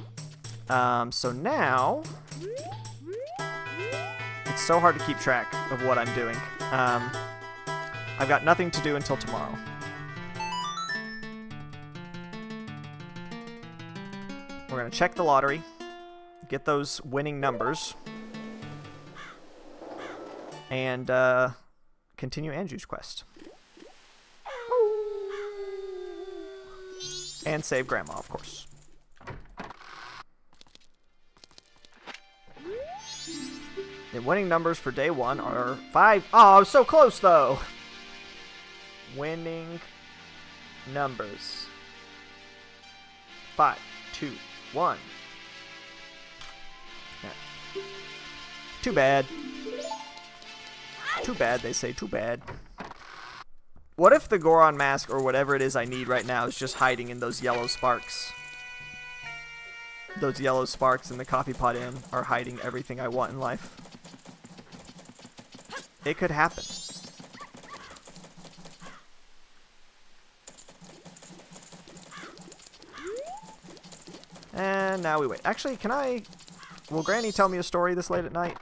So now, it's so hard to keep track of what I'm doing. I've got nothing to do until tomorrow. We're going to check the lottery, get those winning numbers, and continue Andrew's quest. And save Grandma, of course. The winning numbers for day 1 are 5. Oh, I was so close, though. Winning numbers. 5, 2, 1. Yeah. Too bad. Too bad, they say. Too bad. What if the Goron mask, or whatever it is I need right now, is just hiding in those yellow sparks? Those yellow sparks in the coffee pot inn are hiding everything I want in life. It could happen. And now we wait. Actually, will Granny tell me a story this late at night?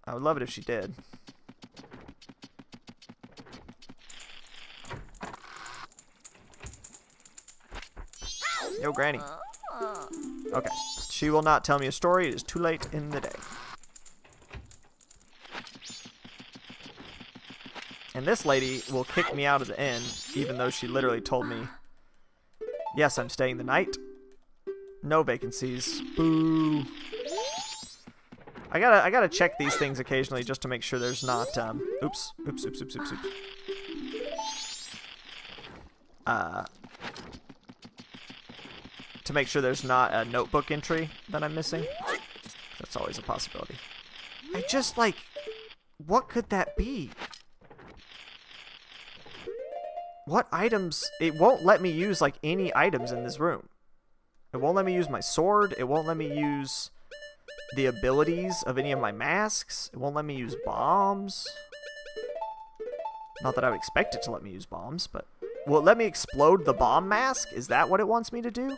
I would love it if she did. Yo, Granny. Okay. She will not tell me a story. It is too late in the day. And this lady will kick me out of the inn, even though she literally told me, yes, I'm staying the night. No vacancies. Boo. I gotta check these things occasionally just to make sure there's not, oops. To make sure there's not a notebook entry that I'm missing. That's always a possibility. I just, like, what could that be? What items? It won't let me use, like, any items in this room. It won't let me use my sword. It won't let me use the abilities of any of my masks. It won't let me use bombs. Not that I would expect it to let me use bombs, but... Will it let me explode the bomb mask? Is that what it wants me to do?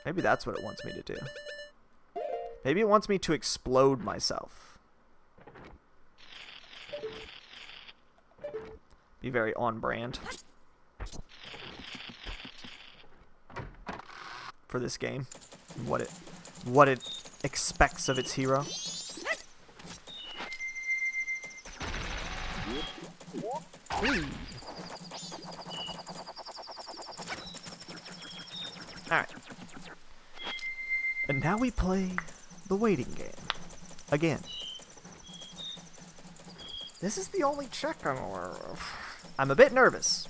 Maybe that's what it wants me to do. Maybe it wants me to explode myself. Be very on brand for this game. What it expects of its hero. Ooh. Alright. And now we play the waiting game. Again. This is the only check I'm aware of. I'm a bit nervous.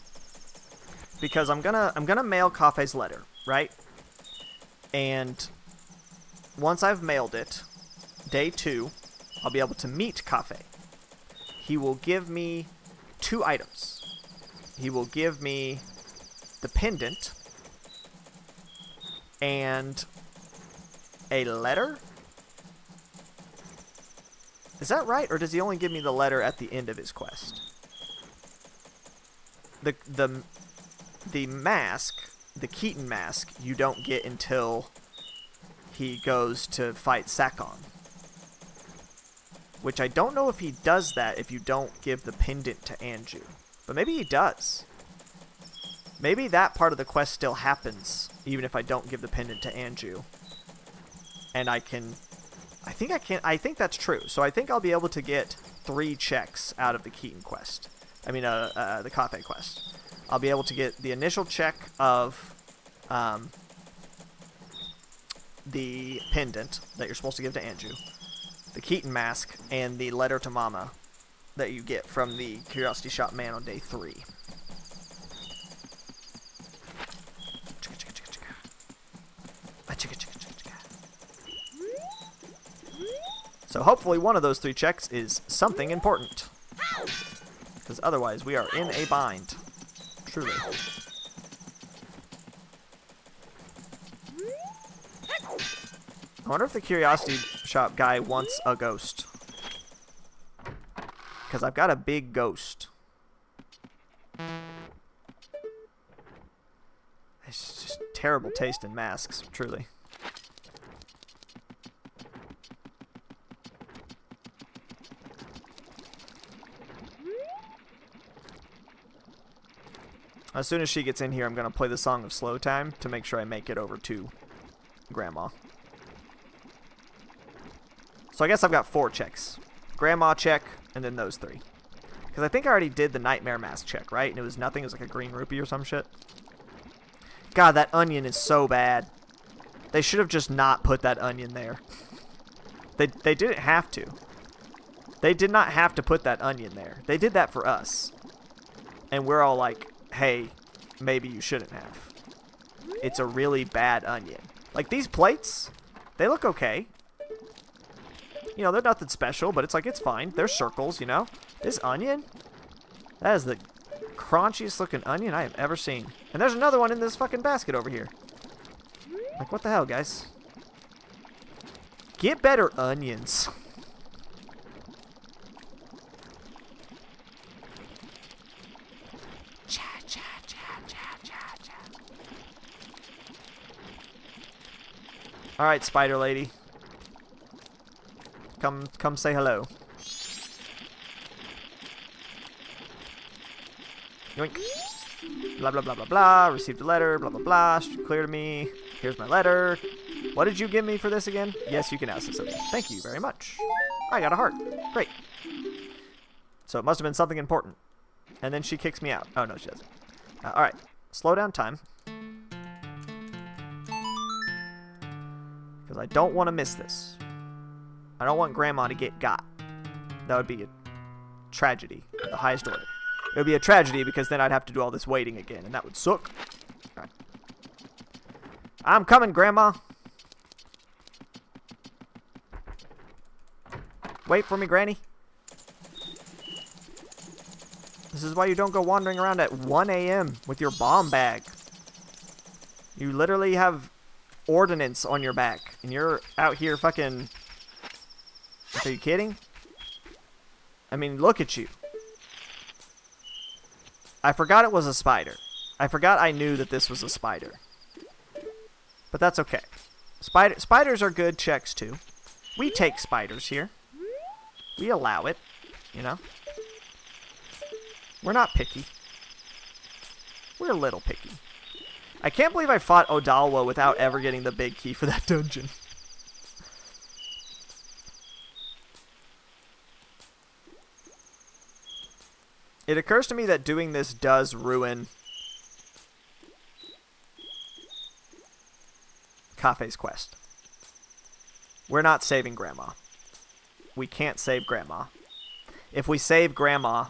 Because I'm gonna mail Kafe's letter, right? And once I've mailed it, day 2, I'll be able to meet Kafe. He will give me 2 items. He will give me the pendant and a letter? Is that right? Or does he only give me the letter at the end of his quest? The mask, the Keaton mask, you don't get until he goes to fight Sakon. Which I don't know if he does that if you don't give the pendant to Anju. But maybe he does. Maybe that part of the quest still happens, even if I don't give the pendant to Anju. And I think that's true. So I think I'll be able to get 3 checks out of the Keaton quest. I mean, the Kafe quest. I'll be able to get the initial check of the pendant that you're supposed to give to Anju, the Keaton mask, and the letter to Mama that you get from the Curiosity Shop man on day 3. So hopefully one of those 3 checks is something important. Because otherwise we are in a bind. Truly. I wonder if the curiosity shop guy wants a ghost. Because I've got a big ghost. It's just terrible taste in masks, truly. As soon as she gets in here, I'm going to play the Song of Slow Time to make sure I make it over to Grandma. So I guess I've got 4 checks. Grandma check, and then those 3. Because I think I already did the Nightmare Mask check, right? And it was nothing. It was like a green rupee or some shit. God, that onion is so bad. They should have just not put that onion there. They didn't have to. They did not have to put that onion there. They did that for us. And we're all like, hey, maybe you shouldn't have. It's a really bad onion. Like, these plates, they look okay. You know, they're nothing special, but it's like, it's fine. They're circles, you know? This onion, that is the crunchiest looking onion I have ever seen. And there's another one in this fucking basket over here. Like, what the hell, guys? Get better onions. Alright, spider lady. Come say hello. Yoink. Blah, blah, blah, blah, blah. Received a letter. Blah, blah, blah. Clear to me. Here's my letter. What did you give me for this again? Yes, you can ask this of me. Thank you very much. I got a heart. Great. So it must have been something important. And then she kicks me out. Oh, no, she doesn't. Alright. Slow down time. Because I don't want to miss this. I don't want Grandma to get got. That would be a tragedy of the highest order. It would be a tragedy because then I'd have to do all this waiting again, and that would suck. Right. I'm coming, Grandma. Wait for me, Granny. This is why you don't go wandering around at 1 a.m. with your bomb bag. You literally have ordnance on your back, and you're out here fucking... Are you kidding? I mean, look at you. I forgot it was a spider. I forgot I knew that this was a spider. But that's okay. Spiders are good checks, too. We take spiders here. We allow it, you know? We're not picky. We're a little picky. I can't believe I fought Odalwa without ever getting the big key for that dungeon. It occurs to me that doing this does ruin Kafei's quest. We're not saving Grandma. We can't save Grandma. If we save Grandma...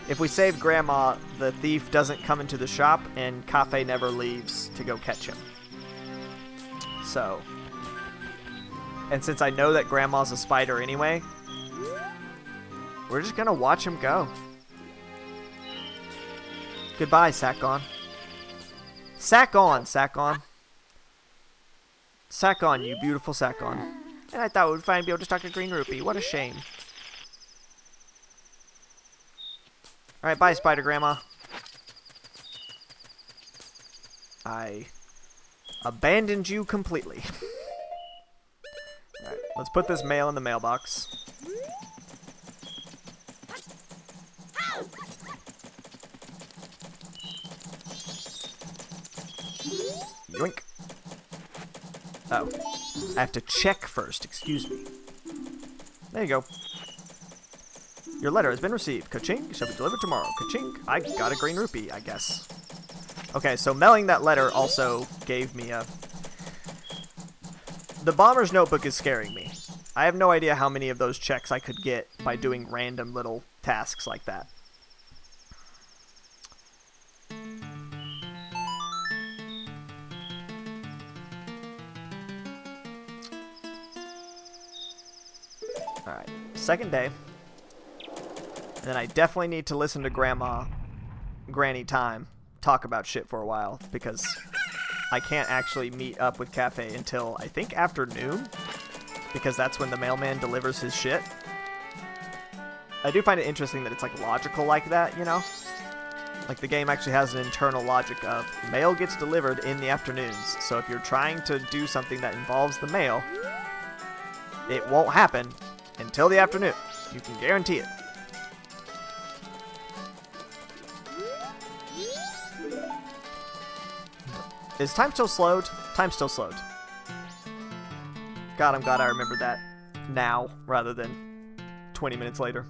If we save Grandma, the thief doesn't come into the shop, and Kafei never leaves to go catch him. So... And since I know that Grandma's a spider anyway, we're just gonna watch him go. Goodbye, Sakon. Sakon, Sakon. Sakon, you beautiful Sakon. And I thought we would finally be able to stock a green rupee. What a shame. Alright, bye, Spider Grandma. I abandoned you completely. Alright, let's put this mail in the mailbox. Yoink. Oh. I have to check first, excuse me. There you go. Your letter has been received. Ka-ching. Shall be delivered tomorrow. Ka-ching. I got a green rupee, I guess. Okay, so mailing that letter also gave me a... The Bomber's Notebook is scaring me. I have no idea how many of those checks I could get by doing random little tasks like that. Alright, second day. And then I definitely need to listen to Granny Time talk about shit for a while because I can't actually meet up with Cafe until, I think, afternoon, because that's when the mailman delivers his shit. I do find it interesting that it's, like, logical like that, you know? Like, the game actually has an internal logic of mail gets delivered in the afternoons, so if you're trying to do something that involves the mail, it won't happen until the afternoon. You can guarantee it. Is time still slowed? Time still slowed. God, I'm glad I remembered that now rather than 20 minutes later.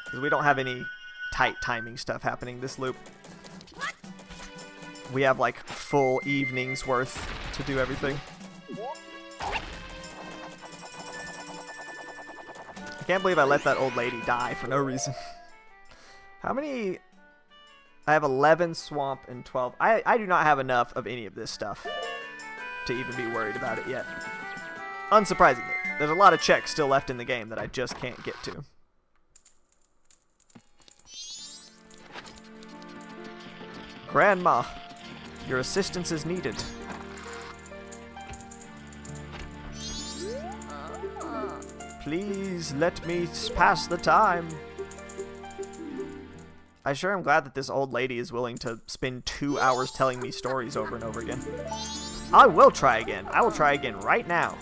Because we don't have any tight timing stuff happening this loop. We have like full evenings worth to do everything. I can't believe I let that old lady die for no reason. How many? I have 11 swamp and 12. I do not have enough of any of this stuff to even be worried about it yet. Unsurprisingly, there's a lot of checks still left in the game that I just can't get to. Grandma, your assistance is needed. Please let me pass the time. I sure am glad that this old lady is willing to spend 2 hours telling me stories over and over again. I will try again. I will try again right now.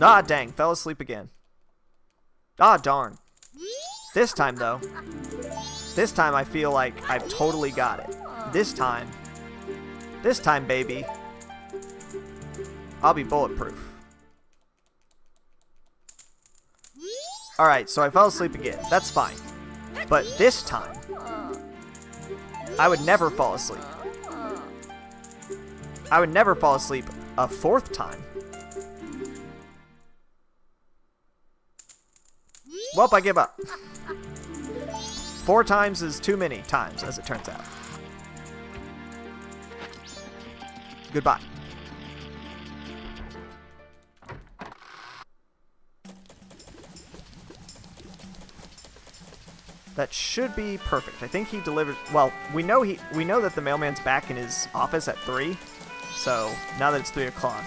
Ah, dang. Fell asleep again. Ah, darn. This time, though. This time I feel like I've totally got it. This time, baby, I'll be bulletproof. Alright, so I fell asleep again. That's fine. But this time, I would never fall asleep. I would never fall asleep a fourth time. Well, I give up. 4 times is too many times, as it turns out. Goodbye. That should be perfect. I think he delivered. Well, we know that the mailman's back in his office at 3. So now that it's 3 o'clock,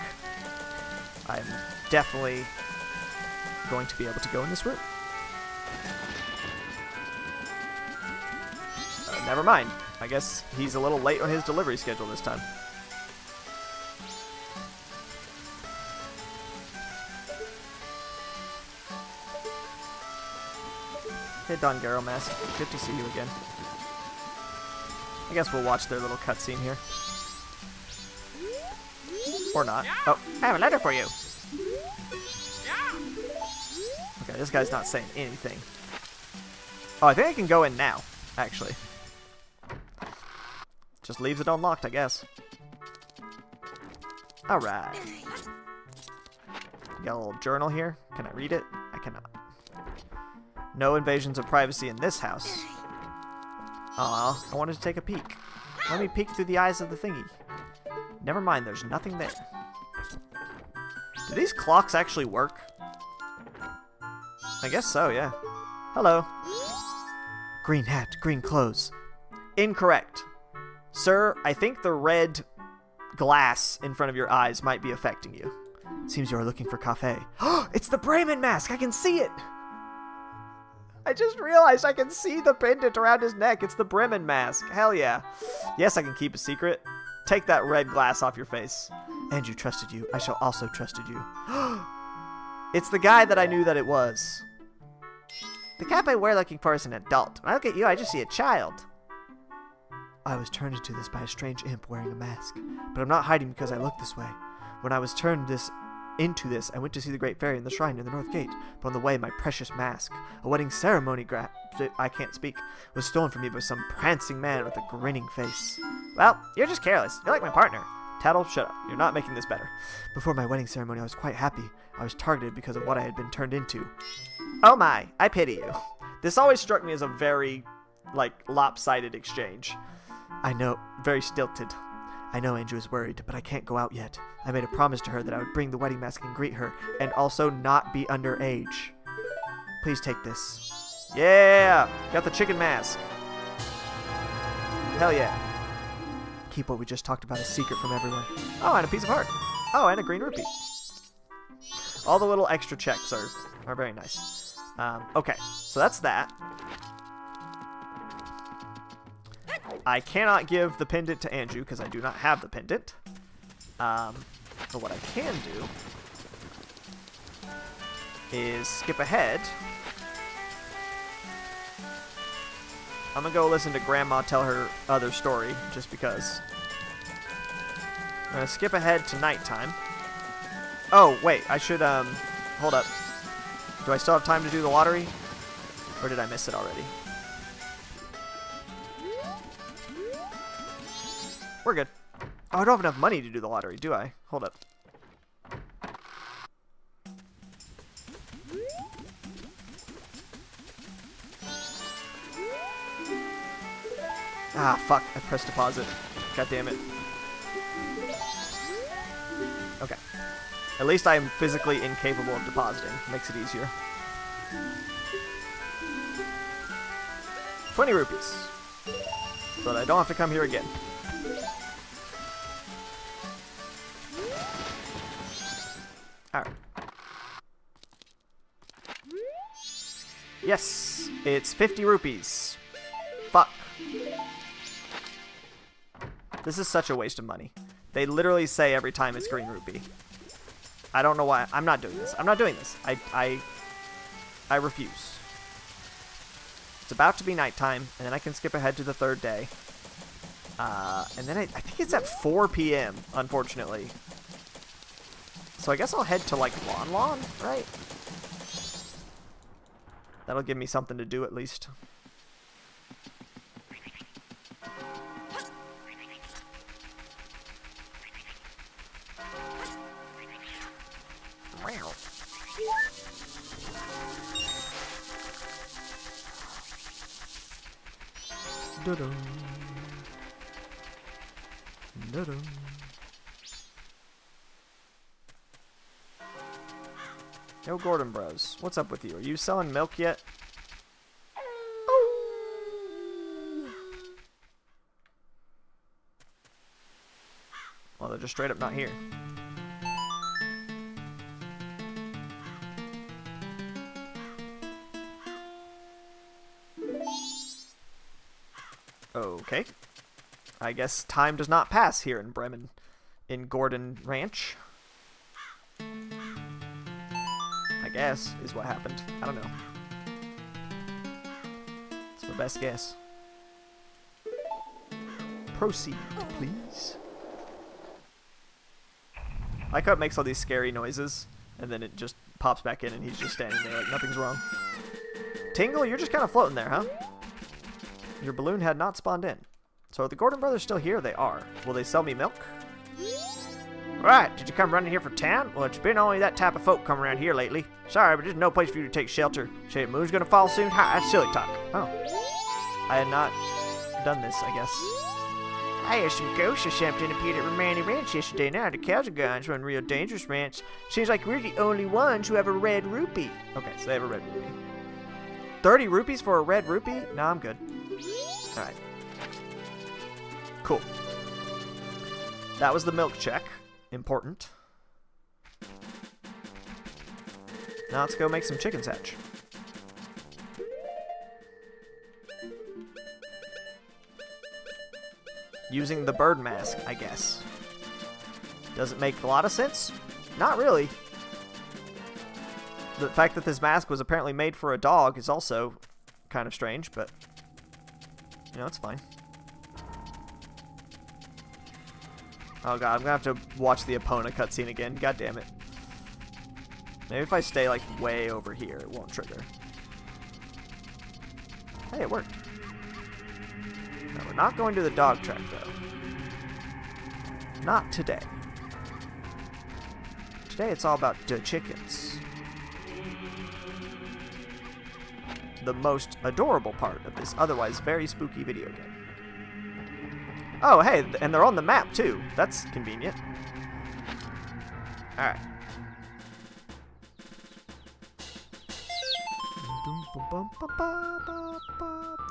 I'm definitely going to be able to go in this room. Never mind. I guess he's a little late on his delivery schedule this time. Hey, Don Garo Mask. Good to see you again. I guess we'll watch their little cutscene here. Or not. Oh, I have a letter for you. Okay, this guy's not saying anything. Oh, I think I can go in now, actually. Just leaves it unlocked, I guess. Alright. Got a little journal here. Can I read it? I cannot. No invasions of privacy in this house. Aw, I wanted to take a peek. Let me peek through the eyes of the thingy. Never mind, there's nothing there. Do these clocks actually work? I guess so, yeah. Hello. Green hat, green clothes. Incorrect. Sir, I think the red glass in front of your eyes might be affecting you. Seems you are looking for Cafe. It's the Bremen mask! I can see it! I just realized I can see the pendant around his neck. It's the Bremen mask. Hell yeah. Yes, I can keep a secret. Take that red glass off your face. Andrew trusted you. I shall also trusted you. It's the guy that I knew that it was. The cap I wear looking for is an adult. When I look at you, I just see a child. I was turned into this by a strange imp wearing a mask. But I'm not hiding because I look this way. When I was turned into this, I went to see the Great Fairy in the shrine near the North Gate. But on the way, my precious mask, a wedding ceremony I can't speak, was stolen from me by some prancing man with a grinning face. Well, you're just careless. You're like my partner. Tattle, shut up. You're not making this better. Before my wedding ceremony, I was quite happy. I was targeted because of what I had been turned into. Oh my, I pity you. This always struck me as a very, lopsided exchange. I know, very stilted. I know Andrew is worried, but I can't go out yet. I made a promise to her that I would bring the wedding mask and greet her, and also not be underage. Please take this. Yeah! Got the chicken mask. Hell yeah. Keep what we just talked about a secret from everyone. Oh, and a piece of heart. Oh, and a green rupee. All the little extra checks are very nice. Okay, so that's that. I cannot give the pendant to Andrew because I do not have the pendant. But what I can do is skip ahead. I'm gonna go listen to Grandma tell her other story, just because. I'm gonna skip ahead to nighttime. Oh, wait, I should, hold up. Do I still have time to do the lottery? Or did I miss it already? We're good. Oh, I don't have enough money to do the lottery, do I? Hold up. Ah, fuck. I pressed deposit. God damn it. Okay. At least I am physically incapable of depositing. Makes it easier. 20 rupees. So that I don't have to come here again. Alright. Yes! It's 50 rupees. Fuck. This is such a waste of money. They literally say every time it's green rupee. I don't know why. I'm not doing this. I'm not doing this. I refuse. It's about to be nighttime, and then I can skip ahead to the third day. And then I think it's at 4 p.m., unfortunately. So I guess I'll head to, like, Lon, right? That'll give me something to do at least. Da-dum. Da-dum. Yo, Gordon Bros. What's up with you? Are you selling milk yet? Well, they're just straight up not here. Okay. I guess time does not pass here in Bremen, in Gordon Ranch. I guess, is what happened. I don't know. It's my best guess. Proceed, please. I like how it makes all these scary noises, and then it just pops back in and he's just standing there like nothing's wrong. Tingle, you're just kind of floating there, huh? Your balloon had not spawned in. So are the Gordon brothers still here? They are. Will they sell me milk? Right, did you come running here for town? Well, it's been only that type of folk come around here lately. Sorry, but there's no place for you to take shelter. Say the moon's gonna fall soon? Ha, that's silly talk. Oh. I had not done this, I guess. I had some ghosts or something appeared at Romani Ranch yesterday night. The Extravaganza run real dangerous ranch. Seems like we're the only ones who have a red rupee. Okay, so they have a red rupee. 30 rupees for a red rupee? Nah, I'm good. Alright. Cool. That was the milk check. Important. Now let's go make some chickens hatch. Using the bird mask, I guess. Does it make a lot of sense? Not really. The fact that this mask was apparently made for a dog is also kind of strange, but you know, it's fine. Oh god, I'm gonna have to watch the Epona cutscene again. God damn it. Maybe if I stay like way over here, it won't trigger. Hey, it worked. Now, we're not going to the dog track though. Not today. Today it's all about the chickens. The most adorable part of this otherwise very spooky video game. Oh, hey, and they're on the map, too. That's convenient. Alright.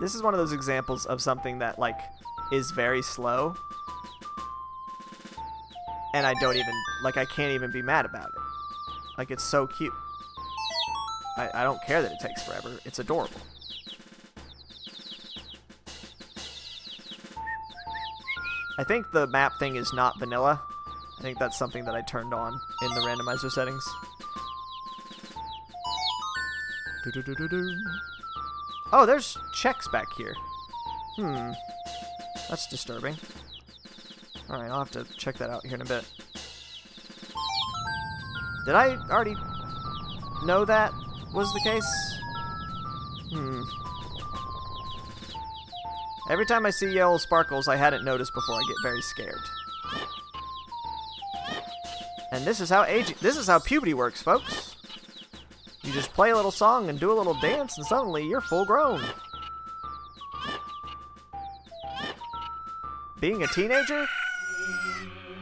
This is one of those examples of something that, like, is very slow. And I don't even, like, I can't even be mad about it. Like, it's so cute. I don't care that it takes forever. It's adorable. I think the map thing is not vanilla. I think that's something that I turned on in the randomizer settings. Oh, there's checks back here. That's disturbing. Alright, I'll have to check that out here in a bit. Did I already know that was the case? Every time I see yellow sparkles I hadn't noticed before, I get very scared. And this is how puberty works, folks. You just play a little song and do a little dance and suddenly you're full grown. Being a teenager?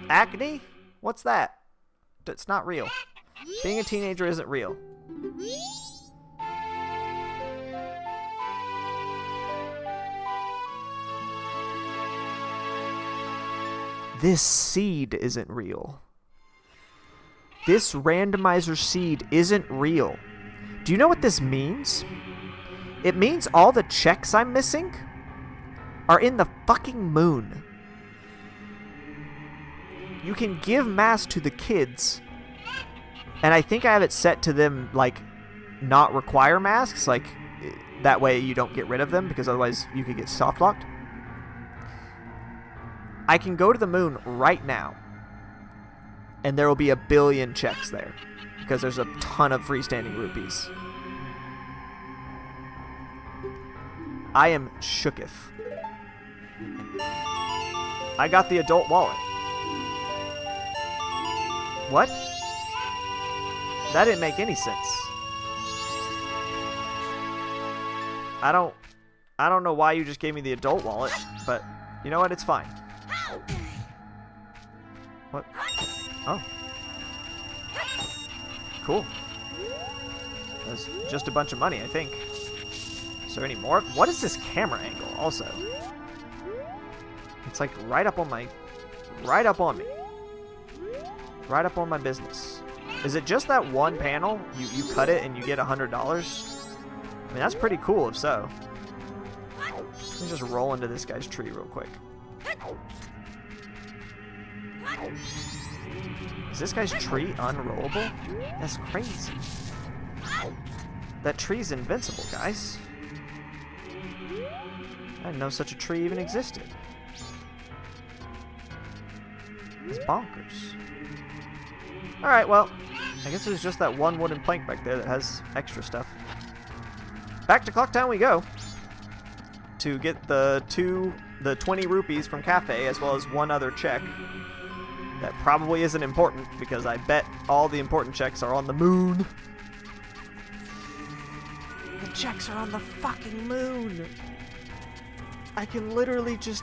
Acne? What's that? It's not real. Being a teenager isn't real. This seed isn't real. This randomizer seed isn't real. Do you know what this means? It means all the checks I'm missing are in the fucking moon. You can give masks to the kids, and I think I have it set to them, like, not require masks, like, that way you don't get rid of them, because otherwise you could get soft locked. I can go to the moon right now, and there will be 1 billion checks there, because there's a ton of freestanding rupees. I am shooketh. I got the adult wallet. What? That didn't make any sense. I don't know why you just gave me the adult wallet, but you know what? It's fine. What? Oh. Cool. That's just a bunch of money, I think. Is there any more? What is this camera angle, also? It's like right up on my... Right up on me. Right up on my business. Is it just that one panel? You cut it and you get $100? I mean, that's pretty cool if so. Let me just roll into this guy's tree real quick. Is this guy's tree unrollable? That's crazy. That tree's invincible, guys. I didn't know such a tree even existed. It's bonkers. Alright, well, I guess there's just that one wooden plank back there that has extra stuff. Back to Clocktown we go. To get the 20 rupees from Cafe, as well as one other check. That probably isn't important, because I bet all the important checks are on the moon. The checks are on the fucking moon. I can literally just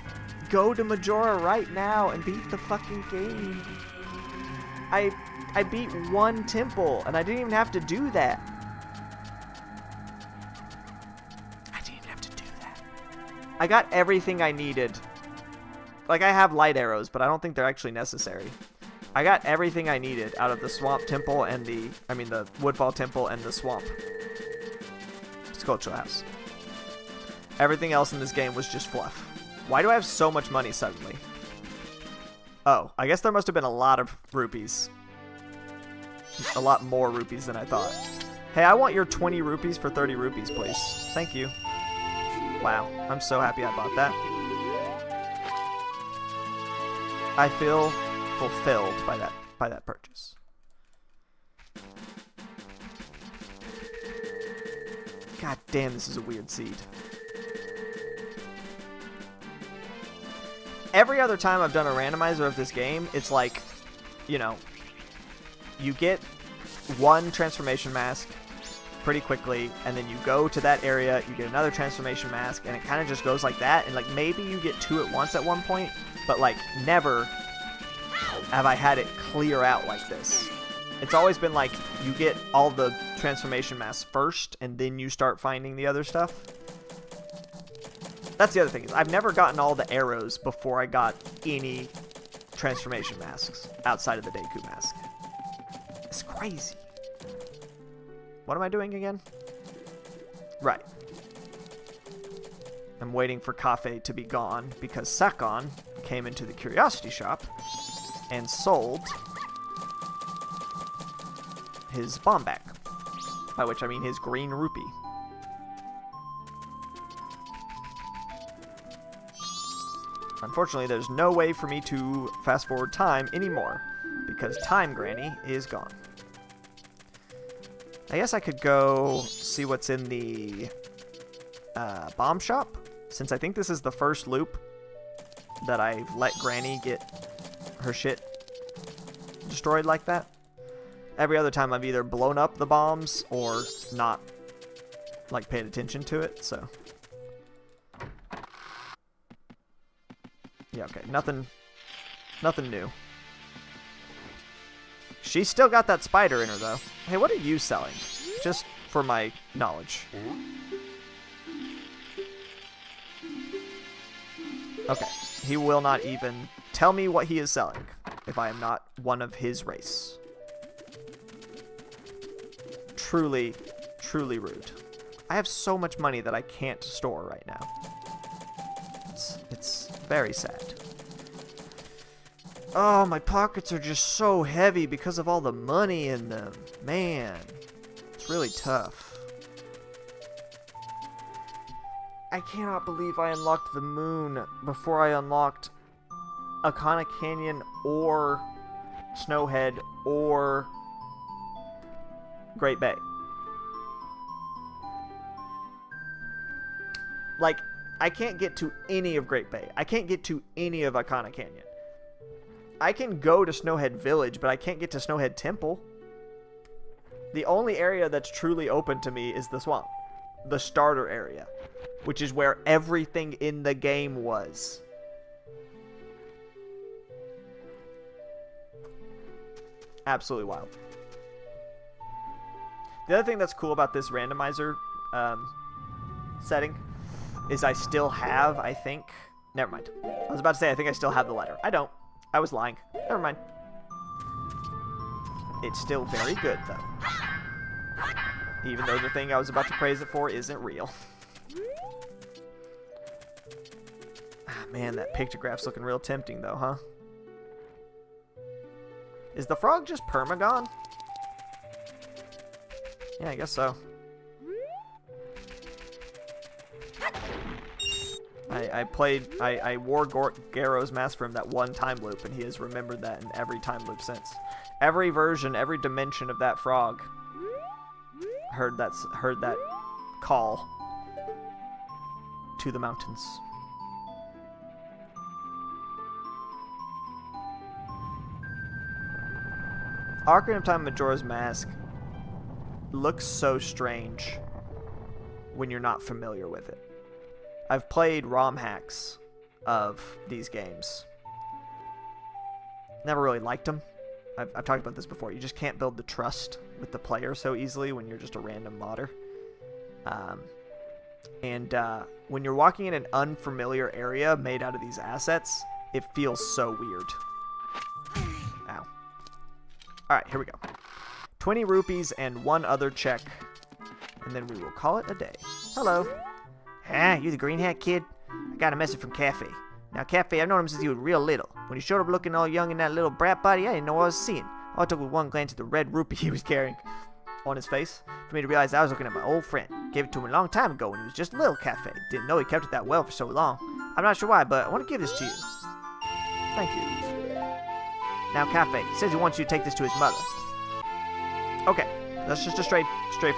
go to Majora right now and beat the fucking game. I beat one temple, and I didn't even have to do that. I didn't even have to do that. I got everything I needed. Like, I have light arrows, but I don't think they're actually necessary. I got everything I needed out of the Swamp Temple and the Woodfall Temple and the Swamp Sculptural House. Everything else in this game was just fluff. Why do I have so much money suddenly? Oh, I guess there must have been a lot of rupees. A lot more rupees than I thought. Hey, I want your 20 rupees for 30 rupees, please. Thank you. Wow, I'm so happy I bought that. I feel fulfilled by that purchase. God damn, this is a weird seed. Every other time I've done a randomizer of this game, it's like, you know, you get one transformation mask pretty quickly, and then you go to that area, you get another transformation mask, and it kind of just goes like that, and like maybe you get 2 at once at one point, but like never have I had it clear out like this. It's always been like you get all the transformation masks first, and then you start finding the other stuff. That's the other thing, is I've never gotten all the arrows before I got any transformation masks outside of the Deku mask. It's crazy. What am I doing again? Right. I'm waiting for Cafe to be gone because Sakon came into the curiosity shop and sold his bomb back. By which I mean his green rupee. Unfortunately, there's no way for me to fast forward time anymore because Time Granny is gone. I guess I could go see what's in the bomb shop, since I think this is the first loop that I've let Granny get her shit destroyed like that. Every other time I've either blown up the bombs or not, like, paid attention to it, so. Yeah, okay, nothing new. She's still got that spider in her, though. Hey, what are you selling? Just for my knowledge. Okay, he will not even tell me what he is selling if I am not one of his race. Truly, truly rude. I have so much money that I can't store right now. It's very sad. Oh, my pockets are just so heavy because of all the money in them. Man, it's really tough. I cannot believe I unlocked the moon before I unlocked Akana Canyon or Snowhead or Great Bay. Like, I can't get to any of Great Bay. I can't get to any of Akana Canyon. I can go to Snowhead Village, but I can't get to Snowhead Temple. The only area that's truly open to me is the swamp. The starter area. Which is where everything in the game was. Absolutely wild. The other thing that's cool about this randomizer setting is I still have, I think... Never mind. I was about to say I think I still have the letter. I don't. I was lying. Never mind. It's still very good, though. Even though the thing I was about to praise it for isn't real. Ah, man, that pictograph's looking real tempting, though, huh? Is the frog just permagon? Yeah, I guess so. I wore Garrow's mask for him that one time loop, and he has remembered that in every time loop since. Every version, every dimension of that frog heard that call to the mountains. Ocarina of Time Majora's Mask looks so strange when you're not familiar with it. I've played ROM hacks of these games. Never really liked them. I've talked about this before. You just can't build the trust with the player so easily when you're just a random modder. When you're walking in an unfamiliar area made out of these assets, it feels so weird. Ow. Alright, here we go. 20 rupees and one other check. And then we will call it a day. Hello. Ah, you the green hat kid? I got a message from Cafe. Now, Cafe, I've known him since he was real little. When he showed up looking all young in that little brat body, I didn't know what I was seeing. All it took was one glance at the red rupee he was carrying on his face for me to realize I was looking at my old friend. Gave it to him a long time ago when he was just a little Cafe. Didn't know he kept it that well for so long. I'm not sure why, but I want to give this to you. Thank you. Now, Cafe says he wants you to take this to his mother. Okay, that's just a straight fare.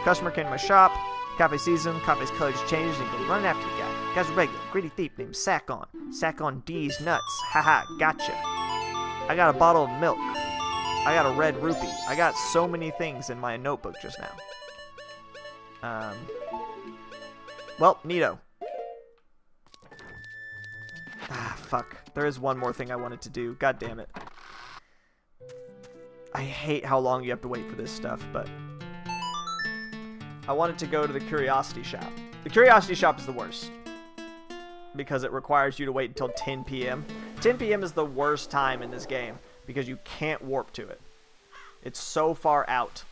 Customer came to my shop. Cafe sees him. Cafe's color just changes and goes running after the guy. The guy's a regular, gritty thief named Sakon. Sakon D's nuts. Haha, gotcha. I got a bottle of milk. I got a red rupee. I got so many things in my notebook just now. Well, neato. Ah, fuck. There is one more thing I wanted to do. God damn it. I hate how long you have to wait for this stuff, but I wanted to go to the Curiosity Shop. The Curiosity Shop is the worst because it requires you to wait until 10 p.m. 10 p.m. is the worst time in this game because you can't warp to it. It's so far out,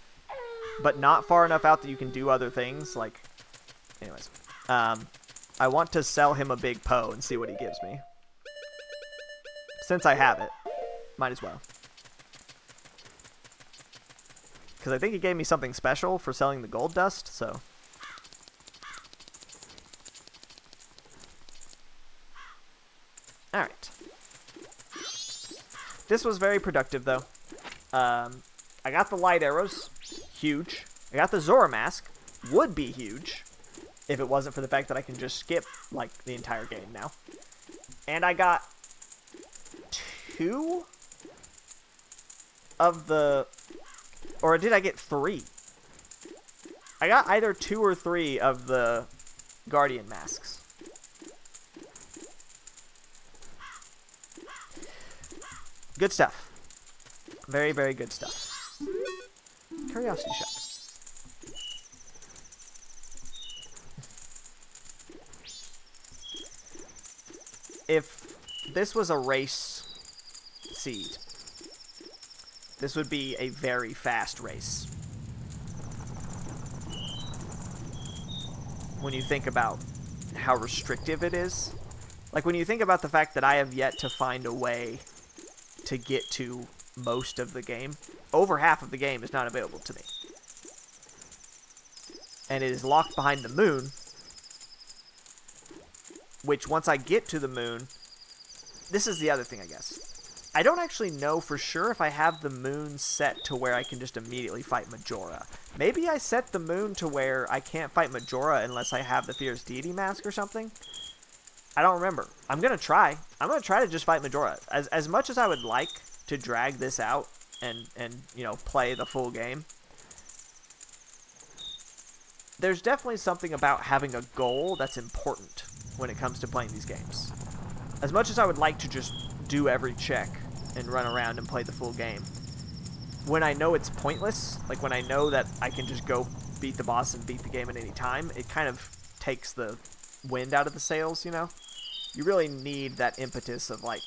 but not far enough out that you can do other things. Like, anyways, I want to sell him a big Poe and see what he gives me. Since I have it, might as well. Because I think he gave me something special for selling the gold dust, so. Alright. This was very productive, though. I got the light arrows. Huge. I got the Zora mask. Would be huge if it wasn't for the fact that I can just skip, like, the entire game now. And I got 2 of the... Or did I get 3? I got either 2 or 3 of the Guardian masks. Good stuff. Very, very good stuff. Curiosity Shop. If this was a race seed, this would be a very fast race. When you think about how restrictive it is. Like, when you think about the fact that I have yet to find a way to get to most of the game. Over half of the game is not available to me. And it is locked behind the moon. Which, once I get to the moon... This is the other thing, I guess. I don't actually know for sure if I have the moon set to where I can just immediately fight Majora. Maybe I set the moon to where I can't fight Majora unless I have the Fierce Deity mask or something. I don't remember. I'm going to try. I'm going to try to just fight Majora. As much as I would like to drag this out and you know, play the full game, there's definitely something about having a goal that's important when it comes to playing these games. As much as I would like to just do every check and run around and play the full game, when I know it's pointless, like when I know that I can just go beat the boss and beat the game at any time, it kind of takes the wind out of the sails, you know? You really need that impetus of like,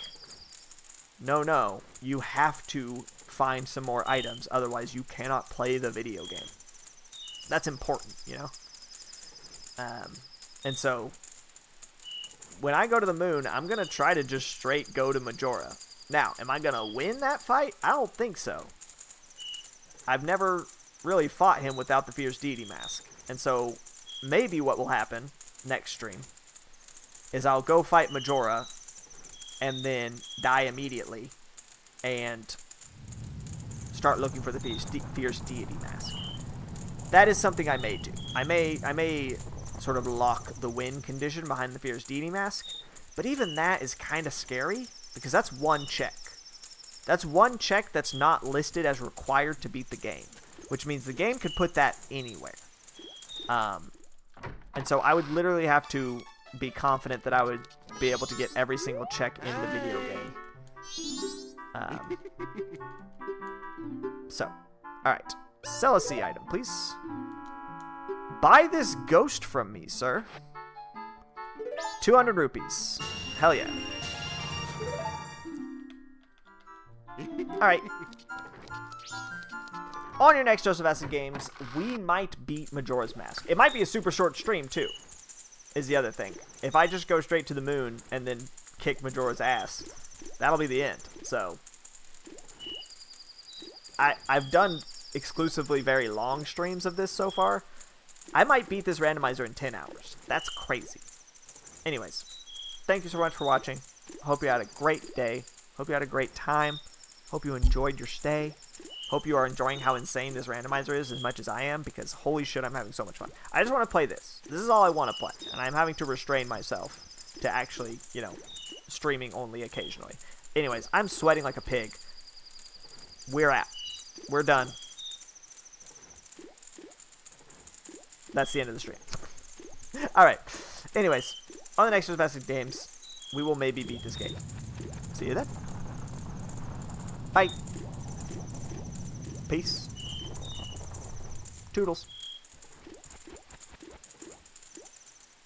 no, you have to find some more items, otherwise you cannot play the video game. That's important, you know? And so, when I go to the moon, I'm going to try to just straight go to Majora. Now, am I going to win that fight? I don't think so. I've never really fought him without the Fierce Deity mask. And so, maybe what will happen next stream is I'll go fight Majora and then die immediately and start looking for the Fierce Deity mask. That is something I may do. I may sort of lock the win condition behind the Fierce Deity mask, but even that is kind of scary because that's one check. That's one check that's not listed as required to beat the game, which means the game could put that anywhere. And so I would literally have to be confident that I would be able to get every single check in the video game. So, alright. Sell a C item, please. Buy this ghost from me, sir. 200 rupees. Hell yeah. Alright. On your next Dose of Acid Games, we might beat Majora's Mask. It might be a super short stream, too, is the other thing. If I just go straight to the moon and then kick Majora's ass, that'll be the end. So, I've done exclusively very long streams of this so far. I might beat this randomizer in 10 hours. That's crazy. Anyways, thank you so much for watching. Hope you had a great day. Hope you had a great time. Hope you enjoyed your stay. Hope you are enjoying how insane this randomizer is as much as I am, because holy shit, I'm having so much fun. I just want to play this. This is all I want to play, and I'm having to restrain myself to actually, you know, streaming only occasionally. Anyways, I'm sweating like a pig. We're out. We're done. That's the end of the stream. Alright. Anyways, on the next Domestic Games, we will maybe beat this game. See you then. Bye. Peace. Toodles.